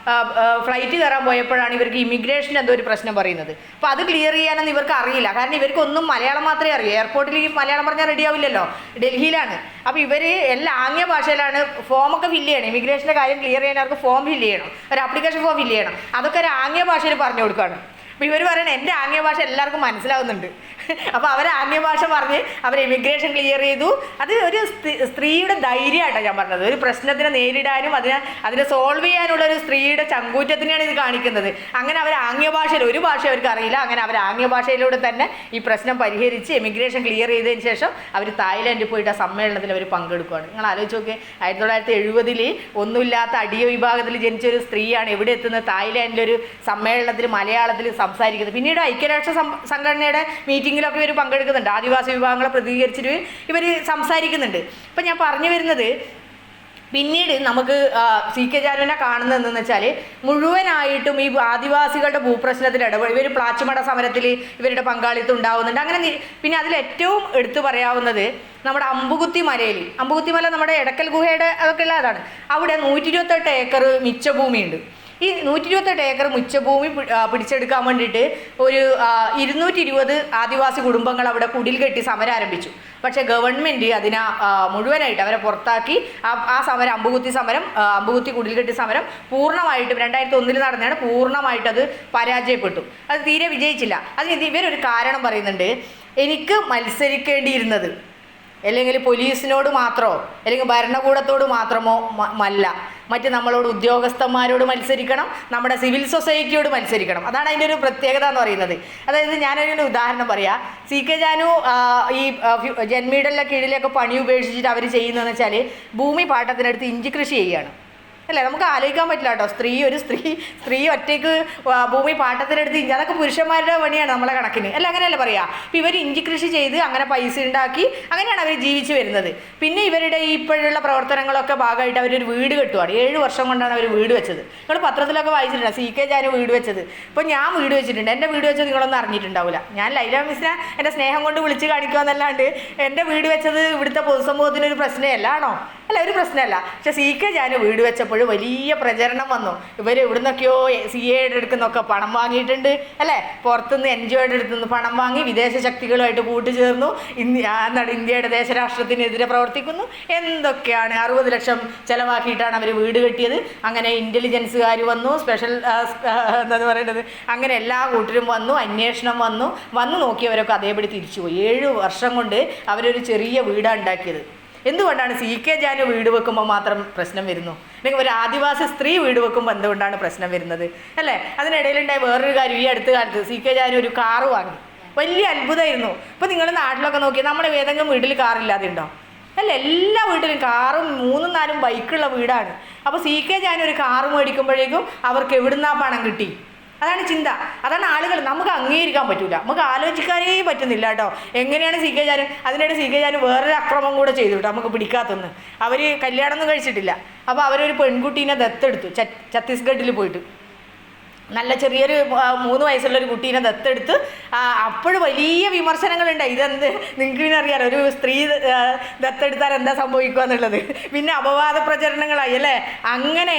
ഫ്ലൈറ്റ് കയറാൻ പോയപ്പോഴാണ് ഇവർക്ക് ഇമിഗ്രേഷൻ എന്തോ ഒരു പ്രശ്നം പറയുന്നത്. അപ്പോൾ അത് ക്ലിയർ ചെയ്യാനൊന്നും ഇവർക്ക് അറിയില്ല. കാരണം ഇവർക്കൊന്നും മലയാളം മാത്രമേ അറിയൂ. എയർപോർട്ടിൽ ഈ മലയാളം പറഞ്ഞാൽ റെഡി ആവില്ലല്ലോ, ഡൽഹിയിലാണ്. അപ്പോൾ ഇവർ എല്ലാം ആംഗ്യ ഭാഷയിലാണ് ഫോമൊക്കെ ഫില്ല് ചെയ്യണം. ഇമിഗ്രേഷൻ്റെ കാര്യം ക്ലിയർ ചെയ്യാൻ അവർക്ക് ഫോം ഫില്ല് ചെയ്യണം, ഒരു ആപ്ലിക്കേഷൻ ഫോം ഫില്ല് ചെയ്യണം. അതൊക്കെ ഒരു ആംഗ്യ ഭാഷയിൽ പറഞ്ഞു കൊടുക്കുകയാണ്. അപ്പോൾ ഇവർ പറയണത് എൻ്റെ ആംഗ്യ ഭാഷ എല്ലാവർക്കും മനസ്സിലാവുന്നുണ്ട്. അപ്പോൾ അവർ ആംഗ്യ ഭാഷ പറഞ്ഞ് അവർ ഇമിഗ്രേഷൻ ക്ലിയർ ചെയ്തു. അത് ഒരു സ്ത്രീയുടെ ധൈര്യമായിട്ടാണ് ഞാൻ പറഞ്ഞത്. ഒരു പ്രശ്നത്തിനെ നേരിടാനും അതിനെ സോൾവ് ചെയ്യാനുള്ള ഒരു സ്ത്രീയുടെ ചങ്കൂറ്റത്തിനെയാണ് ഇത് കാണിക്കുന്നത്. അങ്ങനെ അവർ ആംഗ്യ ഭാഷയിൽ, ഒരു ഭാഷ അവർക്ക് അറിയില്ല, അങ്ങനെ അവർ ആംഗ്യ ഭാഷയിലൂടെ തന്നെ ഈ പ്രശ്നം പരിഹരിച്ച് ഇമിഗ്രേഷൻ ക്ലിയർ ചെയ്തതിന് ശേഷം അവർ തായ്ലൻഡിൽ പോയിട്ട് ആ സമ്മേളനത്തിൽ അവർ പങ്കെടുക്കുകയാണ്. നിങ്ങൾ ആലോചിച്ച് നോക്കിയേ, 1970 ഒന്നുമില്ലാത്ത അടിയ വിഭാഗത്തിൽ ജനിച്ചൊരു സ്ത്രീയാണ് എവിടെ എത്തുന്നത്, തായ്ലാൻഡിലൊരു സമ്മേളനത്തിൽ മലയാളത്തിൽ സംസാരിക്കുന്നത്. പിന്നീട് ഐക്യരാഷ്ട്ര സംഘടനയുടെ മീറ്റിങ്ങിലൊക്കെ ഇവർ പങ്കെടുക്കുന്നുണ്ട്. ആദിവാസി വിഭാഗങ്ങളെ പ്രതികരിച്ചിട്ട് ഇവർ സംസാരിക്കുന്നുണ്ട്. അപ്പം ഞാൻ പറഞ്ഞു വരുന്നത്, പിന്നീട് നമുക്ക് CK ജാനുവിനെ കാണുന്നതെന്ന് വെച്ചാൽ മുഴുവനായിട്ടും ഈ ആദിവാസികളുടെ ഭൂപ്രശ്നത്തിൽ ഇവർ പ്ലാച്ചിമട സമരത്തിൽ ഇവരുടെ പങ്കാളിത്തം ഉണ്ടാവുന്നുണ്ട്. അങ്ങനെ പിന്നെ അതിലേറ്റവും എടുത്തു പറയാവുന്നത് നമ്മുടെ അമ്പുകുത്തി മല, നമ്മുടെ എടക്കൽ ഗുഹയുടെ അതൊക്കെ ഉള്ളതാണ്. അവിടെ 128 ഏക്കർ മിച്ചഭൂമിയുണ്ട്. ഈ 128 ഏക്കർ മിച്ചഭൂമി പിടിച്ചെടുക്കാൻ വേണ്ടിയിട്ട് ഒരു 220 ആദിവാസി കുടുംബങ്ങൾ അവിടെ കുടിൽ കെട്ടി സമരം ആരംഭിച്ചു. പക്ഷേ ഗവൺമെൻറ് അതിനെ മുഴുവനായിട്ട് അവരെ പുറത്താക്കി. ആ സമരം അമ്പുകുത്തി കുടിൽകെട്ടി സമരം പൂർണ്ണമായിട്ടും 2001 നടന്നതാണ്. പൂർണ്ണമായിട്ടത് പരാജയപ്പെട്ടു. അത് തീരെ വിജയിച്ചില്ല. അതിന് ഇവരൊരു കാരണം പറയുന്നുണ്ട്. എനിക്ക് മത്സരിക്കേണ്ടിയിരുന്നത് അല്ലെങ്കിൽ പോലീസിനോട് മാത്രമോ അല്ലെങ്കിൽ ഭരണകൂടത്തോട് മാത്രമോ അല്ല, മറ്റ് നമ്മളോട് ഉദ്യോഗസ്ഥന്മാരോട് മത്സരിക്കണം, നമ്മുടെ സിവിൽ സൊസൈറ്റിയോട് മത്സരിക്കണം. അതാണ് അതിൻ്റെ ഒരു പ്രത്യേകത എന്ന് പറയുന്നത്. അതായത് ഞാനൊരു ഉദാഹരണം പറയാം. CK ജാനു ഈ ജന്മിയുടെ കീഴിലൊക്കെ പണി ഉപേക്ഷിച്ചിട്ട് അവർ ചെയ്യുന്നതെന്ന് വെച്ചാൽ ഭൂമി പാട്ടത്തിനടുത്ത് ഇഞ്ചി കൃഷി ചെയ്യുകയാണ്. അല്ലേ, നമുക്ക് ആലോചിക്കാൻ പറ്റില്ല കേട്ടോ. ഒരു സ്ത്രീ ഒറ്റയ്ക്ക് ഭൂമി പാട്ടത്തിനെടുത്ത് ഇഞ്ചി, അതൊക്കെ പുരുഷന്മാരുടെ പണിയാണ് നമ്മളെ കണക്കിന്. അല്ല, അങ്ങനെയല്ല പറയാം. അപ്പം ഇവർ ഇഞ്ചി കൃഷി ചെയ്ത് അങ്ങനെ പൈസ ഉണ്ടാക്കി അങ്ങനെയാണ് അവർ ജീവിച്ചു വരുന്നത്. പിന്നെ ഇവരുടെ ഇപ്പോഴുള്ള പ്രവർത്തനങ്ങളൊക്കെ ഭാഗമായിട്ട് അവരൊരു വീട് കെട്ടുവാണ്. 7 വർഷം കൊണ്ടാണ് അവർ വീട് വെച്ചത്. നിങ്ങൾ പത്രത്തിലൊക്കെ വായിച്ചിട്ടുണ്ട് CK ജാനു വീട് വെച്ചത്. ഇപ്പോൾ ഞാൻ വീട് വെച്ചിട്ടുണ്ട്. എൻ്റെ വീട് വെച്ചത് നിങ്ങളൊന്നും അറിഞ്ഞിട്ടുണ്ടാവില്ല. ഞാൻ ലൈല മിസ്സിനെ എൻ്റെ സ്നേഹം കൊണ്ട് വിളിച്ച് കാണിക്കുക എന്നല്ലാണ്ട് എൻ്റെ വീട് വെച്ചത് ഇവിടുത്തെ പൊതുസമൂഹത്തിനൊരു പ്രശ്നമല്ല ആണോ? അല്ല, ഒരു പ്രശ്നമല്ല. പക്ഷെ CK ജാനു വീട് വെച്ചപ്പോൾ വലിയ പ്രചരണം വന്നു. ഇവർ ഇവിടുന്നൊക്കെയോ CAയുടെ അടുക്കുന്നൊക്കെ പണം വാങ്ങിയിട്ടുണ്ട്, അല്ലേ, പുറത്തുനിന്ന് NGOയുടെ അടുത്തുനിന്ന് പണം വാങ്ങി വിദേശ ശക്തികളുമായിട്ട് കൂട്ടുചേർന്നു, ഇന്ത്യയുടെ ദേശരാഷ്ട്രത്തിനെതിരെ പ്രവർത്തിക്കുന്നു. എന്തൊക്കെയാണ് 60 ലക്ഷം ചിലവാക്കിയിട്ടാണ് അവർ വീട് കെട്ടിയത്. അങ്ങനെ ഇൻ്റലിജൻസുകാർ വന്നു, സ്പെഷ്യൽ എന്താന്ന് പറയേണ്ടത്, അങ്ങനെ എല്ലാ കൂട്ടരും വന്നു, അന്വേഷണം വന്നു നോക്കിയവരൊക്കെ അതേപടി തിരിച്ചുപോയി. 7 വർഷം കൊണ്ട് അവരൊരു ചെറിയ വീടാണ് ഉണ്ടാക്കിയത്. എന്തുകൊണ്ടാണ് CK ജാനു വീട് വെക്കുമ്പോൾ മാത്രം പ്രശ്നം വരുന്നു? അല്ലെങ്കിൽ ഒരു ആദിവാസി സ്ത്രീ വീട് വെക്കുമ്പോൾ എന്തുകൊണ്ടാണ് പ്രശ്നം വരുന്നത്? അല്ലേ, അതിനിടയിലുണ്ടായ വേറൊരു കാര്യം, ഈ അടുത്ത കാലത്ത് CK ജാനു ഒരു കാറ് വാങ്ങി. വലിയ അത്ഭുതമായിരുന്നു. ഇപ്പോൾ നിങ്ങൾ നാട്ടിലൊക്കെ നോക്കിയാൽ നമ്മുടെ ഏതെങ്കിലും വീട്ടിൽ കാറില്ലാതെ ഉണ്ടോ? അല്ല, എല്ലാ വീട്ടിലും കാറും 3-4 ബൈക്കുള്ള വീടാണ്. അപ്പോൾ CK ജാനു ഒരു കാറ് മേടിക്കുമ്പോഴേക്കും അവർക്ക് എവിടുന്നാ പണം കിട്ടി? അതാണ് ചിന്ത. അതാണ് ആളുകൾ നമുക്ക് അംഗീകരിക്കാൻ പറ്റില്ല, നമുക്ക് ആലോചിക്കാനേ പറ്റുന്നില്ല കേട്ടോ. എങ്ങനെയാണ് CK ജാനു, അതിനിടെ CK ജാനു വേറൊരു അക്രമം കൂടെ ചെയ്തു കേട്ടോ, നമുക്ക് പിടിക്കാത്തൊന്ന്. അവർ കല്യാണമൊന്നും കഴിച്ചിട്ടില്ല. അപ്പോൾ അവരൊരു പെൺകുട്ടീനെ ദത്തെടുത്തു ഛത്തീസ്ഗഡിൽ പോയിട്ട്. നല്ല ചെറിയൊരു 3 വയസ്സുള്ളൊരു കുട്ടീനെ ദത്തെടുത്ത്. അപ്പോഴും വലിയ വിമർശനങ്ങളുണ്ട്. ഇതെന്ത്, നിങ്ങൾക്ക് പിന്നെ അറിയാലോ ഒരു സ്ത്രീ ദത്തെടുത്താൽ എന്താ സംഭവിക്കുക എന്നുള്ളത്. പിന്നെ അപവാദ പ്രചരണങ്ങളായി, അല്ലേ. അങ്ങനെ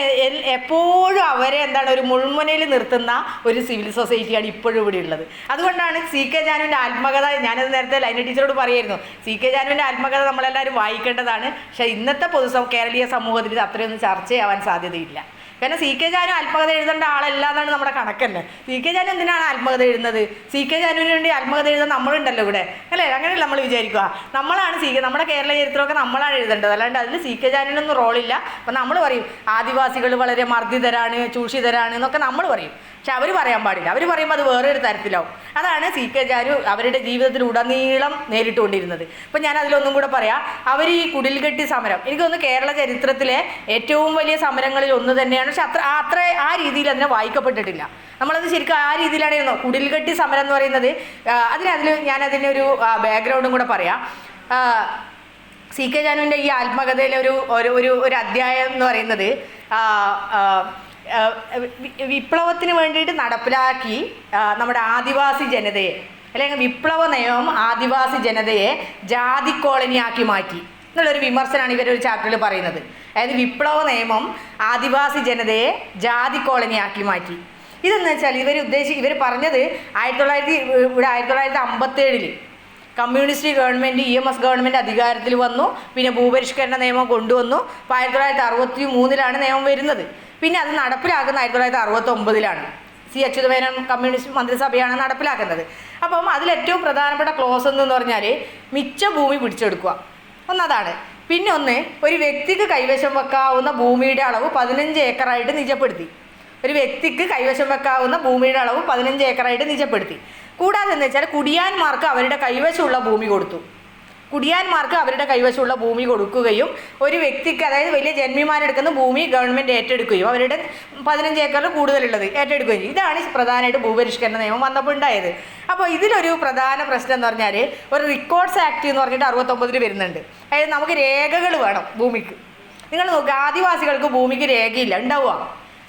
എപ്പോഴും അവരെ എന്താണ് ഒരു മുൾമുനയിൽ നിർത്തുന്ന ഒരു സിവിൽ സൊസൈറ്റിയാണ് ഇപ്പോഴും ഇവിടെ ഉള്ളത്. അതുകൊണ്ടാണ് CK ജാനുവിൻ്റെ ആത്മകഥ, ഞാനത് നേരത്തെ ലൈന ടീച്ചറോട് പറയായിരുന്നു, CK ജാനുവിൻ്റെ ആത്മകഥ നമ്മളെല്ലാവരും വായിക്കേണ്ടതാണ്. പക്ഷേ ഇന്നത്തെ കേരളീയ സമൂഹത്തിൽ ഇത് അത്രയൊന്നും ചർച്ചയാവാൻ സാധ്യതയില്ല. കാരണം CK ജാനു ആത്മകഥ എഴുതേണ്ട ആളല്ല എന്നാണ് നമ്മുടെ കണക്കന്നെ. CK ജാനു എന്തിനാണ് ആത്മകഥ എഴുതുന്നത്? CK ജാനുവിന് വേണ്ടി ആത്മകഥ എഴുതാൻ നമ്മളുണ്ടല്ലോ ഇവിടെ, അല്ലേ. അങ്ങനെയല്ല നമ്മൾ വിചാരിക്കുക. നമ്മളാണ് നമ്മുടെ കേരള ചരിത്രമൊക്കെ നമ്മളാണ് എഴുതേണ്ടത്, അല്ലാണ്ട് അതിൽ CK ജാനുവിനൊന്നും റോളില്ല. അപ്പം നമ്മൾ പറയും ആദിവാസികൾ വളരെ മർദ്ദിതരാണ്, ചൂഷിതരാണ് എന്നൊക്കെ നമ്മൾ പറയും. പക്ഷെ അവർ പറയാൻ പാടില്ല. അവർ പറയുമ്പോൾ അത് വേറൊരു തരത്തിലാവും. അതാണ് CK ജാനു അവരുടെ ജീവിതത്തിൽ ഉടനീളം നേരിട്ടുകൊണ്ടിരുന്നത്. ഇപ്പം ഞാൻ അതിലൊന്നും കൂടെ പറയാം. അവർ ഈ കുടിൽകെട്ടി സമരം, എനിക്ക് തോന്നുന്നു കേരള ചരിത്രത്തിലെ ഏറ്റവും വലിയ സമരങ്ങളിൽ ഒന്ന് തന്നെയാണ്. പക്ഷെ ആ രീതിയിൽ അതിനെ വായിക്കപ്പെട്ടിട്ടില്ല. നമ്മളത് ശരിക്കും ആ രീതിയിലാണ് കുടിൽകെട്ടി സമരം എന്ന് പറയുന്നത്. ഞാനതിൻ്റെ ഒരു ബാക്ക്ഗ്രൗണ്ടും കൂടെ പറയാം. CK ജാനുവിൻ്റെ ഈ ആത്മകഥയിലെ ഒരു അധ്യായം എന്ന് പറയുന്നത് വിപ്ലവത്തിന് വേണ്ടിയിട്ട് നടപ്പിലാക്കി നമ്മുടെ ആദിവാസി ജനതയെ, അല്ലെങ്കിൽ വിപ്ലവ നിയമം ആദിവാസി ജനതയെ ജാതി കോളനിയാക്കി മാറ്റി എന്നുള്ളൊരു വിമർശനമാണ് ഇവരൊരു ചാപ്റ്ററിൽ പറയുന്നത്. അതായത് വിപ്ലവ നിയമം ആദിവാസി ജനതയെ ജാതി കോളനിയാക്കി മാറ്റി. ഇതെന്ന് വെച്ചാൽ ഇവർ പറഞ്ഞത് 1957 കമ്മ്യൂണിസ്റ്റ് ഗവൺമെൻറ് EMS ഗവൺമെൻറ് അധികാരത്തിൽ വന്നു. പിന്നെ ഭൂപരിഷ്കരണ നിയമം കൊണ്ടുവന്നു. അപ്പോൾ 1963 നിയമം വരുന്നത്. പിന്നെ അത് നടപ്പിലാക്കുന്ന 1969 C. അച്യുതമേനോൻ കമ്മ്യൂണിസ്റ്റ് മന്ത്രിസഭയാണ് നടപ്പിലാക്കുന്നത്. അപ്പം അതിലേറ്റവും പ്രധാനപ്പെട്ട ക്ലോസ് എന്ന് പറഞ്ഞാൽ മിച്ച ഭൂമി പിടിച്ചെടുക്കുക ഒന്നതാണ്. പിന്നെ ഒരു വ്യക്തിക്ക് കൈവശം വെക്കാവുന്ന ഭൂമിയുടെ അളവ് 15 ഏക്കറായിട്ട് നിജപ്പെടുത്തി. ഒരു വ്യക്തിക്ക് കൈവശം വെക്കാവുന്ന ഭൂമിയുടെ അളവ് 15 ഏക്കറായിട്ട് നിജപ്പെടുത്തി. കൂടാതെ എന്ന് വെച്ചാൽ കുടിയാന്മാർക്ക് അവരുടെ കൈവശമുള്ള ഭൂമി കൊടുത്തു. കൊടുക്കുകയും ഒരു വ്യക്തിക്ക്, അതായത് വലിയ ജന്മിമാരെടുക്കുന്ന ഭൂമി ഗവൺമെൻറ് ഏറ്റെടുക്കുകയും അവരുടെ 15 ഏക്കറിൽ കൂടുതലുള്ളത് ഏറ്റെടുക്കുകയും ചെയ്യും. ഇതാണ് പ്രധാനമായിട്ട് ഭൂപരിഷ്കരണ നിയമം വന്നപ്പോൾ ഉണ്ടായത്. അപ്പോൾ ഇതിലൊരു പ്രധാന പ്രശ്നം എന്ന് പറഞ്ഞാൽ ഒരു റെക്കോർഡ്സ് ആക്ട് എന്ന് പറഞ്ഞിട്ട് 69 വരുന്നുണ്ട്. അതായത് നമുക്ക് രേഖകൾ വേണം ഭൂമിക്ക്. നിങ്ങൾ നോക്കുക, ആദിവാസികൾക്ക് ഭൂമിക്ക് രേഖയില്ല, ഉണ്ടാവുക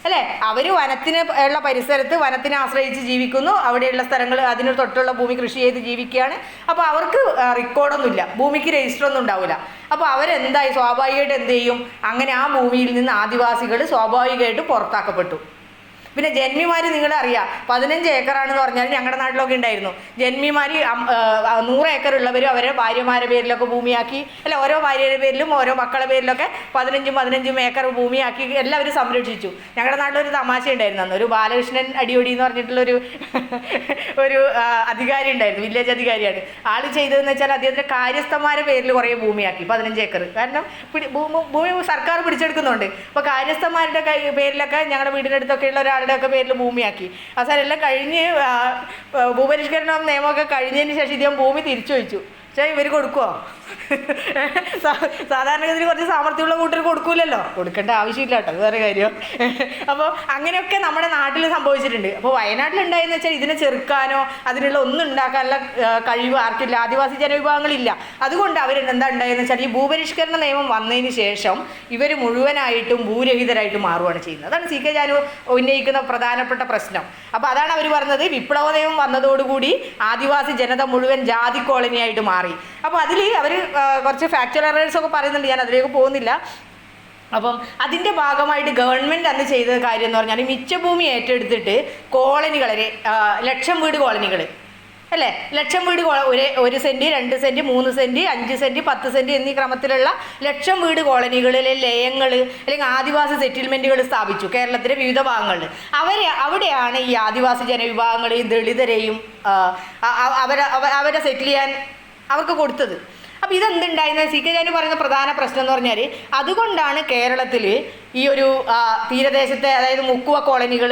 അല്ലേ. അവർ വനത്തിന് ഉള്ള പരിസരത്ത് വനത്തിനെ ആശ്രയിച്ച് ജീവിക്കുന്നു. അവിടെയുള്ള സ്ഥലങ്ങൾ അതിന് തൊട്ടുള്ള ഭൂമി കൃഷി ചെയ്ത് ജീവിക്കുകയാണ്. അപ്പോൾ അവർക്ക് റെക്കോർഡൊന്നുമില്ല, ഭൂമിക്ക് രജിസ്റ്ററൊന്നും ഉണ്ടാവില്ല. അപ്പോൾ സ്വാഭാവികമായിട്ട് എന്ത് ചെയ്യും? അങ്ങനെ ആ ഭൂമിയിൽ നിന്ന് ആദിവാസികൾ സ്വാഭാവികമായിട്ട് പുറത്താക്കപ്പെട്ടു. പിന്നെ ജന്മിമാർ നിങ്ങളറിയാം 15 ഏക്കറാണെന്ന് പറഞ്ഞാൽ ഞങ്ങളുടെ നാട്ടിലൊക്കെ ഉണ്ടായിരുന്നു. ജന്മിമാർ 100 ഏക്കർ ഉള്ളവരും അവരുടെ ഭാര്യമാരുടെ പേരിലൊക്കെ ഭൂമിയാക്കി, അല്ല ഓരോ ഭാര്യയുടെ പേരിലും ഓരോ മക്കളുടെ പേരിലൊക്കെ 15 ഏക്കർ ഭൂമിയാക്കി എല്ലാവരും സംരക്ഷിച്ചു. ഞങ്ങളുടെ നാട്ടിലൊരു തമാശ ഉണ്ടായിരുന്നു. അന്ന് ഒരു ബാലകൃഷ്ണൻ അടിയോടി എന്ന് പറഞ്ഞിട്ടുള്ളൊരു ഒരു അധികാരി ഉണ്ടായിരുന്നു, വില്ലേജ് അധികാരിയാണ്. ആൾ ചെയ്തതെന്ന് വെച്ചാൽ അദ്ദേഹത്തിൻ്റെ കാര്യസ്ഥന്മാരുടെ പേരിൽ കുറേ ഭൂമിയാക്കി 15 ഏക്കർ. കാരണം ഭൂമി സർക്കാർ പിടിച്ചെടുക്കുന്നുണ്ട്. അപ്പോൾ കാര്യസ്ഥന്മാരുടെ പേരിലൊക്കെ ഞങ്ങളുടെ വീടിനടുത്തൊക്കെ ഉള്ള ഒരാളുടെയൊക്കെ പേരിൽ ഭൂമിയാക്കി. അവസാനം എല്ലാം കഴിഞ്ഞ് ഭൂപരിഷ്കരണം നിയമമൊക്കെ കഴിഞ്ഞതിന് ശേഷം ഇദ്ദേഹം ഭൂമി തിരിച്ചു വെച്ചു. പക്ഷേ ഇവർ കൊടുക്കുമോ? സാധാരണഗതിയിൽ കുറച്ച് സാമർഥ്യമുള്ള കൂട്ടർ കൊടുക്കൂലല്ലോ, കൊടുക്കേണ്ട ആവശ്യമില്ല കേട്ടോ, വേറെ കാര്യം. അപ്പോൾ അങ്ങനെയൊക്കെ നമ്മുടെ നാട്ടിൽ സംഭവിച്ചിട്ടുണ്ട്. അപ്പോൾ വയനാട്ടിലുണ്ടായെന്ന് വെച്ചാൽ ഇതിനെ ചെറുക്കാനോ അതിനുള്ള ഒന്നും ഉണ്ടാക്കാനുള്ള കഴിവ് ആർക്കില്ല, ആദിവാസി ജനവിഭാഗങ്ങളില്ല. അതുകൊണ്ട് അവരെന്താ ഉണ്ടായെന്ന് വെച്ചാൽ ഈ ഭൂപരിഷ്കരണ നിയമം വന്നതിന് ശേഷം ഇവർ മുഴുവനായിട്ടും ഭൂരഹിതരായിട്ട് മാറുകയാണ് ചെയ്യുന്നത്. അതാണ് സി കെ ജാനു ഉന്നയിക്കുന്ന പ്രധാനപ്പെട്ട പ്രശ്നം. അപ്പോൾ അതാണ് അവർ പറഞ്ഞത്, വിപ്ലവ നിയമം വന്നതോടുകൂടി ആദിവാസി ജനത മുഴുവൻ ജാതി കോളനിയായിട്ട് മാറി. അപ്പോൾ അതിൽ അവർ കുറച്ച് ഫാക്ച്വൽ എറേഴ്സ് ഒക്കെ പറയുന്നുണ്ട്, ഞാൻ അതിലേക്ക് പോകുന്നില്ല. അപ്പം അതിൻ്റെ ഭാഗമായിട്ട് ഗവൺമെൻറ് അന്ന് ചെയ്ത കാര്യം എന്ന് പറഞ്ഞാൽ മിച്ചഭൂമി ഏറ്റെടുത്തിട്ട് കോളനികളെ 1,00,000 വീട് കോളനികൾ അല്ലേ, 1,00,000 വീട് 1 cent 2 cent 3 cent 5 cent 10 cent എന്നീ ക്രമത്തിലുള്ള 1,00,000 വീട് കോളനികളിലെ ലയങ്ങൾ അല്ലെങ്കിൽ ആദിവാസി സെറ്റിൽമെൻറ്റുകൾ സ്ഥാപിച്ചു കേരളത്തിലെ വിവിധ ഭാഗങ്ങളിൽ. അവിടെയാണ് ഈ ആദിവാസി ജനവിഭാഗങ്ങളെയും ദളിതരെയും അവരെ സെറ്റിൽ ചെയ്യാൻ അവർക്ക് കൊടുത്തത്. അപ്പോൾ ഇതെന്തുണ്ടായിരുന്നത്, സി കെ ജാനു പറയുന്ന പ്രധാന പ്രശ്നം എന്ന് പറഞ്ഞാൽ അതുകൊണ്ടാണ് കേരളത്തിൽ ഈ ഒരു തീരദേശത്തെ, അതായത് മുക്കുവ കോളനികൾ,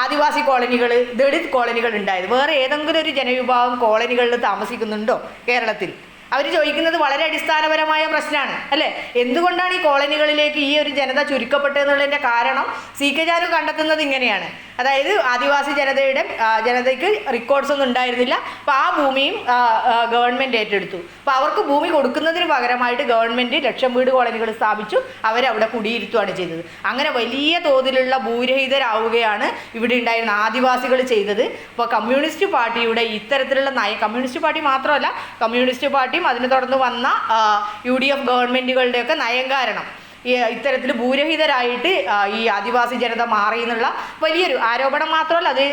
ആദിവാസി കോളനികൾ, ദളിത് കോളനികൾ ഉണ്ടായത്. വേറെ ഏതെങ്കിലും ഒരു ജനവിഭാഗം കോളനികളിൽ താമസിക്കുന്നുണ്ടോ കേരളത്തിൽ? അവർ ചോദിക്കുന്നത് വളരെ അടിസ്ഥാനപരമായ പ്രശ്നമാണ് അല്ലേ. എന്തുകൊണ്ടാണ് ഈ കോളനികളിലേക്ക് ഈ ഒരു ജനത ചുരുക്കപ്പെട്ടതെന്നുള്ളതിൻ്റെ കാരണം സി കെ ജാനു കണ്ടെത്തുന്നത് ഇങ്ങനെയാണ്. അതായത് ആദിവാസി ജനതയ്ക്ക് റെക്കോർഡ്സ് ഒന്നും ഉണ്ടായിരുന്നില്ല. അപ്പോൾ ആ ഭൂമിയും ഗവൺമെൻറ് ഏറ്റെടുത്തു. അപ്പോൾ അവർക്ക് ഭൂമി കൊടുക്കുന്നതിന് പകരമായിട്ട് ഗവൺമെൻറ് 1,00,000 വീട് കോളനികൾ സ്ഥാപിച്ചു, അവരവിടെ കുടിയിരുത്തുകയാണ് ചെയ്തത്. അങ്ങനെ വലിയ തോതിലുള്ള ഭൂരഹിതരാവുകയാണ് ഇവിടെ ഉണ്ടായിരുന്ന ആദിവാസികൾ ചെയ്തത്. അപ്പോൾ കമ്മ്യൂണിസ്റ്റ് പാർട്ടിയുടെ ഇത്തരത്തിലുള്ള കമ്മ്യൂണിസ്റ്റ് പാർട്ടി മാത്രമല്ല, കമ്മ്യൂണിസ്റ്റ് പാർട്ടിയും അതിനെ തുടർന്ന് വന്ന UDF ഗവൺമെൻറ്റുകളുടെയൊക്കെ നയം കാരണം ഇത്തരത്തിൽ ഭൂരഹിതരായിട്ട് ഈ ആദിവാസി ജനത മാറി എന്നുള്ള വലിയൊരു ആരോപണം മാത്രമല്ല, അത്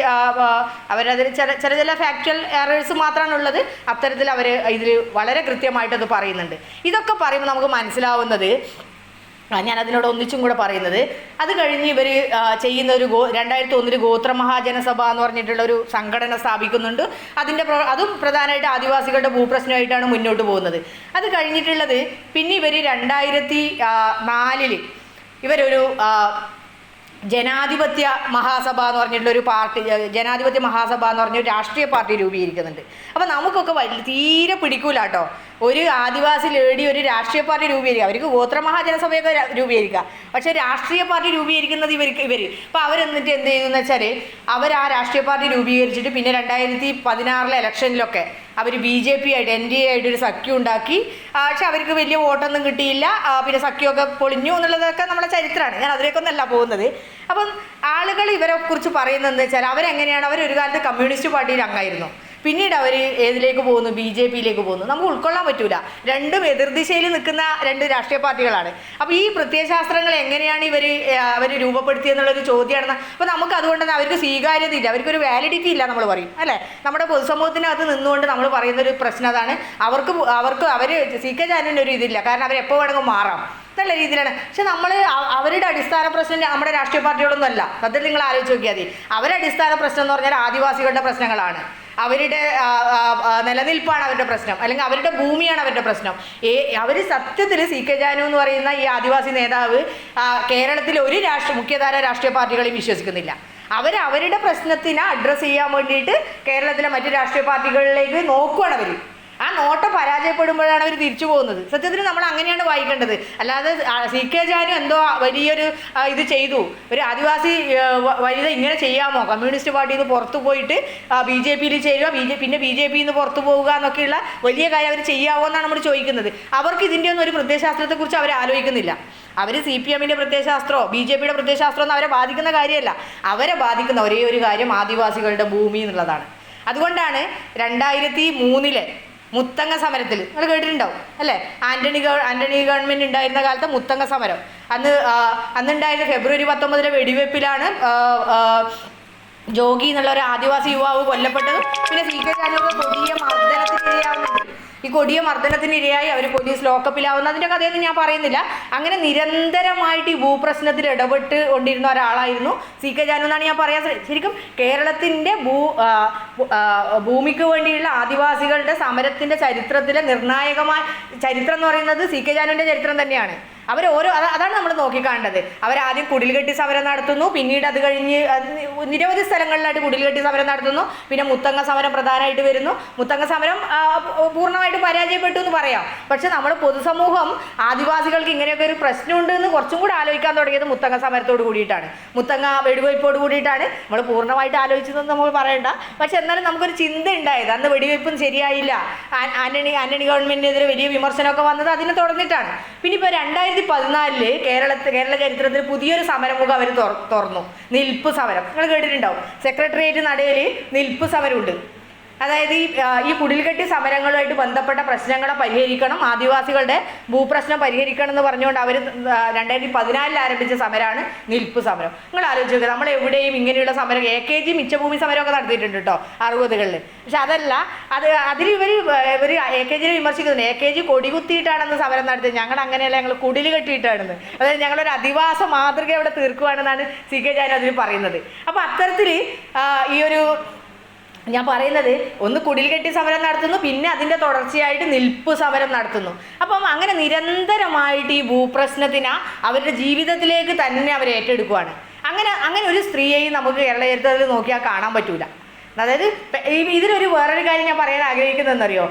അവരതിൽ ചില ഫാക്ച്വൽ എറേഴ്സ് മാത്രമാണ് ഉള്ളത്. അത്തരത്തിൽ അവർ ഇതിൽ വളരെ കൃത്യമായിട്ടത് പറയുന്നുണ്ട്. ഇതൊക്കെ പറയുമ്പോൾ നമുക്ക് മനസ്സിലാവുന്നത്, ഞാൻ അതിനോട് ഒന്നിച്ചും കൂടെ പറയുന്നത്, അത് കഴിഞ്ഞ് ഇവർ ചെയ്യുന്ന ഒരു 2001 ഗോത്ര മഹാജനസഭ എന്ന് പറഞ്ഞിട്ടുള്ള ഒരു സംഘടന സ്ഥാപിക്കുന്നുണ്ട്. അതും പ്രധാനമായിട്ട് ആദിവാസികളുടെ ഭൂപ്രശ്നമായിട്ടാണ് മുന്നോട്ട് പോകുന്നത്. അത് കഴിഞ്ഞിട്ടുള്ളത് പിന്നെ ഇവർ 2004 ഇവരൊരു ജനാധിപത്യ മഹാസഭ എന്ന് പറഞ്ഞിട്ടുള്ളൊരു പാർട്ടി, ജനാധിപത്യ മഹാസഭ എന്ന് പറഞ്ഞൊരു രാഷ്ട്രീയ പാർട്ടി രൂപീകരിക്കുന്നുണ്ട്. അപ്പോൾ നമുക്കൊക്കെ തീരെ പിടിക്കൂല കേട്ടോ, ഒരു ആദിവാസി ലേഡി ഒരു രാഷ്ട്രീയ പാർട്ടി രൂപീകരിക്കുക. അവർക്ക് ഗോത്രമഹാജനസഭയൊക്കെ രൂപീകരിക്കുക, പക്ഷേ രാഷ്ട്രീയ പാർട്ടി രൂപീകരിക്കുന്നത് ഇവർ. അപ്പോൾ അവരെന്നിട്ട് എന്ത് ചെയ്യുന്നതെന്ന് വെച്ചാൽ അവർ ആ രാഷ്ട്രീയ പാർട്ടി രൂപീകരിച്ചിട്ട് പിന്നെ 2016 ഇലക്ഷനിലൊക്കെ അവർ BJP ആയിട്ട് NDA ആയിട്ട് ഒരു സഖ്യം ഉണ്ടാക്കി. പക്ഷെ അവർക്ക് വലിയ വോട്ടൊന്നും കിട്ടിയില്ല. പിന്നെ സഖ്യമൊക്കെ പൊളിഞ്ഞു എന്നുള്ളതൊക്കെ നമ്മുടെ ചരിത്രമാണ്, ഞാൻ അതിലേക്കൊന്നല്ല പോകുന്നത്. അപ്പം ആളുകൾ ഇവരെ കുറിച്ച് പറയുന്നതെന്ന് വെച്ചാൽ അവരെങ്ങനെയാണ്, അവരൊരു കാലത്ത് കമ്മ്യൂണിസ്റ്റ് പാർട്ടിയിൽ അംഗമായിരുന്നു, പിന്നീട് അവർ ഏതിലേക്ക് പോകുന്നു, BJPയിലേക്ക് പോകുന്നു. നമുക്ക് ഉൾക്കൊള്ളാൻ പറ്റൂല, രണ്ടും എതിർദിശയിൽ നിൽക്കുന്ന 2 രാഷ്ട്രീയ പാർട്ടികളാണ്. അപ്പോൾ ഈ പ്രത്യയശാസ്ത്രങ്ങൾ എങ്ങനെയാണ് അവർ രൂപപ്പെടുത്തിയെന്നുള്ളൊരു ചോദ്യമാണ്. അപ്പോൾ നമുക്ക് അതുകൊണ്ട് തന്നെ അവർക്ക് സ്വീകാര്യത ഇല്ല, അവർക്കൊരു വാലിഡിറ്റി ഇല്ല നമ്മൾ പറയും അല്ലേ. നമ്മുടെ പൊതുസമൂഹത്തിനകത്ത് നിന്നുകൊണ്ട് നമ്മൾ പറയുന്നൊരു പ്രശ്നം അതാണ്. അവർ സി കെ ജാനുവിൻ്റെ ഒരു ഇതില്ല, കാരണം അവരെപ്പോൾ വേണമെങ്കിൽ മാറാം നല്ല രീതിയിലാണ്. പക്ഷെ നമ്മൾ അവരുടെ അടിസ്ഥാന പ്രശ്നം നമ്മുടെ രാഷ്ട്രീയ പാർട്ടികളൊന്നും അല്ല. സത്യത്തിൽ നിങ്ങൾ ആലോചിച്ച് നോക്കിയാൽ മതി, അവരുടെ അടിസ്ഥാന പ്രശ്നം എന്ന് പറഞ്ഞാൽ ആദിവാസികളുടെ പ്രശ്നങ്ങളാണ്, അവരുടെ നിലനിൽപ്പാണ് അവരുടെ പ്രശ്നം, അല്ലെങ്കിൽ അവരുടെ ഭൂമിയാണ് അവരുടെ പ്രശ്നം. അവർ സത്യത്തിൽ സി കെ ജാനു എന്ന് പറയുന്ന ഈ ആദിവാസി നേതാവ് കേരളത്തിൽ ഒരു മുഖ്യധാര രാഷ്ട്രീയ പാർട്ടികളെയും വിശ്വസിക്കുന്നില്ല. അവരുടെ പ്രശ്നത്തിനെ അഡ്രസ്സ് ചെയ്യാൻ വേണ്ടിയിട്ട് കേരളത്തിലെ മറ്റ് രാഷ്ട്രീയ പാർട്ടികളിലേക്ക് നോക്കുകയാണ് അവർ. ആ നോട്ടം പരാജയപ്പെടുമ്പോഴാണ് അവർ തിരിച്ചു പോകുന്നത്. സത്യത്തിൽ നമ്മൾ അങ്ങനെയാണ് വായിക്കേണ്ടത്. അല്ലാതെ സി കെ ജാനു എന്തോ വലിയൊരു ഇത് ചെയ്തു, ഒരു ആദിവാസി വനിത ഇങ്ങനെ ചെയ്യാമോ, കമ്മ്യൂണിസ്റ്റ് പാർട്ടിയിൽ നിന്ന് പുറത്തു പോയിട്ട് BJPയിൽ ചേരുക, പിന്നെ BJPയിൽ നിന്ന് പുറത്തു പോവുക എന്നൊക്കെയുള്ള വലിയ കാര്യം അവർ ചെയ്യാമോ എന്നാണ് നമ്മൾ ചോദിക്കുന്നത്. അവർക്ക് ഇതിൻ്റെ ഒന്നും ഒരു പ്രത്യയശാസ്ത്രത്തെക്കുറിച്ച് അവർ ആലോചിക്കുന്നില്ല. അവർ CPMൻ്റെ പ്രത്യയശാസ്ത്രമോ BJPയുടെ പ്രത്യയശാസ്ത്രമോ ഒന്നും അവരെ ബാധിക്കുന്ന കാര്യമല്ല. അവരെ ബാധിക്കുന്ന ഒരേ ഒരു കാര്യം ആദിവാസികളുടെ ഭൂമി എന്നുള്ളതാണ്. അതുകൊണ്ടാണ് 2003 മുത്തങ്ങ സമരത്തിൽ നിങ്ങൾ കേട്ടിട്ടുണ്ടാവും അല്ലേ? ആൻ്റണി ഗവൺമെൻറ് ഉണ്ടായിരുന്ന കാലത്ത് മുത്തങ്ങ സമരം അന്നുണ്ടായിരുന്ന ഫെബ്രുവരി 19 വെടിവെപ്പിലാണ് ജോഗി എന്നുള്ള ഒരു ആദിവാസി യുവാവ് കൊല്ലപ്പെട്ടത്. പിന്നെ സി കെ ജാനുവൊക്കെ കൊടിയ മർദ്ദനത്തിനിരയാവുന്നുണ്ട്. ഈ കൊടിയ മർദ്ദനത്തിനിരയായി അവർ പോലീസ് ലോക്കപ്പിലാവുന്ന അതിൻ്റെ കഥയൊന്നും ഞാൻ പറയുന്നില്ല. അങ്ങനെ നിരന്തരമായിട്ട് ഈ ഭൂപ്രശ്നത്തിൽ ഇടപെട്ട് കൊണ്ടിരുന്ന ഒരാളായിരുന്നു സി കെ ജാനു എന്നാണ് ഞാൻ പറയാൻ. ശരിക്കും കേരളത്തിൻ്റെ ഭൂമിക്ക് വേണ്ടിയുള്ള ആദിവാസികളുടെ സമരത്തിൻ്റെ ചരിത്രത്തിലെ നിർണായകമായ ചരിത്രം എന്ന് പറയുന്നത് സി കെ ജാനുവിൻ്റെ ചരിത്രം തന്നെയാണ്. അതാണ് നമ്മൾ നോക്കിക്കാണ്ടത്. അവരാദ്യം കുടിൽകെട്ടി സമരം നടത്തുന്നു, പിന്നീട് അത് കഴിഞ്ഞ് നിരവധി സ്ഥലങ്ങളിലായിട്ട് കുടിൽകെട്ടി സമരം നടത്തുന്നു. പിന്നെ മുത്തങ്ങ സമരം പ്രധാനമായിട്ട് വരുന്നു. മുത്തങ്ങ സമരം പൂർണ്ണമായിട്ട് പരാജയപ്പെട്ടു എന്ന് പറയാം. പക്ഷെ നമ്മൾ പൊതുസമൂഹം ആദിവാസികൾക്ക് ഇങ്ങനെയൊക്കെ ഒരു പ്രശ്നമുണ്ട് എന്ന് കുറച്ചും കൂടി ആലോചിക്കാൻ തുടങ്ങിയത് മുത്തങ്ങ സമരത്തോട് കൂടിയിട്ടാണ്, മുത്തങ്ങ വെടിവയ്പ്പോട് കൂടിയിട്ടാണ്. നമ്മൾ പൂർണ്ണമായിട്ട് ആലോചിച്ചതെന്ന് നമ്മൾ പറയണ്ട. പക്ഷെ എന്നാലും നമുക്കൊരു ചിന്ത ഉണ്ടായത് അന്ന് വെടിവയ്പ്പും ശരിയായില്ല, ആന്റണി ഗവൺമെൻറ്റിനെതിരെ വലിയ വിമർശനമൊക്കെ വന്നത് അതിനെ തുടർന്നിട്ടാണ്. പിന്നെ ഇപ്പോൾ 2014 കേരള ചരിത്രത്തിൽ പുതിയൊരു സമരമുഖം അവർ തുറന്നു, നിൽപ്പ് സമരം. നിങ്ങൾ കേട്ടിട്ടുണ്ടാവും. സെക്രട്ടേറിയറ്റ് നടയിൽ നിൽപ്പ് സമരമുണ്ട്. അതായത് ഈ കുടിൽകെട്ടി സമരങ്ങളുമായിട്ട് ബന്ധപ്പെട്ട പ്രശ്നങ്ങളെ പരിഹരിക്കണം, ആദിവാസികളുടെ ഭൂപ്രശ്നം പരിഹരിക്കണം എന്ന് പറഞ്ഞുകൊണ്ട് അവർ 2014 ആരംഭിച്ച സമരമാണ് നിൽപ്പ് സമരം. നിങ്ങൾ ആലോചിച്ച് നോക്കുക, നമ്മൾ എവിടെയും ഇങ്ങനെയുള്ള സമരം AKG മിച്ചഭൂമി സമരമൊക്കെ നടത്തിയിട്ടുണ്ട് കേട്ടോ 60കളിൽ. പക്ഷെ അതല്ല, അതിൽ ഇവർ AKGനെ വിമർശിക്കുന്നുണ്ട്. AKG കൊടികുത്തിയിട്ടാണെന്ന് സമരം നടത്തിയത്, ഞങ്ങൾ അങ്ങനെയല്ല, ഞങ്ങൾ കുടിൽ കെട്ടിയിട്ടാണെന്ന്. അതായത് ഞങ്ങളൊരു അധിവാസ മാതൃക അവിടെ തീർക്കുവാണെന്നാണ് സി കെ ജാനു അതിൽ പറയുന്നത്. അപ്പോൾ അത്തരത്തിൽ ഈ ഒരു ഞാൻ പറയുന്നത്, ഒന്ന് കുടിൽകെട്ടി സമരം നടത്തുന്നു, പിന്നെ അതിൻ്റെ തുടർച്ചയായിട്ട് നിൽപ്പ് സമരം നടത്തുന്നു. അപ്പം അങ്ങനെ നിരന്തരമായിട്ട് ഈ ഭൂപ്രശ്നത്തിന് അവരുടെ ജീവിതത്തിലേക്ക് തന്നെ അവർ ഏറ്റെടുക്കുകയാണ്. അങ്ങനെ ഒരു സ്ത്രീയെയും നമുക്ക് കേരള ചരിത്രത്തിൽ നോക്കിയാൽ കാണാൻ പറ്റൂല. അതായത് ഇതിലൊരു വേറൊരു കാര്യം ഞാൻ പറയാൻ ആഗ്രഹിക്കുന്നതെന്നറിയോ,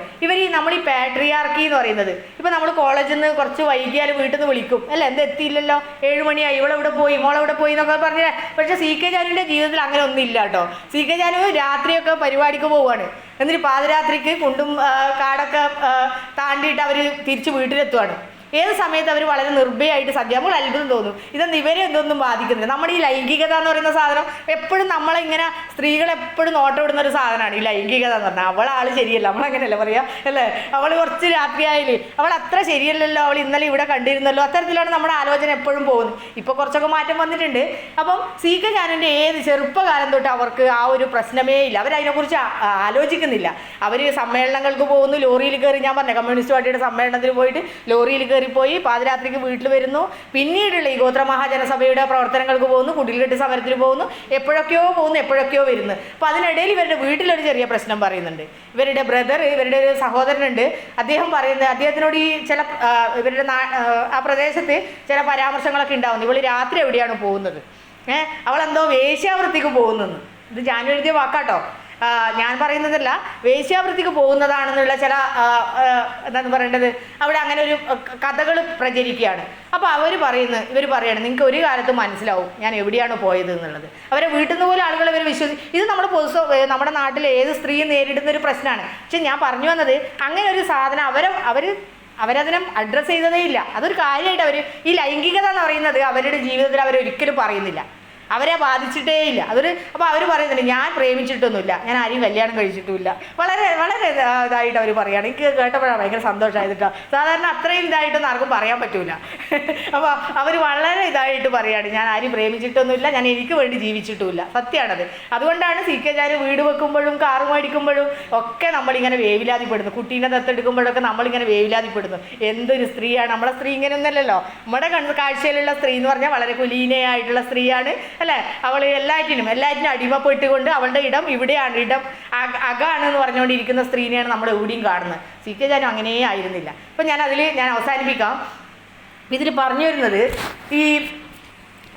നമ്മൾ ഈ പാട്രിയാർക്കി എന്ന് പറയുന്നത്, ഇപ്പം നമ്മൾ കോളേജിൽ നിന്ന് കുറച്ച് വൈകിയാൽ വീട്ടിൽ നിന്ന് വിളിക്കും അല്ലേ, എന്താ എത്തിയില്ലല്ലോ, 7 മണിയായി, ഇവളെവിടെ പോയി, മോളെവിടെ പോയി എന്നൊക്കെ പറഞ്ഞാൽ. പക്ഷേ സി കെ ജാനുവിൻ്റെ ജീവിതത്തിൽ അങ്ങനെ ഒന്നും ഇല്ല കേട്ടോ. സി കെ ജാനു രാത്രിയൊക്കെ പരിപാടിക്ക് പോവുകയാണ്, എന്നിട്ട് പാതിരാത്രിക്ക് കുണ്ടും കാടൊക്കെ താണ്ടിയിട്ട് അവർ തിരിച്ച് വീട്ടിലെത്തുവാണ്. ഏത് സമയത്ത് അവർ വളരെ നിർഭയമായിട്ട് നമുക്ക് അത്ഭുതം തോന്നും, ഇതെന്ത് ഇവരെ എന്തൊന്നും ബാധിക്കുന്നില്ല. നമ്മുടെ ഈ ലൈംഗികത എന്ന് പറയുന്ന സാധനം എപ്പോഴും നമ്മളിങ്ങനെ സ്ത്രീകളെപ്പോഴും നോട്ടമിടുന്ന ഒരു സാധനമാണ് ഈ ലൈംഗികത എന്ന് പറഞ്ഞാൽ. അവളാൾ ശരിയല്ല, നമ്മളങ്ങനെയല്ല പറയാ അല്ലേ, അവൾ കുറച്ച് രാത്രിയായാൽ അവൾ അത്ര ശരിയല്ലല്ലോ, അവൾ ഇന്നലെ ഇവിടെ കണ്ടിരുന്നല്ലോ, അത്തരത്തിലാണ് നമ്മുടെ ആലോചന എപ്പോഴും പോകുന്നത്. ഇപ്പോൾ കുറച്ചൊക്കെ മാറ്റം വന്നിട്ടുണ്ട്. അപ്പം സി കെ ജാനുവിൻ്റെ ഏത് ചെറുപ്പകാലം തൊട്ട് അവർക്ക് ആ ഒരു പ്രശ്നമേ ഇല്ല, അവരതിനെക്കുറിച്ച് ആലോചിക്കുന്നില്ല. അവർ സമ്മേളനങ്ങൾക്ക് പോകുന്നു, ലോറിയിൽ കയറി, ഞാൻ പറഞ്ഞ കമ്മ്യൂണിസ്റ്റ് പാർട്ടിയുടെ സമ്മേളനത്തിൽ പോയിട്ട് ലോറിയിൽ കയറിപ്പോയി പാതിരാത്രിക്ക് വീട്ടിൽ വരുന്നു. പിന്നീടുള്ള ഈ ഗോത്ര മഹാജനസഭയുടെ പ്രവർത്തനങ്ങൾക്ക് പോകുന്നു, കുടിൽകെട്ട് സമരത്തിൽ പോകുന്നു, എപ്പോഴൊക്കെയോ പോകുന്നു, എപ്പോഴൊക്കെയോ വരുന്നു. അപ്പോൾ അതിനിടയിൽ ഇവരുടെ വീട്ടിലൊരു ചെറിയ പ്രശ്നം പറയുന്നുണ്ട്. ഇവരുടെ ഇവരുടെ ഒരു സഹോദരനുണ്ട്, അദ്ദേഹം പറയുന്നത്, അദ്ദേഹത്തിനോട് ഈ ചില ഇവരുടെ ആ പ്രദേശത്ത് ചില പരാമർശങ്ങളൊക്കെ ഉണ്ടാവുന്നു. ഇവൾ രാത്രി എവിടെയാണ് പോകുന്നത്, അവളെന്തോ വേശ്യാവൃത്തിക്ക് പോകുന്നെന്ന്. ഇത് ജാനു എഴുതിയ വാക്കാട്ടോ, ഞാൻ പറയുന്നതല്ല, വേശ്യാവൃത്തിക്ക് പോകുന്നതാണെന്നുള്ള ചില എന്താണെന്ന് പറയേണ്ടത്, അവിടെ അങ്ങനെ ഒരു കഥകൾ പ്രചരിക്കുകയാണ്. അപ്പോൾ ഇവർ പറയണം, നിങ്ങൾക്ക് ഒരു കാലത്ത് മനസ്സിലാവും ഞാൻ എവിടെയാണ് പോയത് എന്നുള്ളത്. അവരെ വീട്ടിൽ നിന്ന് പോലും ആളുകൾ ഇവർ ഇത് നമ്മുടെ നാട്ടിൽ ഏത് സ്ത്രീയും നേരിടുന്ന ഒരു പ്രശ്നമാണ്. പക്ഷെ ഞാൻ പറഞ്ഞു വന്നത്, അങ്ങനെ ഒരു സാധനം അവരതിനെ അഡ്രസ്സ് ചെയ്തതേ ഇല്ല. അതൊരു കാര്യമായിട്ട് ഈ ലൈംഗികത എന്ന് പറയുന്നത് അവരുടെ ജീവിതത്തിൽ അവരൊരിക്കലും പറയുന്നില്ല, അവരെ ബാധിച്ചിട്ടേ ഇല്ല. അപ്പോൾ അവർ പറയുന്നുണ്ട്, ഞാൻ പ്രേമിച്ചിട്ടൊന്നുമില്ല, ഞാൻ ആരെയും കല്യാണം കഴിച്ചിട്ടുമില്ല. വളരെ വളരെ ഇതായിട്ട് അവർ പറയുകയാണ്. എനിക്ക് കേട്ടപ്പോഴാണ് ഭയങ്കര സന്തോഷമായത് കേട്ടോ. സാധാരണ അത്രയും ഇതായിട്ടൊന്നും ആർക്കും പറയാൻ പറ്റൂല. അപ്പോൾ അവർ വളരെ ഇതായിട്ട് പറയുകയാണ്, ഞാൻ ആരും പ്രേമിച്ചിട്ടൊന്നുമില്ല, ഞാൻ എനിക്ക് വേണ്ടി ജീവിച്ചിട്ടുമില്ല. സത്യമാണത്. അതുകൊണ്ടാണ് സി കെ ജാനു വീട് വെക്കുമ്പോഴും കാറ് മേടിക്കുമ്പോഴും ഒക്കെ നമ്മളിങ്ങനെ വേവിലാതിപ്പെടുന്നു. കുട്ടീനെ ദത്തെടുക്കുമ്പോഴൊക്കെ നമ്മളിങ്ങനെ വേവിലാതിപ്പെടുന്നു. എന്തൊരു സ്ത്രീയാണ്, നമ്മളെ സ്ത്രീ ഇങ്ങനെയൊന്നല്ലല്ലോ. നമ്മുടെ കാഴ്ചയിലുള്ള സ്ത്രീ എന്ന് പറഞ്ഞാൽ വളരെ കുലീനയായിട്ടുള്ള സ്ത്രീയാണ് അല്ലേ. അവൾ എല്ലാറ്റിനും അടിമപ്പെട്ടുകൊണ്ട് അവളുടെ ഇടം ഇവിടെയാണ്, ഇടം അകാണെന്ന് പറഞ്ഞുകൊണ്ടിരിക്കുന്ന സ്ത്രീനെയാണ് നമ്മൾ എവിടെയും കാണുന്നത്. സി കെ ജാനു അങ്ങനേ ആയിരുന്നില്ല. അപ്പം ഞാൻ അവസാനിപ്പിക്കാം. ഇതിൽ പറഞ്ഞു വരുന്നത്,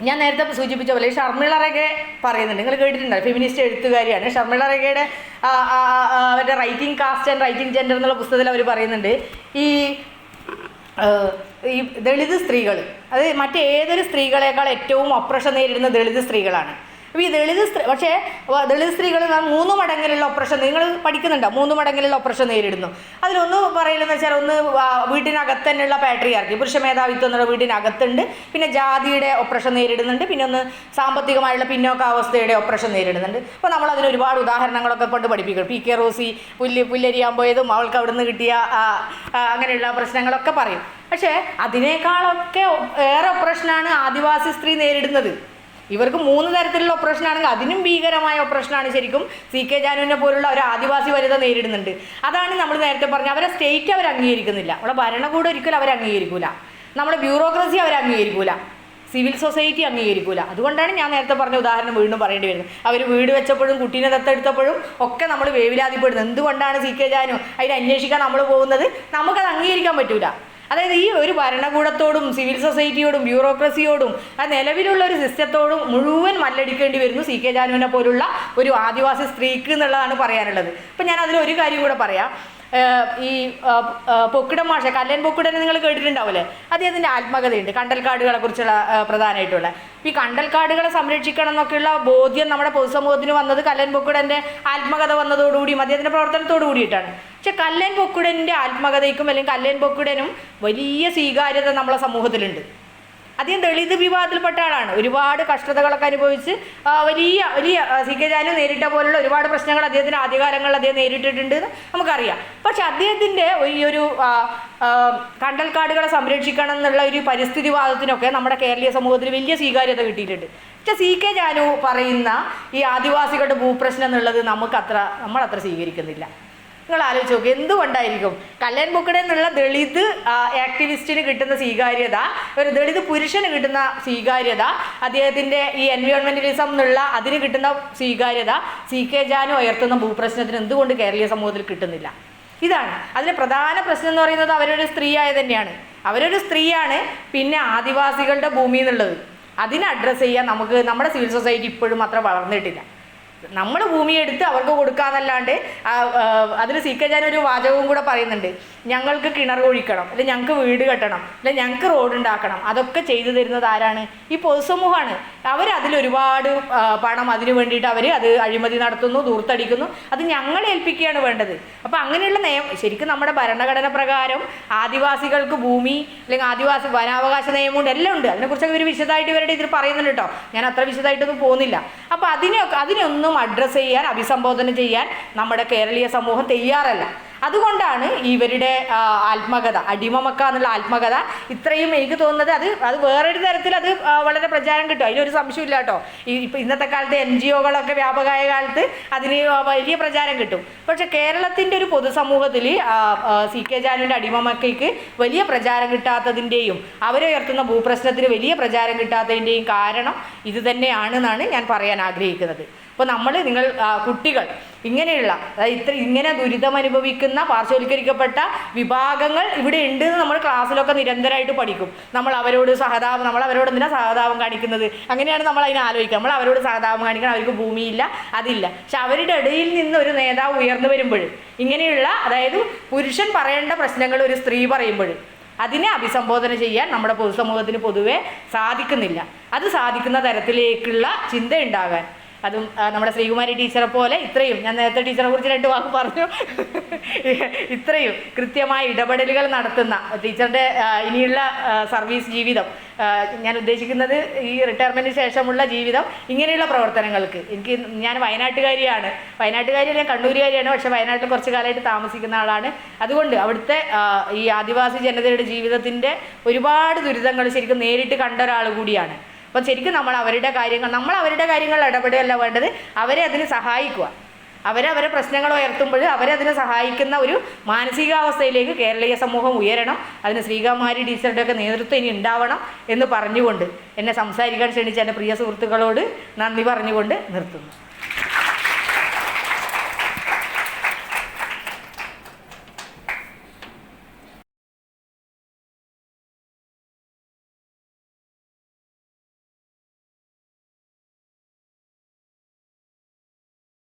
ഞാൻ നേരത്തെ സൂചിപ്പിച്ച പോലെ ഷർമിള റെഗെ പറയുന്നുണ്ട്, നിങ്ങൾ കേട്ടിട്ടുണ്ടല്ലോ, ഫെമിനിസ്റ്റ് എഴുത്തുകാരിയാണ് ഷർമിള റെഗയുടെ അവരുടെ writing caste and writing gender എന്നുള്ള പുസ്തകത്തിൽ അവർ പറയുന്നുണ്ട്, ഈ ദളിത് സ്ത്രീകൾ, അത് മറ്റേതൊരു സ്ത്രീകളെക്കാൾ ഏറ്റവും ഒപ്രഷൻ നേരിടുന്ന ദളിത് സ്ത്രീകളാണ്. അപ്പോൾ ഈ ദളിത് സ്ത്രീ പക്ഷേ ദളിത് സ്ത്രീകൾ 3 മടങ്ങിലുള്ള ഓപ്പറേഷൻ നിങ്ങൾ പഠിക്കുന്നുണ്ടോ? 3 മടങ്ങിലുള്ള ഓപ്പറേഷൻ നേരിടുന്നു. അതിലൊന്ന് പറയലെന്ന് വെച്ചാൽ ഒന്ന് വീട്ടിനകത്ത് തന്നെയുള്ള പാട്രിയാർക്കി പുരുഷ മേധാവിത്വം എന്നുള്ള വീടിനകത്തുണ്ട്, പിന്നെ ജാതിയുടെ ഓപ്പറേഷൻ നേരിടുന്നുണ്ട്, പിന്നെ ഒന്ന് സാമ്പത്തികമായുള്ള പിന്നോക്കാവസ്ഥയുടെ ഓപ്പറേഷൻ നേരിടുന്നുണ്ട്. അപ്പോൾ നമ്മൾ അതിന് ഒരുപാട് ഉദാഹരണങ്ങളൊക്കെ കൊണ്ട് പഠിപ്പിക്കും. PK റോസി പുല്ലരിയാൻ പോയതും അവൾക്ക് അവിടുന്ന് കിട്ടിയ അങ്ങനെയുള്ള പ്രശ്നങ്ങളൊക്കെ പറയും. പക്ഷേ അതിനേക്കാളൊക്കെ ഏറെ ഓപ്പറേഷനാണ് ആദിവാസി സ്ത്രീ നേരിടുന്നത്. ഇവർക്ക് 3 തരത്തിലുള്ള ഓപ്പറേഷൻ ആണെങ്കിൽ അതിനും ഭീകരമായ ഓപ്പറേഷനാണ് ശരിക്കും CK ജാനുവിനെ പോലുള്ള ഒരു ആദിവാസി വനിത നേരിടുന്നുണ്ട്. അതാണ് നമ്മൾ നേരത്തെ പറഞ്ഞത്, അവരെ സ്റ്റേറ്റ് അവർ അംഗീകരിക്കുന്നില്ല, നമ്മളെ ഭരണകൂടം ഒരിക്കലും അവർ അംഗീകരിക്കൂല, നമ്മുടെ ബ്യൂറോക്രസി അവർ അംഗീകരിക്കൂല, സിവിൽ സൊസൈറ്റി അംഗീകരിക്കൂല. അതുകൊണ്ടാണ് ഞാൻ നേരത്തെ പറഞ്ഞ ഉദാഹരണം വീണ്ടും പറയേണ്ടി വരുന്നത്. അവർ വീട് വെച്ചപ്പോഴും കുട്ടീനെ ദത്തെടുത്തപ്പോഴും ഒക്കെ നമ്മൾ വേവലാതിപ്പെടുന്നത്. എന്തുകൊണ്ടാണ് CK ജാനു അതിനെ അന്വേഷിക്കാൻ നമ്മൾ പോകുന്നത്? നമുക്കത് അംഗീകരിക്കാൻ പറ്റൂല. അതായത് ഈ ഒരു ഭരണകൂടത്തോടും സിവിൽ സൊസൈറ്റിയോടും ബ്യൂറോക്രസിയോടും ആ നിലവിലുള്ള ഒരു സിസ്റ്റത്തോടും മുഴുവൻ മല്ലടിക്കേണ്ടി വരുന്നു CK ജാനുവിനെ പോലുള്ള ഒരു ആദിവാസി സ്ത്രീക്ക് എന്നുള്ളതാണ് പറയാനുള്ളത്. അപ്പം ഞാൻ അതിലൊരു കാര്യം കൂടെ പറയാം. ഈ പൊക്കിടൻ മാഷ കല്ലൻ പൊക്കിടനെ നിങ്ങൾ കേട്ടിട്ടുണ്ടാവില്ലേ? അദ്ദേഹത്തിൻ്റെ ആത്മകഥയുണ്ട് കണ്ടൽക്കാടുകളെ കുറിച്ചുള്ള പ്രധാനമായിട്ടുള്ള. ഈ കണ്ടൽക്കാടുകളെ സംരക്ഷിക്കണം എന്നൊക്കെയുള്ള ബോധ്യം നമ്മുടെ പൊതുസമൂഹത്തിന് വന്നത് കല്ലൻ പൊക്കിടൻ്റെ ആത്മകഥ വന്നതോടുകൂടിയും അദ്ദേഹത്തിൻ്റെ പ്രവർത്തനത്തോടു കൂടിയിട്ടാണ്. പക്ഷെ കല്ലൻ പൊക്കിടൻ്റെ ആത്മകഥയ്ക്കും അല്ലെങ്കിൽ കല്ലൻ പൊക്കിടനും വലിയ സ്വീകാര്യത നമ്മളെ സമൂഹത്തിലുണ്ട്. അദ്ദേഹം ദളിത് വിഭാഗത്തിൽപ്പെട്ട ആളാണ്. ഒരുപാട് കഷ്ടതകളൊക്കെ അനുഭവിച്ച് വലിയ CK ജാനു നേരിട്ട പോലുള്ള ഒരുപാട് പ്രശ്നങ്ങൾ അദ്ദേഹത്തിന് ആദ്യകാലങ്ങളിൽ അദ്ദേഹം നേരിട്ടിട്ടുണ്ട് നമുക്കറിയാം. പക്ഷെ അദ്ദേഹത്തിൻ്റെ ഈ ഒരു കണ്ടൽക്കാടുകളെ സംരക്ഷിക്കണം എന്നുള്ള ഒരു പരിസ്ഥിതിവാദത്തിനൊക്കെ നമ്മുടെ കേരളീയ സമൂഹത്തിൽ വലിയ സ്വീകാര്യത കിട്ടിയിട്ടുണ്ട്. പക്ഷെ CK ജാനു പറയുന്ന ഈ ആദിവാസികളുടെ ഭൂപ്രശ്നം എന്നുള്ളത് നമ്മളത്ര സ്വീകരിക്കുന്നില്ല. നിങ്ങൾ ആലോചിച്ച് നോക്കുക, എന്തുകൊണ്ടായിരിക്കും? കല്ലൻ പൊക്കിടൻ എന്നുള്ള ദളിത് ആക്ടിവിസ്റ്റിന് കിട്ടുന്ന സ്വീകാര്യത, ഒരു ദളിത് പുരുഷന് കിട്ടുന്ന സ്വീകാര്യത, അദ്ദേഹത്തിൻ്റെ ഈ എൻവയോൺമെന്റലിസം എന്നുള്ള അതിന് കിട്ടുന്ന സ്വീകാര്യത CK ജാനു ഉയർത്തുന്ന ഭൂപ്രശ്നത്തിന് എന്തുകൊണ്ട് കേരളീയ സമൂഹത്തിൽ കിട്ടുന്നില്ല? ഇതാണ് അതിലെ പ്രധാന പ്രശ്നം എന്ന് പറയുന്നത്. അവരൊരു സ്ത്രീയായ തന്നെയാണ്, അവരൊരു സ്ത്രീയാണ്. പിന്നെ ആദിവാസികളുടെ ഭൂമി എന്നുള്ളത് അതിനെ അഡ്രസ്സ് ചെയ്യാൻ നമ്മുടെ സിവിൽ സൊസൈറ്റി ഇപ്പോഴും അത്ര വളർന്നിട്ടില്ല. നമ്മൾ ഭൂമിയെടുത്ത് അവർക്ക് കൊടുക്കാന്നല്ലാണ്ട് അതിൽ CK ജാനു ഒരു വാചകവും കൂടെ പറയുന്നുണ്ട്, ഞങ്ങൾക്ക് കിണർ കുഴിക്കണം, അല്ലെങ്കിൽ ഞങ്ങൾക്ക് വീട് കെട്ടണം, അല്ലെങ്കിൽ ഞങ്ങൾക്ക് റോഡ് ഉണ്ടാക്കണം, അതൊക്കെ ചെയ്തു തരുന്നത് ആരാണ്? ഈ പൊതുസമൂഹമാണ്. അവരതിലൊരുപാട് പണം അതിന് വേണ്ടിയിട്ട് അത് അഴിമതി നടത്തുന്നു, ദൂർത്തടിക്കുന്നു. അത് ഞങ്ങളെ ഏൽപ്പിക്കുകയാണ് വേണ്ടത്. അപ്പോൾ അങ്ങനെയുള്ള ശരിക്കും നമ്മുടെ ഭരണഘടന പ്രകാരം ആദിവാസികൾക്ക് ഭൂമി അല്ലെങ്കിൽ ആദിവാസി വനാവകാശ നിയമമുണ്ട്, എല്ലാം ഉണ്ട്. അതിനെക്കുറിച്ചൊക്കെ ഇവർ വിശദമായിട്ട് ഇവരുടെ ഇതിൽ പറയുന്നുണ്ട് കേട്ടോ. ഞാൻ അത്ര വിശദമായിട്ടൊന്നും പോകുന്നില്ല. അപ്പോൾ അതിനൊന്നും അഡ്രസ്സ് ചെയ്യാൻ, അഭിസംബോധന ചെയ്യാൻ നമ്മുടെ കേരളീയ സമൂഹം തയ്യാറല്ല. അതുകൊണ്ടാണ് ഇവരുടെ ആത്മകഥ, അടിമമക്ക എന്നുള്ള ആത്മകഥ ഇത്രയും എനിക്ക് തോന്നുന്നത് അത് വേറൊരു തരത്തിൽ അത് വളരെ പ്രചാരം കിട്ടും, അതിലൊരു സംശയമില്ല കേട്ടോ. ഇന്നത്തെ കാലത്ത് NGOകളൊക്കെ വ്യാപകമായ കാലത്ത് അതിന് വലിയ പ്രചാരം കിട്ടും. പക്ഷെ കേരളത്തിൻ്റെ ഒരു പൊതുസമൂഹത്തിൽ CK ജാനുവിൻ്റെ അടിമമക്കയ്ക്ക് വലിയ പ്രചാരം കിട്ടാത്തതിൻ്റെയും അവരുയർത്തുന്ന ഭൂപ്രശ്നത്തിന് വലിയ പ്രചാരം കിട്ടാത്തതിൻ്റെയും കാരണം ഇത് തന്നെയാണെന്നാണ് ഞാൻ പറയാൻ ആഗ്രഹിക്കുന്നത്. അപ്പോൾ നിങ്ങൾ കുട്ടികൾ ഇങ്ങനെയുള്ള ഇങ്ങനെ ദുരിതം അനുഭവിക്കുന്ന പാർശ്വവൽക്കരിക്കപ്പെട്ട വിഭാഗങ്ങൾ ഇവിടെ ഉണ്ട് എന്ന് നമ്മൾ ക്ലാസ്സിലൊക്കെ നിരന്തരമായിട്ട് പഠിക്കും. നമ്മൾ അവരോട് എന്തിനാ സഹതാപം കാണിക്കുന്നത്? അങ്ങനെയാണ് നമ്മൾ അതിനെ ആലോചിക്കുക. നമ്മൾ അവരോട് സഹതാപം കാണിക്കണം, അവർക്ക് ഭൂമിയില്ല, അതില്ല. പക്ഷെ അവരുടെ ഇടയിൽ നിന്ന് ഒരു നേതാവ് ഉയർന്നു വരുമ്പോൾ ഇങ്ങനെയുള്ള, അതായത് പുരുഷൻ പറയേണ്ട പ്രശ്നങ്ങൾ ഒരു സ്ത്രീ പറയുമ്പോൾ അതിനെ അഭിസംബോധന ചെയ്യാൻ നമ്മുടെ പൊതുസമൂഹത്തിന് പൊതുവെ സാധിക്കുന്നില്ല. അത് സാധിക്കുന്ന തരത്തിലേക്കുള്ള ചിന്ത ഉണ്ടാകാൻ, അതും നമ്മുടെ ശ്രീകുമാരി ടീച്ചറെ പോലെ ഇത്രയും, ഞാൻ നേരത്തെ ടീച്ചറെ കുറിച്ച് 2 വാക്ക് പറഞ്ഞു, ഇത്രയും കൃത്യമായ ഇടപെടലുകൾ നടത്തുന്ന ടീച്ചറുടെ ഇനിയുള്ള സർവീസ് ജീവിതം, ഞാൻ ഉദ്ദേശിക്കുന്നത് ഈ റിട്ടയർമെൻറ്റിന് ശേഷമുള്ള ജീവിതം, ഇങ്ങനെയുള്ള പ്രവർത്തനങ്ങൾക്ക് ഞാൻ വയനാട്ടുകാരിയാണ്, ഞാൻ കണ്ണൂരുകാരിയാണ്. പക്ഷേ വയനാട്ടിൽ കുറച്ച് കാലമായിട്ട് താമസിക്കുന്ന ആളാണ്. അതുകൊണ്ട് അവിടുത്തെ ഈ ആദിവാസി ജനതയുടെ ജീവിതത്തിൻ്റെ ഒരുപാട് ദുരിതങ്ങൾ ശരിക്കും നേരിട്ട് കണ്ട ഒരാൾ കൂടിയാണ്. അപ്പം ശരിക്കും നമ്മൾ അവരുടെ കാര്യങ്ങൾ ഇടപെടുകയല്ല വേണ്ടത്, അവരെ അതിന് സഹായിക്കുക. അവരെ പ്രശ്നങ്ങൾ ഉയർത്തുമ്പോൾ അവരെ അതിനെ സഹായിക്കുന്ന ഒരു മാനസികാവസ്ഥയിലേക്ക് കേരളീയ സമൂഹം ഉയരണം. അതിന് ശ്രീകുമാരി ടീച്ചറുടെയൊക്കെ നേതൃത്വം ഇനി ഉണ്ടാവണം എന്ന് പറഞ്ഞുകൊണ്ട് എന്നെ സംസാരിക്കാൻ ക്ഷണിച്ച എൻ്റെ പ്രിയ സുഹൃത്തുക്കളോട് നന്ദി പറഞ്ഞുകൊണ്ട് നിർത്തുന്നു.